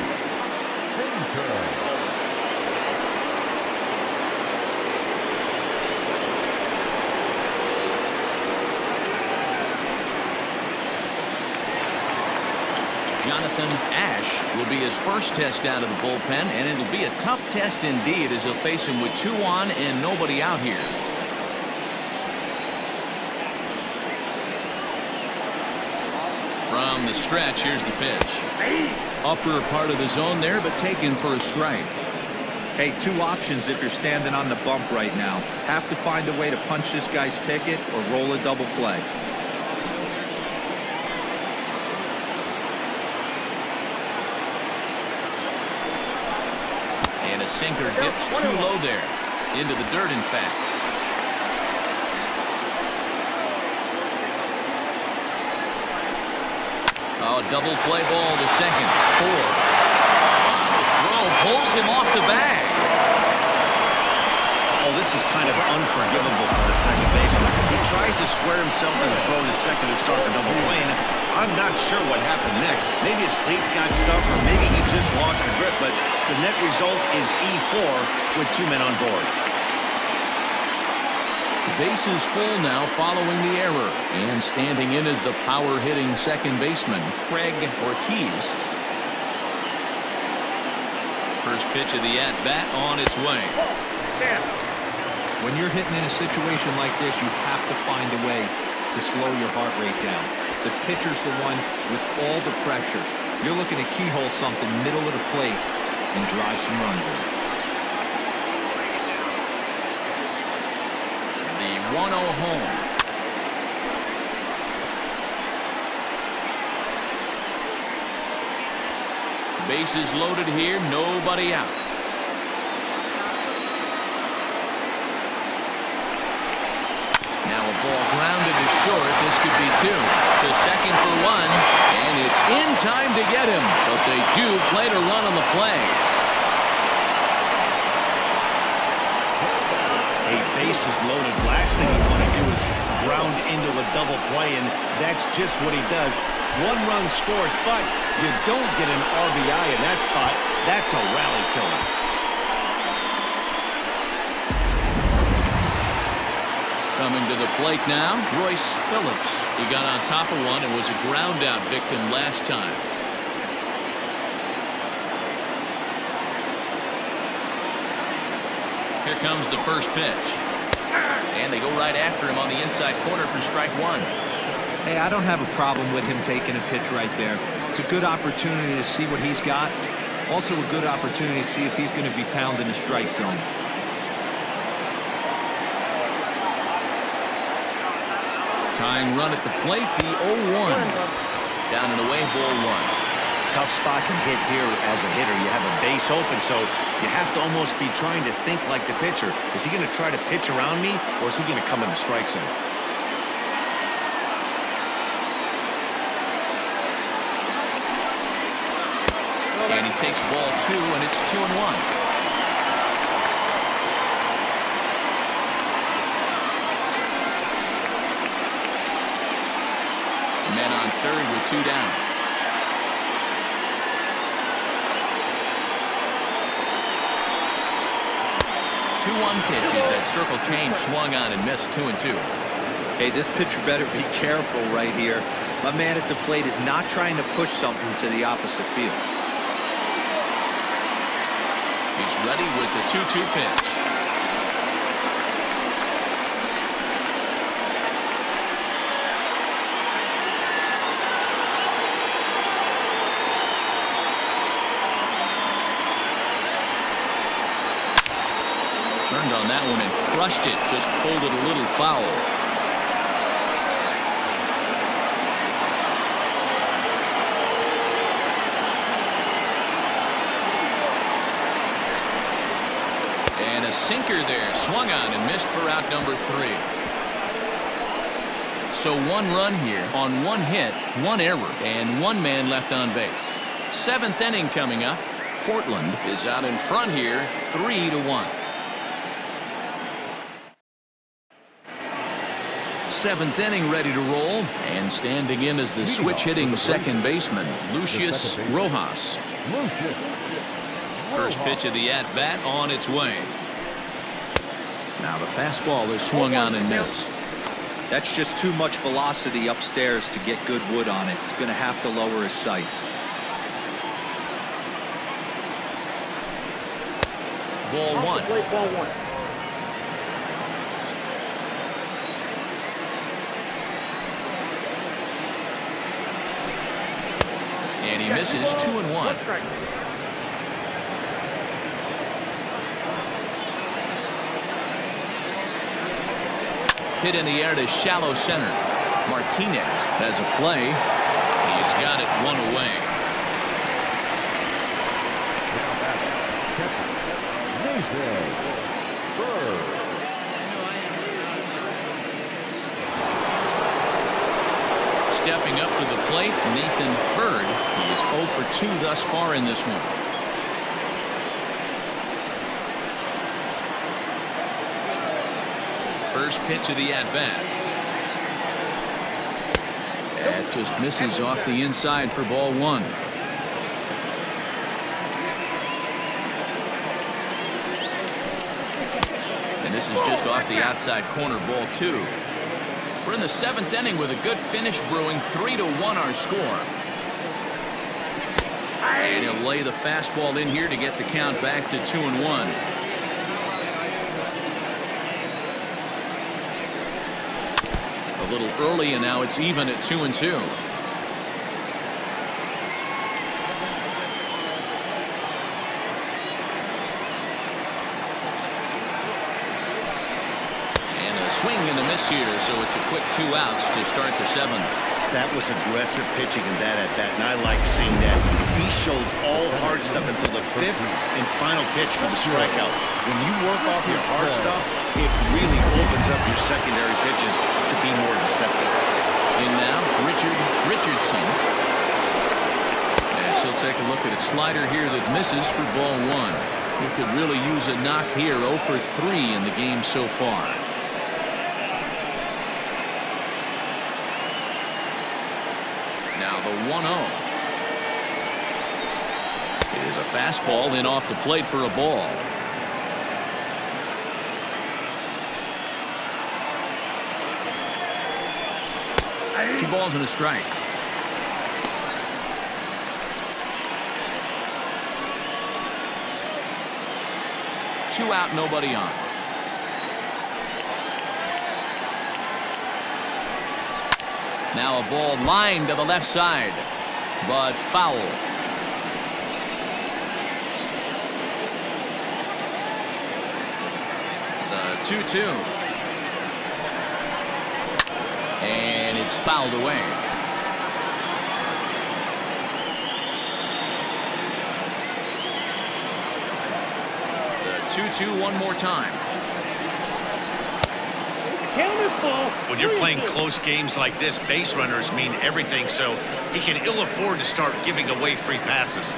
Jonathan Ash will be his first test out of the bullpen, and it'll be a tough test indeed as he'll face him with 2 on and nobody out here. From the stretch, here's the pitch. Upper part of the zone there, but taken for a strike. Hey, 2 options if you're standing on the bump right now. Have to find a way to punch this guy's ticket or roll a double play. And a sinker dips too low there. Into the dirt, in fact. Oh, double play ball to second. 4. The throw pulls him off the bag. Oh, this is kind of unforgivable for the second baseman. He tries to square himself in the throw to second to start the double play. And I'm not sure what happened next. Maybe his cleats got stuck, or maybe he just lost the grip. But the net result is E4 with 2 men on board. Bases full now following the error. And standing in is the power-hitting second baseman, Craig Ortiz. First pitch of the at-bat on its way. When you're hitting in a situation like this, you have to find a way to slow your heart rate down. The pitcher's the one with all the pressure. You're looking to keyhole something middle of the plate and drive some runs in. The 1-0 home. Bases loaded here, nobody out. Now a ball grounded to short. This could be 2. To second for 1. And it's in time to get him. But they do play to run on the play. A bases loaded. Last thing you want to do is ground into a double play, and that's just what he does. 1 run scores, but you don't get an RBI in that spot. That's a rally killer. Coming to the plate now, Royce Phillips. He got on top of one and was a ground out victim last time. Here comes the first pitch. And they go right after him on the inside corner for strike 1. Hey, I don't have a problem with him taking a pitch right there. It's a good opportunity to see what he's got. Also a good opportunity to see if he's going to be pounding the strike zone. Tying run at the plate, the 0-1. Down and away, ball 1. Tough spot to hit here as a hitter. You have a base open, so you have to almost be trying to think like the pitcher. Is he going to try to pitch around me, or is he going to come in the strike zone? And he takes ball 2, and it's 2-1. Men on third with 2 down. Two-one pitch as that circle change swung on and missed. 2-2. Hey, this pitcher better be careful right here. My man at the plate is not trying to push something to the opposite field. He's ready with the 2-2 pitch. Turned on that one and crushed it. Just pulled it a little foul. And a sinker there. Swung on and missed for out number 3. So 1 run here on 1 hit, 1 error, and 1 man left on base. 7th inning coming up. Portland is out in front here, 3-1. 7th inning ready to roll, and standing in as the switch hitting second baseman, Lucius Rojas. First pitch of the at-bat on its way. Now the fastball is swung on and missed. That's just too much velocity upstairs to get good wood on it. It's going to have to lower his sights. Ball 1. Ball 1. And he misses. 2-1. Hit in the air to shallow center. Martinez has a play. He's got it 1 away. Stepping up to the plate, Nathan Hurd. He is 0 for 2 thus far in this one. First pitch of the at-bat. That just misses off the inside for ball 1. And this is just off the outside corner, ball 2. We're in the 7th inning with a good finish brewing. 3-1 our score. And he'll lay the fastball in here to get the count back to 2-1. A little early, and now it's even at 2-2. And a swing and a miss here, so it's a quick 2 outs to start the 7th. That was aggressive pitching in that at-bat, and I like seeing that. He showed all hard stuff until the 5th and final pitch for the strikeout. When you work off your hard stuff, it really opens up your secondary pitches to be more deceptive. In now, Richard Richardson. As he'll take a look at a slider here that misses for ball 1. He could really use a knock here. 0 for 3 in the game so far. Now the 1-0. It is a fastball in off the plate for a ball. Two balls and a strike. Two out, nobody on. Now a ball lined to the left side, but foul. The 2-2. And it's fouled away. The 2-2 one more time. When you're playing close games like this, base runners mean everything, so he can ill afford to start giving away free passes.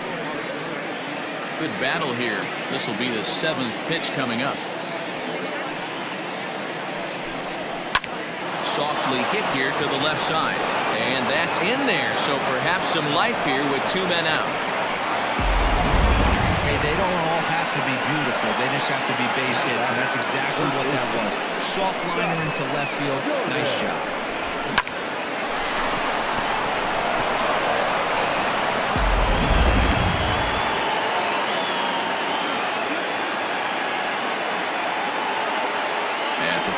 Good battle here. This will be the 7th pitch coming up. softly hit here to the left side. And that's in there, so perhaps some life here with 2 men out. Hey, they don't all have to be beautiful. They just have to be base hits, and that's exactly what that was. Soft liner into left field. Nice job.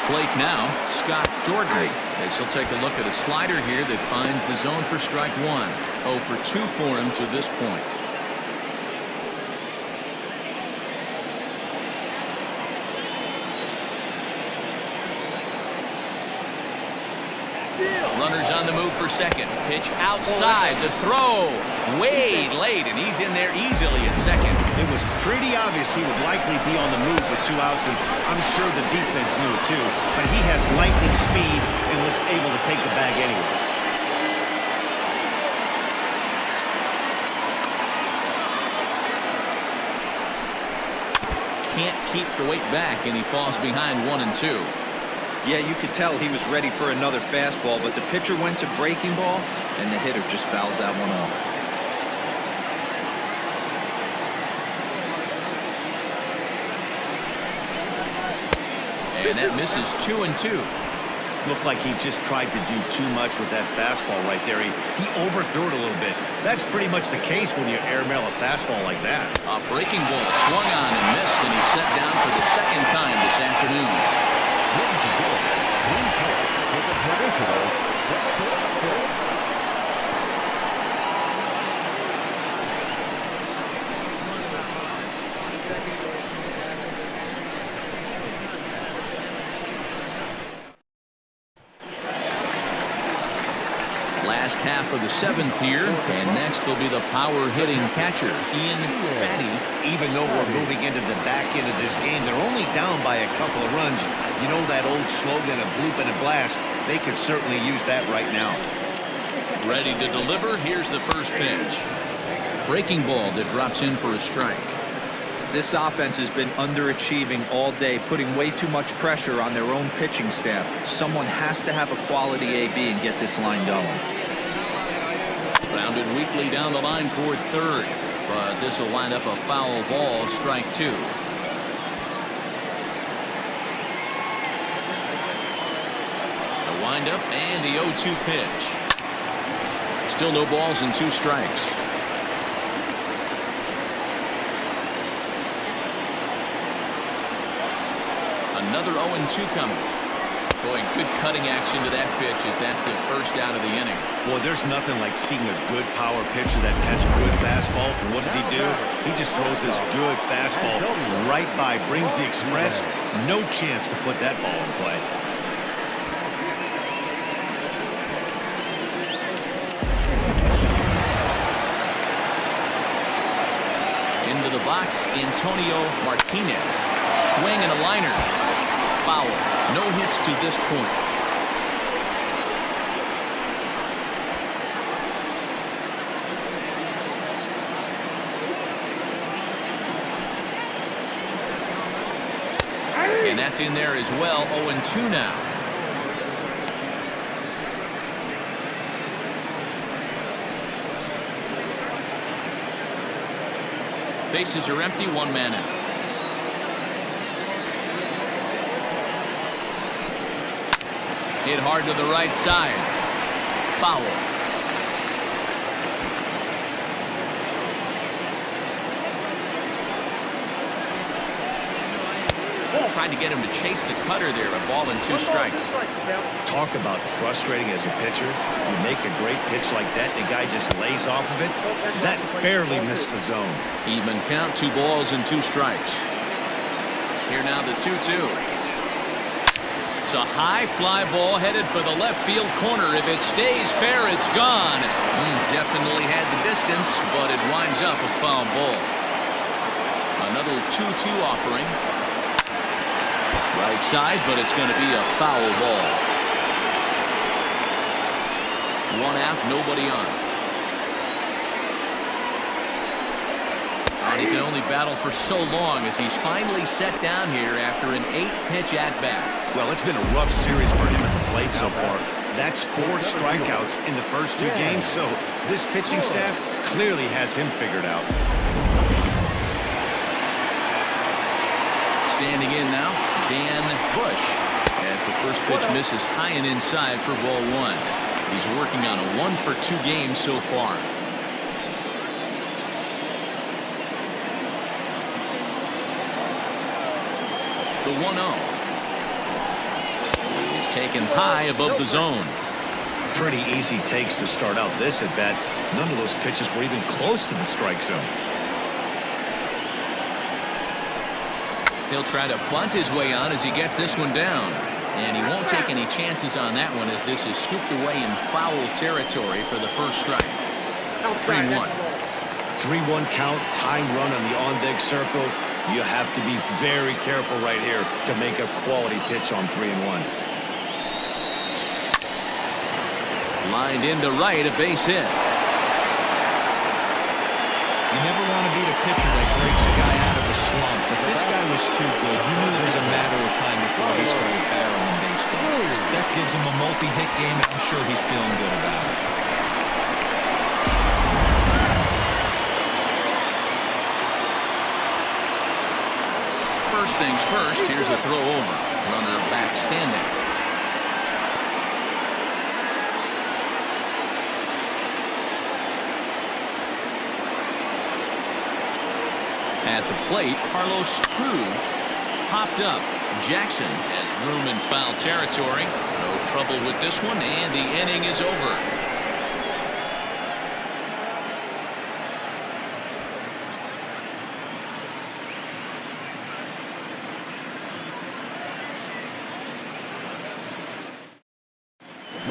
Plate now, Scott Jordan. As he'll take a look at a slider here that finds the zone for strike 1. 0 for 2 for him to this point. Runners on the move for second. Pitch outside. The throw way late, and he's in there easily at second. It was pretty obvious he would likely be on the move with 2 outs, and I'm sure the defense knew it too. But he has lightning speed and was able to take the bag anyways. Can't keep the weight back, and he falls behind 1 and 2. Yeah, you could tell he was ready for another fastball, but the pitcher went to breaking ball, and the hitter just fouls that one off. And that misses 2 and 2. Looked like he just tried to do too much with that fastball right there. He overthrew it a little bit. That's pretty much the case when you airmail a fastball like that. A breaking ball swung on and missed, and he's set down for the second time this afternoon. Last half of the 7th here, and next will be the power-hitting catcher, Ian Fatty. Even though we're moving into the back end of this game, they're only down by a couple of runs. You know that old slogan, a bloop and a blast? They could certainly use that right now. Ready to deliver. Here's the first pitch. Breaking ball that drops in for a strike. This offense has been underachieving all day, putting way too much pressure on their own pitching staff. Someone has to have a quality AB and get this line going. Grounded weakly down the line toward third, but this will wind up a foul ball, strike 2. The windup and the 0-2 pitch. Still no balls and 2 strikes. Another 0-2 coming. Boy, good cutting action to that pitch as that's the first out of the inning. Well, there's nothing like seeing a good power pitcher that has a good fastball. And what does he do? He just throws this good fastball right by, brings the express. No chance to put that ball in play. Into the box, Antonio Martinez. Swing and a liner. Foul. No hits to this point. And that's in there as well. 0-2 now. Bases are empty. 1 man out. Hit hard to the right side. Foul. Trying to get him to chase the cutter there. A ball and 2 strikes. Talk about frustrating as a pitcher. You make a great pitch like that, the guy just lays off of it. That barely missed the zone. Even count. 2 balls and 2 strikes. Here now the 2-2. It's a high fly ball headed for the left field corner. If it stays fair, it's gone. Definitely had the distance, but it winds up a foul ball. Another 2-2 offering. Right side, but it's going to be a foul ball. 1 out, nobody on. And he can only battle for so long as he's finally set down here after an 8-pitch at-bat. Well, it's been a rough series for him at the plate. plate so far. That's 4 strikeouts in the first 2 games, so this pitching staff clearly has him figured out. Standing in now, Dan Bush, as the first pitch misses high and inside for ball 1. He's working on a 1-for-2 game so far. The 1-0. He's taken high above the zone. Pretty easy takes to start out this at bat. None of those pitches were even close to the strike zone. He'll try to bunt his way on as he gets this one down. And he won't take any chances on that one as this is scooped away in foul territory for the first strike. 3-1. 3-1 count, tying run on the on-deck circle. You have to be very careful right here to make a quality pitch on 3-1. Lined into right, a base hit. You never want to beat a pitcher that breaks a guy out of a slump, but this guy was too good. You knew it was a matter of time before he started barreling baseballs. That gives him a multi-hit game, and I'm sure he's feeling good about it. First things first, here's a throw over. Runner back standing. At the plate, Carlos Cruz popped up. Jackson has room in foul territory. No trouble with this one, and the inning is over.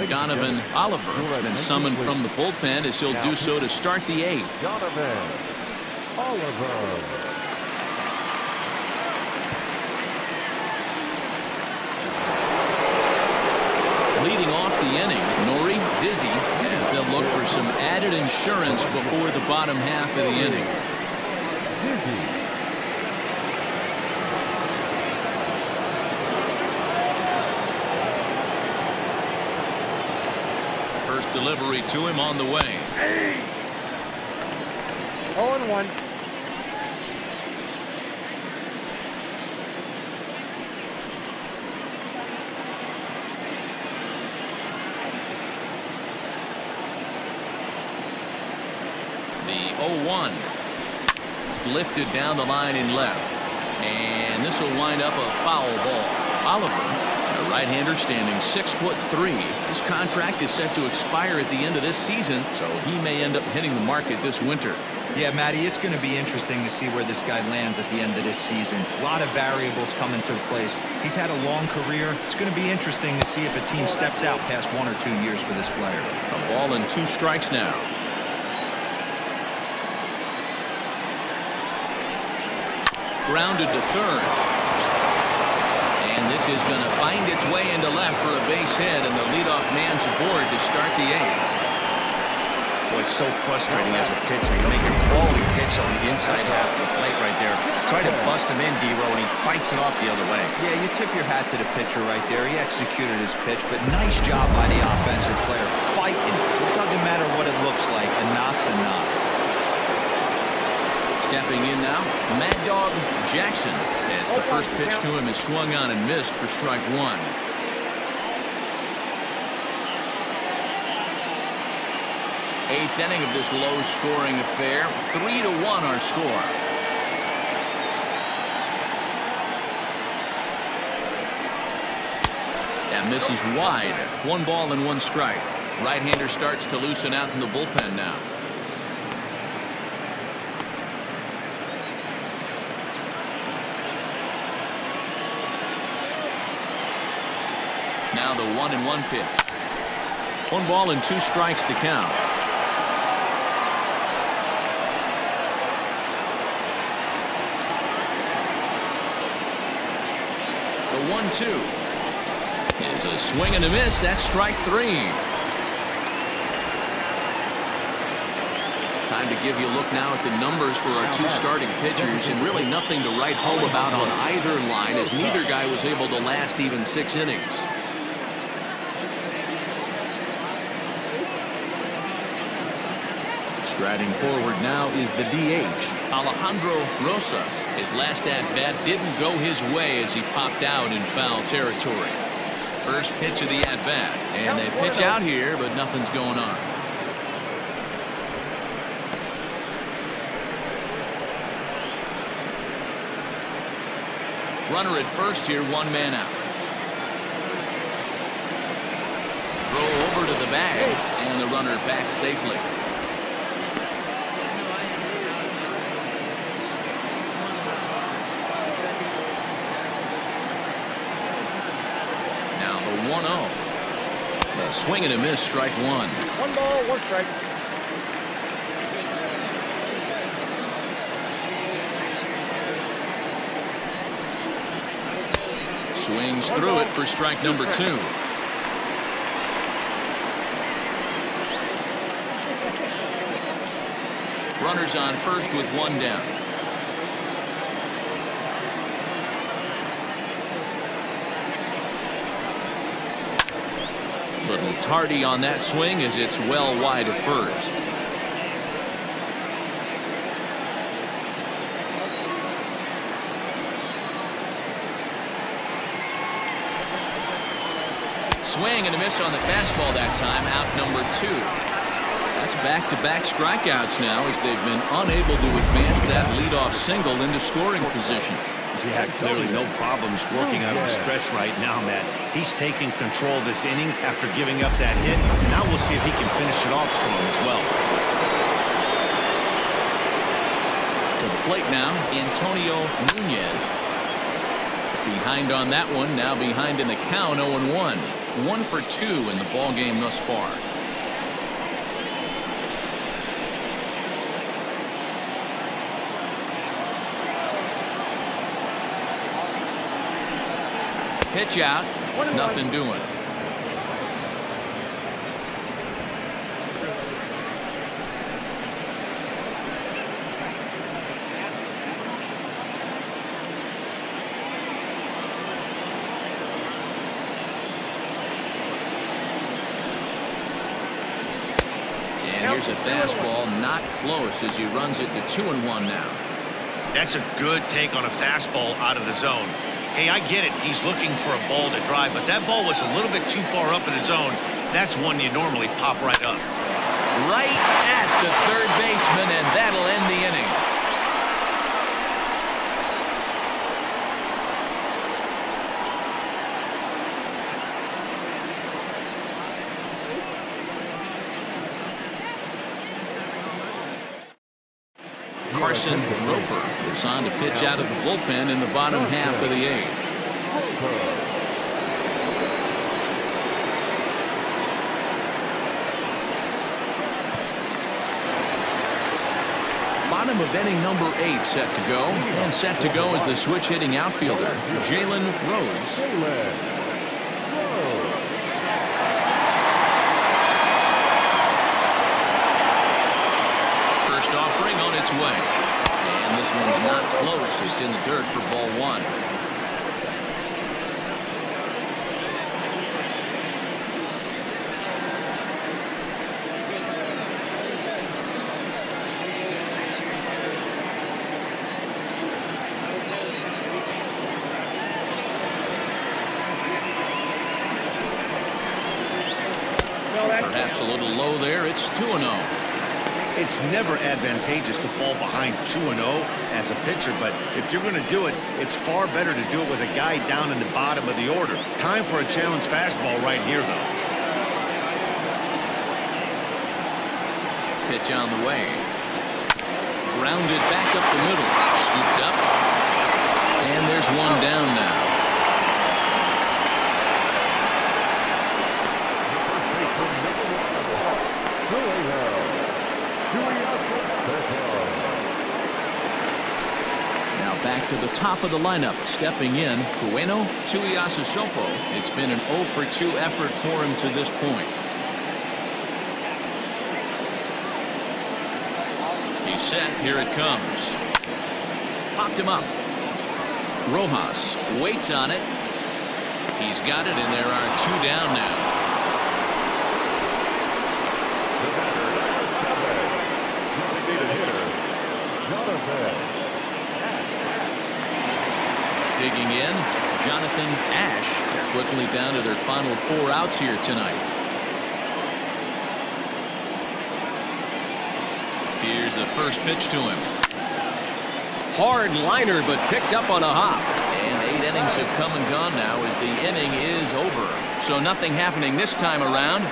Donovan Oliver has been summoned from the bullpen as he'll do so to start the 8th. Donovan Oliver. Leading off the inning, Nori Dizzy as they'll look for some added insurance before the bottom half of the inning. Dizzy. First delivery to him on the way. 0-1. The 0-1 lifted down the line in left, and this will wind up a foul ball. Oliver, a right-hander standing 6'3". His contract is set to expire at the end of this season, so he may end up hitting the market this winter. Yeah, Matty, it's going to be interesting to see where this guy lands at the end of this season. A lot of variables come into place. He's had a long career. It's going to be interesting to see if a team steps out past 1 or 2 years for this player. A ball and 2 strikes now. Grounded to third. And this is going to find its way into left for a base hit, and the leadoff man's aboard to start the 8th. Boy, it's so frustrating as a pitcher. You make a quality pitch on the inside half of the plate right there. Try to bust him in, D-Row, and he fights it off the other way. Yeah, you tip your hat to the pitcher right there. He executed his pitch, but nice job by the offensive player fighting. It doesn't matter what it looks like. A knock's a knock. Stepping in now, Mad Dog Jackson, as the first pitch to him is swung on and missed for strike 1. Eighth inning of this low-scoring affair. 3-1 our score. That misses wide. 1 ball and 1 strike. Right-hander starts to loosen out in the bullpen now. Now the 1-1 pitch. 1 ball and 2 strikes to count. The 1-2 is a swing and a miss. That's strike 3. Time to give you a look now at the numbers for our 2 starting pitchers, and really nothing to write home about on either line, as neither guy was able to last even 6 innings. Striding forward now is the DH, Alejandro Rosas. His last at-bat didn't go his way as he popped out in foul territory. First pitch of the at-bat, and they pitch out here, but nothing's going on. Runner at first here, one man out. Throw over to the bag, and the runner back safely. Now the 1-0. A swing and a miss, strike one. 1 ball, 1 strike. Swings through it for strike number 2. Runners on first with one down. Little tardy on that swing as it's well wide of first. Swing and a miss on the fastball that time, out number 2. That's back-to-back strikeouts now as they've been unable to advance that leadoff single into scoring position. Yeah, clearly no problems working out of the stretch right now, Matt. He's taking control of this inning after giving up that hit. Now we'll see if he can finish it off strong as well. To the plate now, Antonio Nunez. Behind on that one, now behind in the count, 0-1. 1 for 2 in the ball game thus far. Pitch out, nothing doing. Here's a fastball, not close as he runs it to 2-1 now. That's a good take on a fastball out of the zone. Hey, I get it. He's looking for a ball to drive, but that ball was a little bit too far up in the zone. That's one you normally pop right up. Right at the third baseman, and that'll end the inning. Carson Roper is on to pitch out of the bullpen in the bottom half of the 8th. Bottom of inning number 8 set to go. And set to go is the switch hitting outfielder, Jalen Rhodes. First offering on its way. And this one's not close. It's in the dirt for ball 1. Perhaps a little low there. It's 2-0. It's never advantageous to fall behind 2-0 as a pitcher, but if you're going to do it, it's far better to do it with a guy down in the bottom of the order. Time for a challenge fastball right here, though. Pitch on the way. Grounded back up the middle. Scooped up. And there's one down now. Back to the top of the lineup, stepping in, Trueno Tuiasosopo. It's been an 0 for 2 effort for him to this point. He's set, here it comes. Popped him up. Rojas waits on it. He's got it, and there are 2 down now. Ash quickly down to their final 4 outs here tonight. Here's the first pitch to him. Hard liner, but picked up on a hop. And 8 innings have come and gone now as the inning is over. So nothing happening this time around.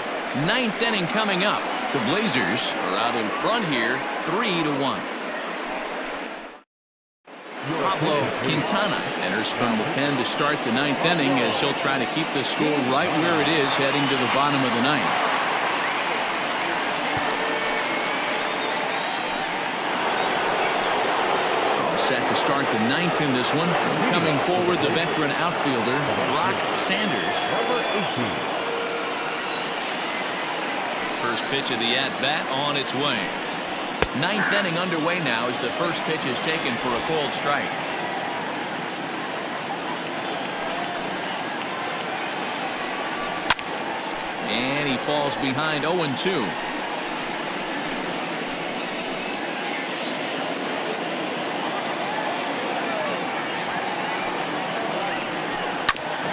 9th inning coming up. The Blazers are out in front here, 3-1. Pablo Quintana enters from the pen to start the 9th inning as he'll try to keep the score right where it is heading to the bottom of the 9th. Set to start the 9th in this one. Coming forward, the veteran outfielder, Brock Sanders. Number 18. First pitch of the at-bat on its way. 9th inning underway now as the first pitch is taken for a called strike. And he falls behind 0-2.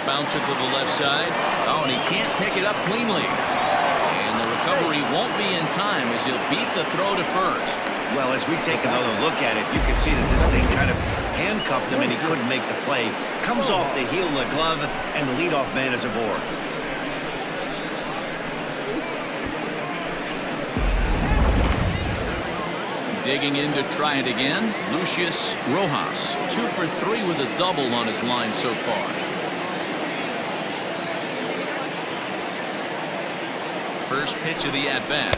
Bouncer to the left side. Oh, and he can't pick it up cleanly. And the recovery won't be in time as he'll beat the throw to first. Well, as we take another look at it, you can see that this thing kind of handcuffed him and he couldn't make the play. Comes off the heel of the glove, and the leadoff man is aboard. Digging in to try it again, Lucius Rojas. 2 for 3 with a double on his line so far. First pitch of the at-bat.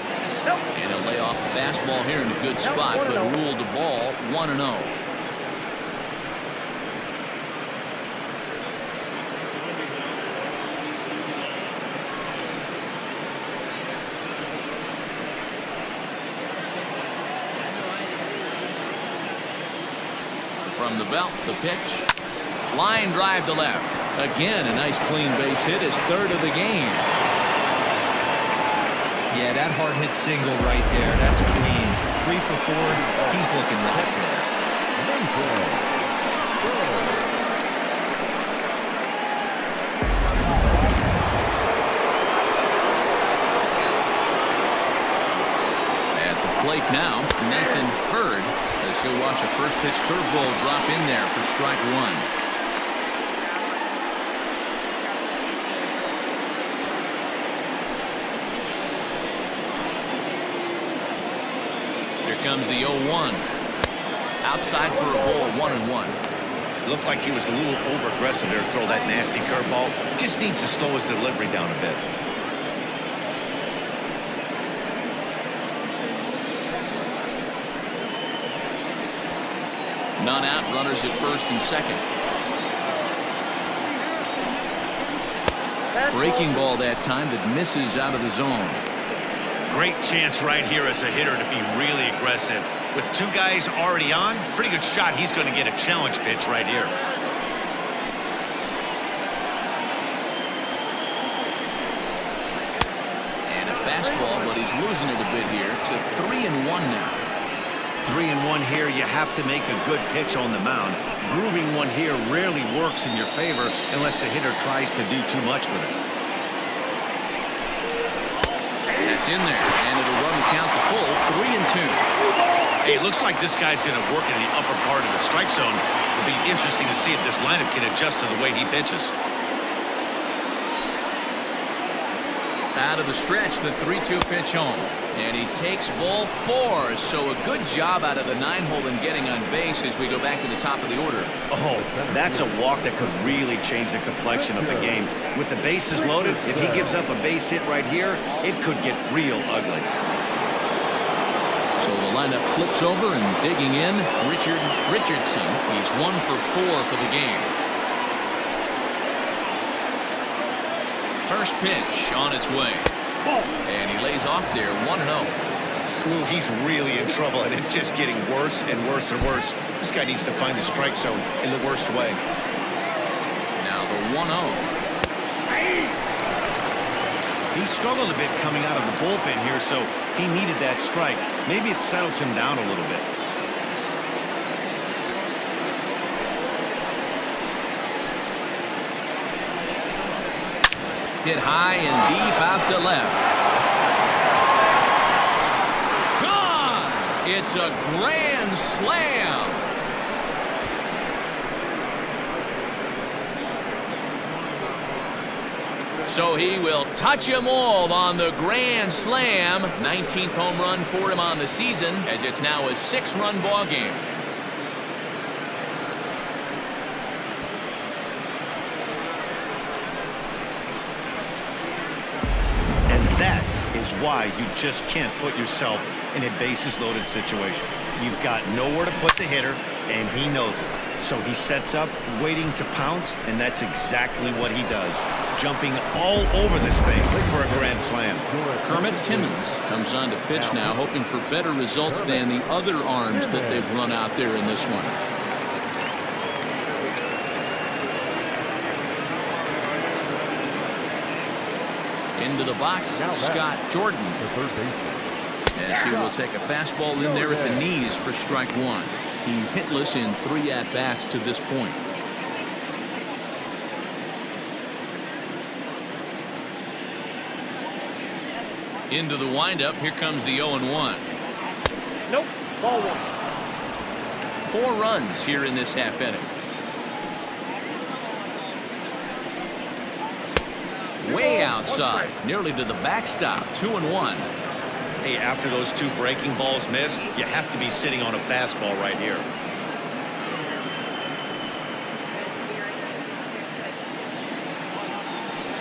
And he'll lay off a fastball here in a good spot, but ruled the ball 1-0. From the belt, the pitch. Line drive to left. Again, a nice clean base hit, his 3rd of the game. Yeah, that hard hit single right there. That's clean. 3 for 4. He's looking right there. At the plate now, Nathan Hurd, as he'll watch a first pitch curveball drop in there for strike 1. Comes the 0-1. Outside for a ball, 1-1. Looked like he was a little over-aggressive there to throw that nasty curveball. Just needs to slow his delivery down a bit. None out, runners at first and second. Breaking ball that time that misses out of the zone. Great chance right here as a hitter to be really aggressive. With 2 guys already on, pretty good shot. He's going to get a challenge pitch right here. And a fastball, but he's losing it a bit here to 3-1 now. 3-1 here. You have to make a good pitch on the mound. Grooving one here rarely works in your favor unless the hitter tries to do too much with it. That's in there, and it'll run the count to full, 3-2. Hey, it looks like this guy's going to work in the upper part of the strike zone. It'll be interesting to see if this lineup can adjust to the way he pitches. Out of the stretch, the 3-2 pitch home. And he takes ball 4, so a good job out of the 9-hole in getting on base as we go back to the top of the order. Oh, that's a walk that could really change the complexion of the game. With the bases loaded, if he gives up a base hit right here, it could get real ugly. So the lineup flips over and digging in, Richardson. He's 1 for 4 for the game. First pitch on its way. And he lays off there, 1-0. Ooh, he's really in trouble, and it's just getting worse and worse and worse. This guy needs to find the strike zone in the worst way. Now the 1-0. He struggled a bit coming out of the bullpen here, so he needed that strike. Maybe it settles him down a little bit. Hit high and deep out to left. Gone! It's a grand slam. So he will touch them all on the grand slam. 19th home run for him on the season, as it's now a 6-run ball game. And that is why you just can't put yourself in a bases loaded situation. You've got nowhere to put the hitter, and he knows it. So he sets up, waiting to pounce, and that's exactly what he does. Jumping all over this thing for a grand slam. Kermit Timmons comes on to pitch now, hoping for better results than the other arms that they've run out there in this one. Into the box, Scott Jordan. As he will take a fastball in there at the knees for strike one. He's hitless in 3 at-bats to this point. Into the windup. Here comes the 0-1. Nope. Ball 1. 4 runs here in this half inning. Way outside, nearly to the backstop. 2-1. Hey, after those 2 breaking balls missed, you have to be sitting on a fastball right here.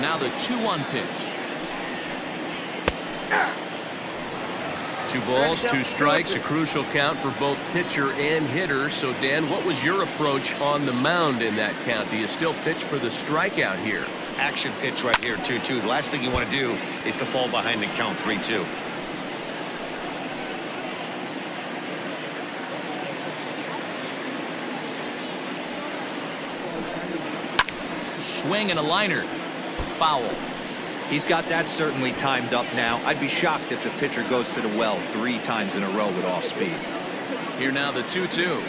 Now the 2-1 pitch. 2 balls, 2 strikes, a crucial count for both pitcher and hitter. So, Dan, what was your approach on the mound in that count? Do you still pitch for the strikeout here? Action pitch right here, 2-2. The last thing you want to do is to fall behind and count 3-2. Swing and a liner. Foul. He's got that certainly timed up now. I'd be shocked if the pitcher goes to the well 3 times in a row with off speed. Here now the 2-2.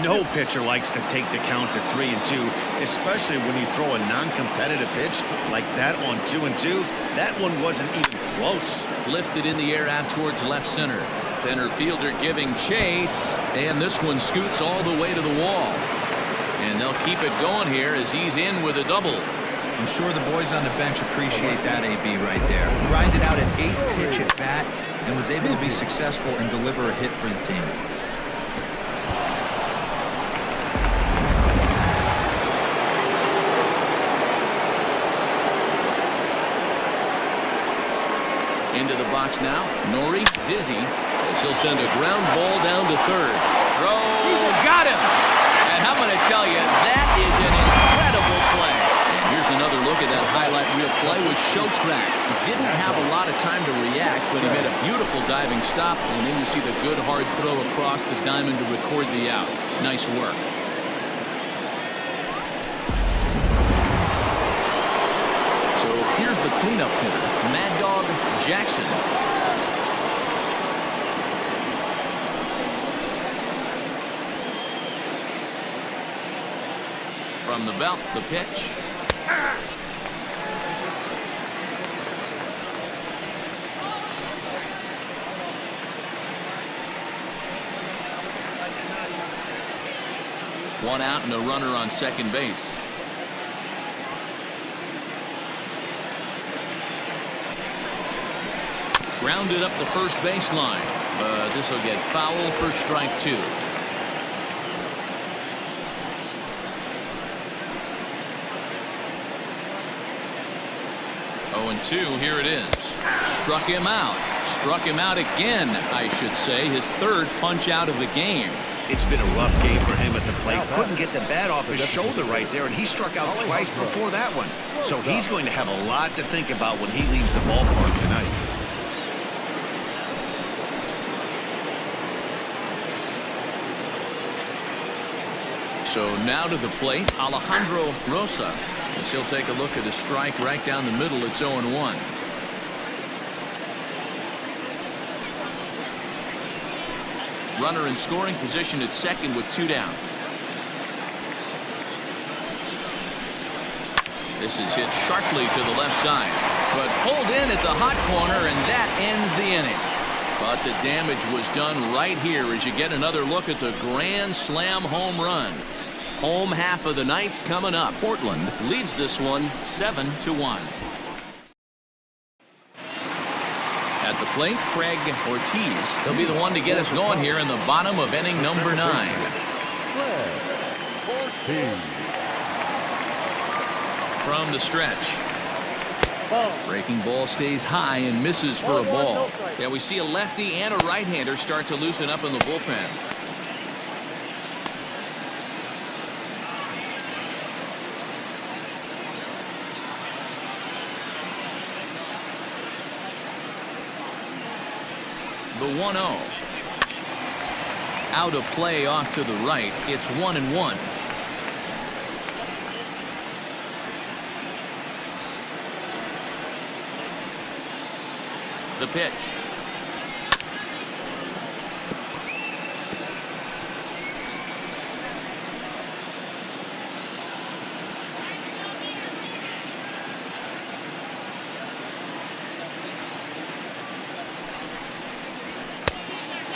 No pitcher likes to take the count to 3-2, especially when you throw a non-competitive pitch like that on 2-2. That one wasn't even close. Lifted in the air out towards left center. Center fielder giving chase, and this one scoots all the way to the wall. And they'll keep it going here as he's in with a double. I'm sure the boys on the bench appreciate that, AB, right there. Grinded out an 8-pitch at bat and was able to be successful and deliver a hit for the team. Into the box now. Nori dizzy as he'll send a ground ball down to third. Throw, got him. And I'm going to tell you, that is an incredible play. And here's another look at that highlight reel play with Showtrack. He didn't have a lot of time to react, but he made a beautiful diving stop, and then you see the good hard throw across the diamond to record the out. Nice work. So here's the cleanup hitter, Mad Dog Jackson. From the belt, the pitch. One out and a runner on second base. Grounded up the first baseline, but this will get foul for strike 2. And 2, here it is. Struck him out. Struck him out again, I should say. His 3rd punch out of the game. It's been a rough game for him at the plate. Couldn't get the bat off his shoulder right there, and he struck out twice before that one. So he's going to have a lot to think about when he leaves the ballpark tonight. So now to the plate, Alejandro Rosas. As he'll take a look at a strike right down the middle. It's 0-1. Runner in scoring position at second with 2 down. This is hit sharply to the left side, but pulled in at the hot corner, and that ends the inning. But the damage was done right here as you get another look at the grand slam home run. Home half of the ninth coming up. Portland leads this one 7-1. At the plate, Craig Ortiz. He'll be the one to get us going here in the bottom of inning number 9. From the stretch. Breaking ball stays high and misses for a ball. Yeah, we see a lefty and a right-hander start to loosen up in the bullpen. The 1-0. Out of play off to the right. It's 1-1. The pitch.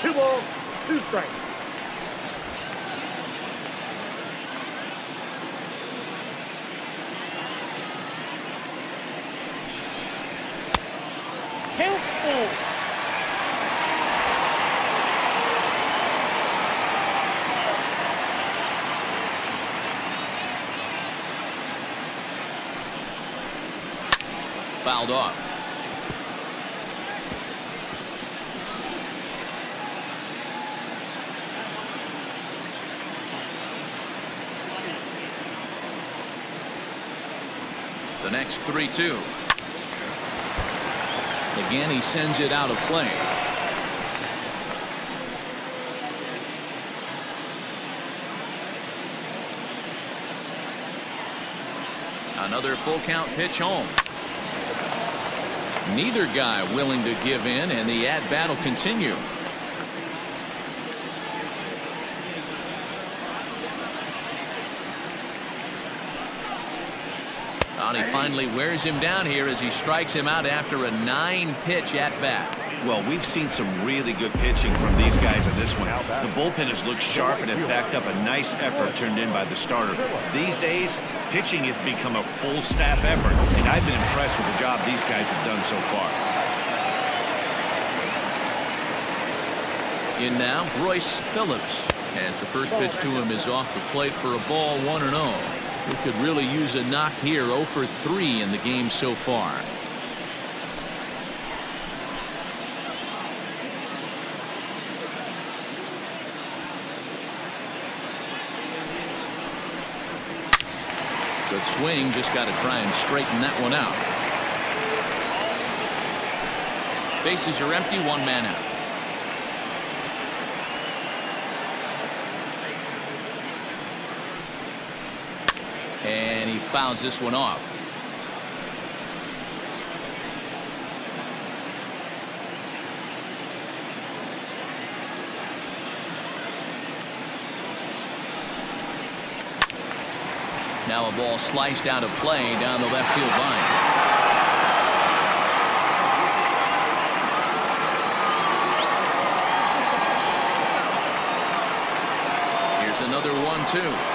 Two balls, two strikes. Count full. Fouled off. The next 3-2. Again, he sends it out of play. Another full count pitch home. Neither guy willing to give in, and the at-bat will continue. He finally wears him down here as he strikes him out after a 9-pitch at-bat. Well, we've seen some really good pitching from these guys in this one. The bullpen has looked sharp and have backed up a nice effort turned in by the starter. These days, pitching has become a full staff effort, and I've been impressed with the job these guys have done so far. In now, Royce Phillips, as the first pitch to him is off the plate for a ball, 1-0. We could really use a knock here. 0 for 3 in the game so far. Good swing, just got to try and straighten that one out. Bases are empty, one man out. And he fouls this one off. Now a ball sliced out of play down the left field line. Here's another 1-2.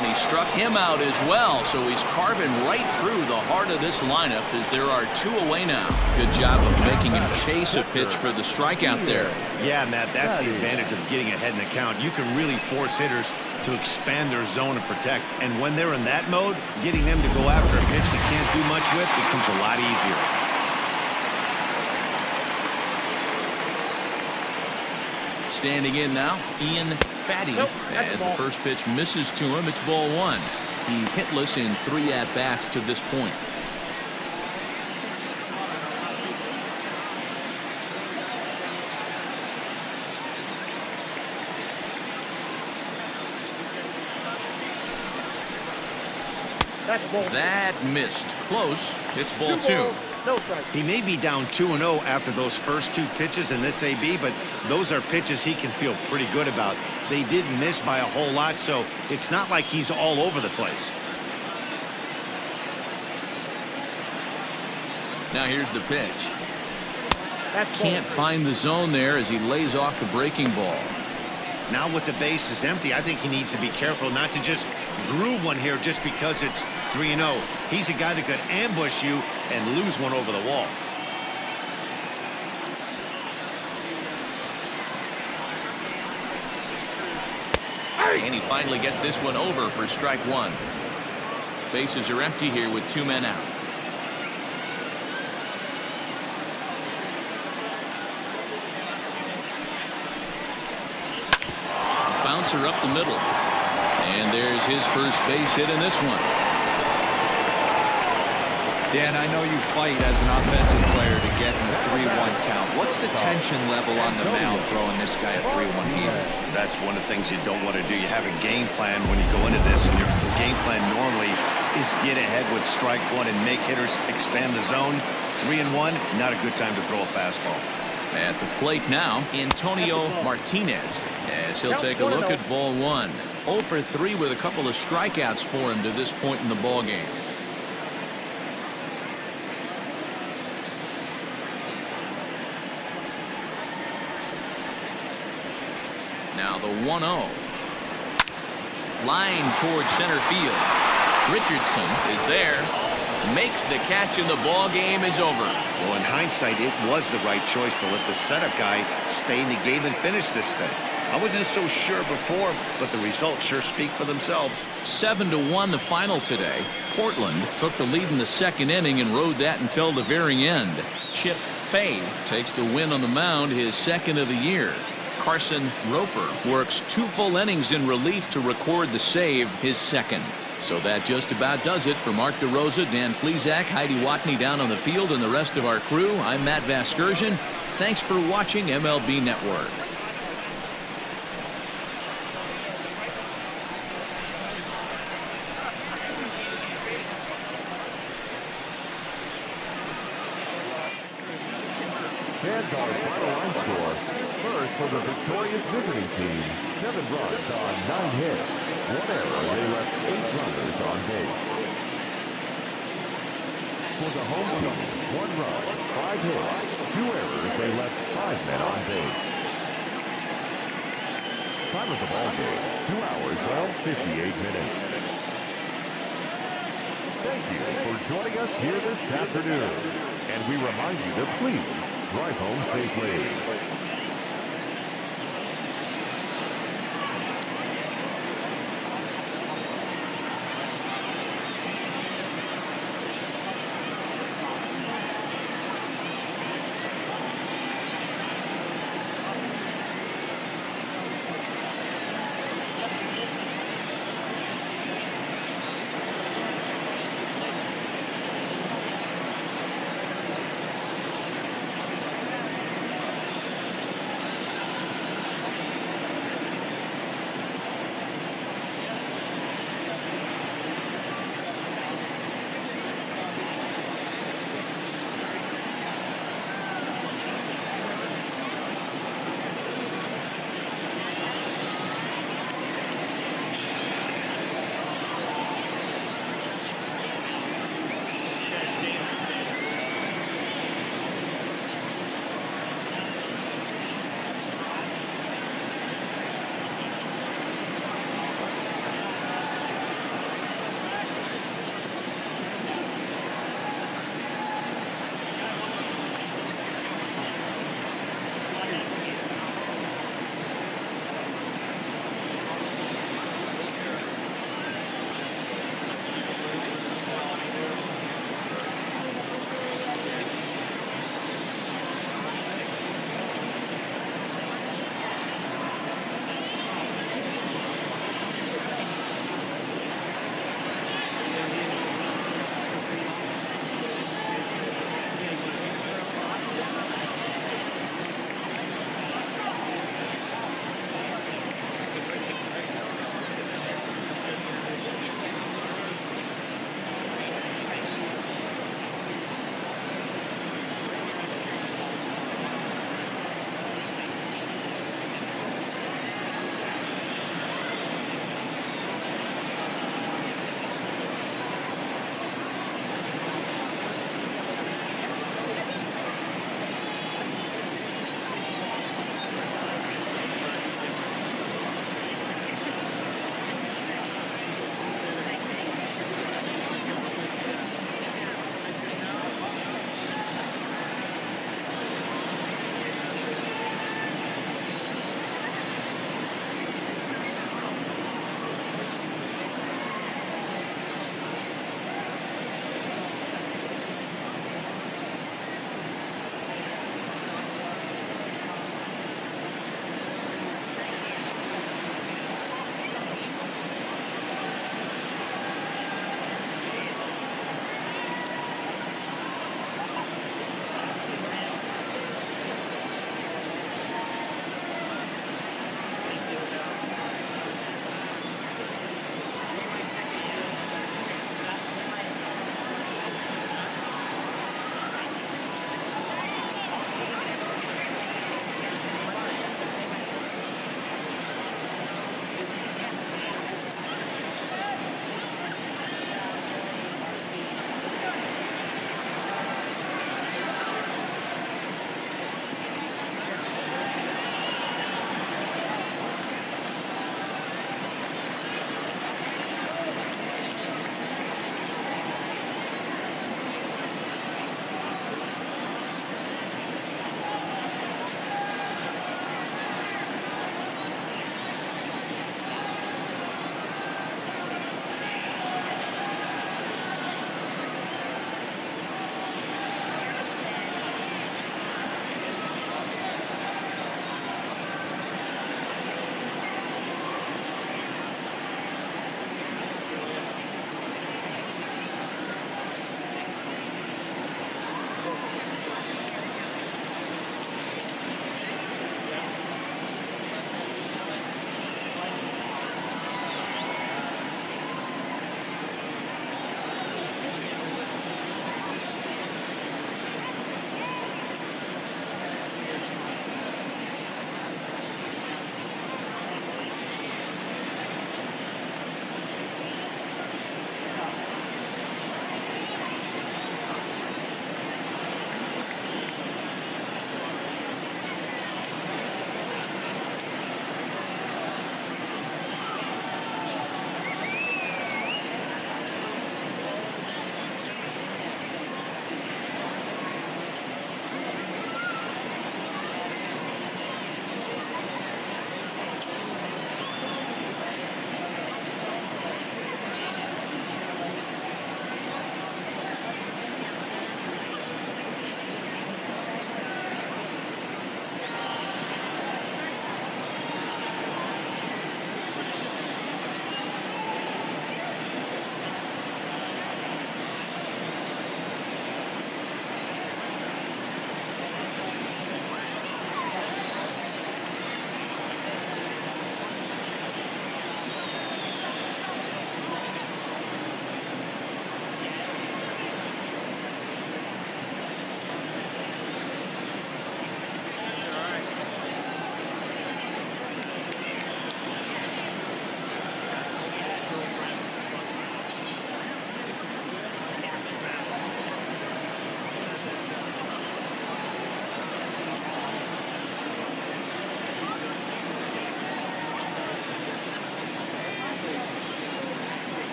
He struck him out as well, so he's carving right through the heart of this lineup as there are 2 away now. Good job of making him chase a pitch for the strikeout there. Yeah, Matt, that's the advantage of getting ahead in the count. You can really force hitters to expand their zone and protect, and when they're in that mode, getting them to go after a pitch they can't do much with becomes a lot easier. Standing in now, Ian Fatty, as the first pitch misses to him. It's ball 1. He's hitless in 3 at-bats to this point. That missed. Close. It's ball 2. He may be down 2-0 after those first 2 pitches in this AB, but those are pitches he can feel pretty good about. They didn't miss by a whole lot, so it's not like he's all over the place. Now here's the pitch. That's Can't find the zone there as he lays off the breaking ball. Now with the base is empty, I think he needs to be careful not to just groove one here just because it's 3-0. He's a guy that could ambush you and lose one over the wall. And he finally gets this one over for strike one. Bases are empty here with 2 men out. Bouncer up the middle. And there's his first base hit in this one. Dan, I know you fight as an offensive player to get in the 3-1 count. What's the tension level on the mound throwing this guy a 3-1 hitter? That's one of the things you don't want to do. You have a game plan when you go into this, and your game plan normally is get ahead with strike one and make hitters expand the zone. 3-1, not a good time to throw a fastball. At the plate now, Antonio Martinez, as he'll take a look at ball one. 0 for 3 with a couple of strikeouts for him to this point in the ball game. Now the 1-0. Line towards center field. Richardson is there. Makes the catch, and the ball game is over. Well, in hindsight, it was the right choice to let the setup guy stay in the game and finish this thing. I wasn't so sure before, but the results sure speak for themselves. 7-1 the final today. Portland took the lead in the second inning and rode that until the very end. Chip Fay takes the win on the mound, his second of the year. Carson Roper works 2 full innings in relief to record the save, his second. So that just about does it for Mark DeRosa, Dan Plesac, Heidi Watney down on the field, and the rest of our crew. I'm Matt Vasgersian. Thanks for watching MLB Network. Fans our final line score. First for the victorious visiting team, 7 runs on 9 hits. 1 error, they left 8 runners on base. For the home team, 1 run, 5 hits, 2 errors, they left 5 men on base. Time of the ball game, 2 hours, 58 minutes. Thank you for joining us here this afternoon. And we remind you to please drive home safely.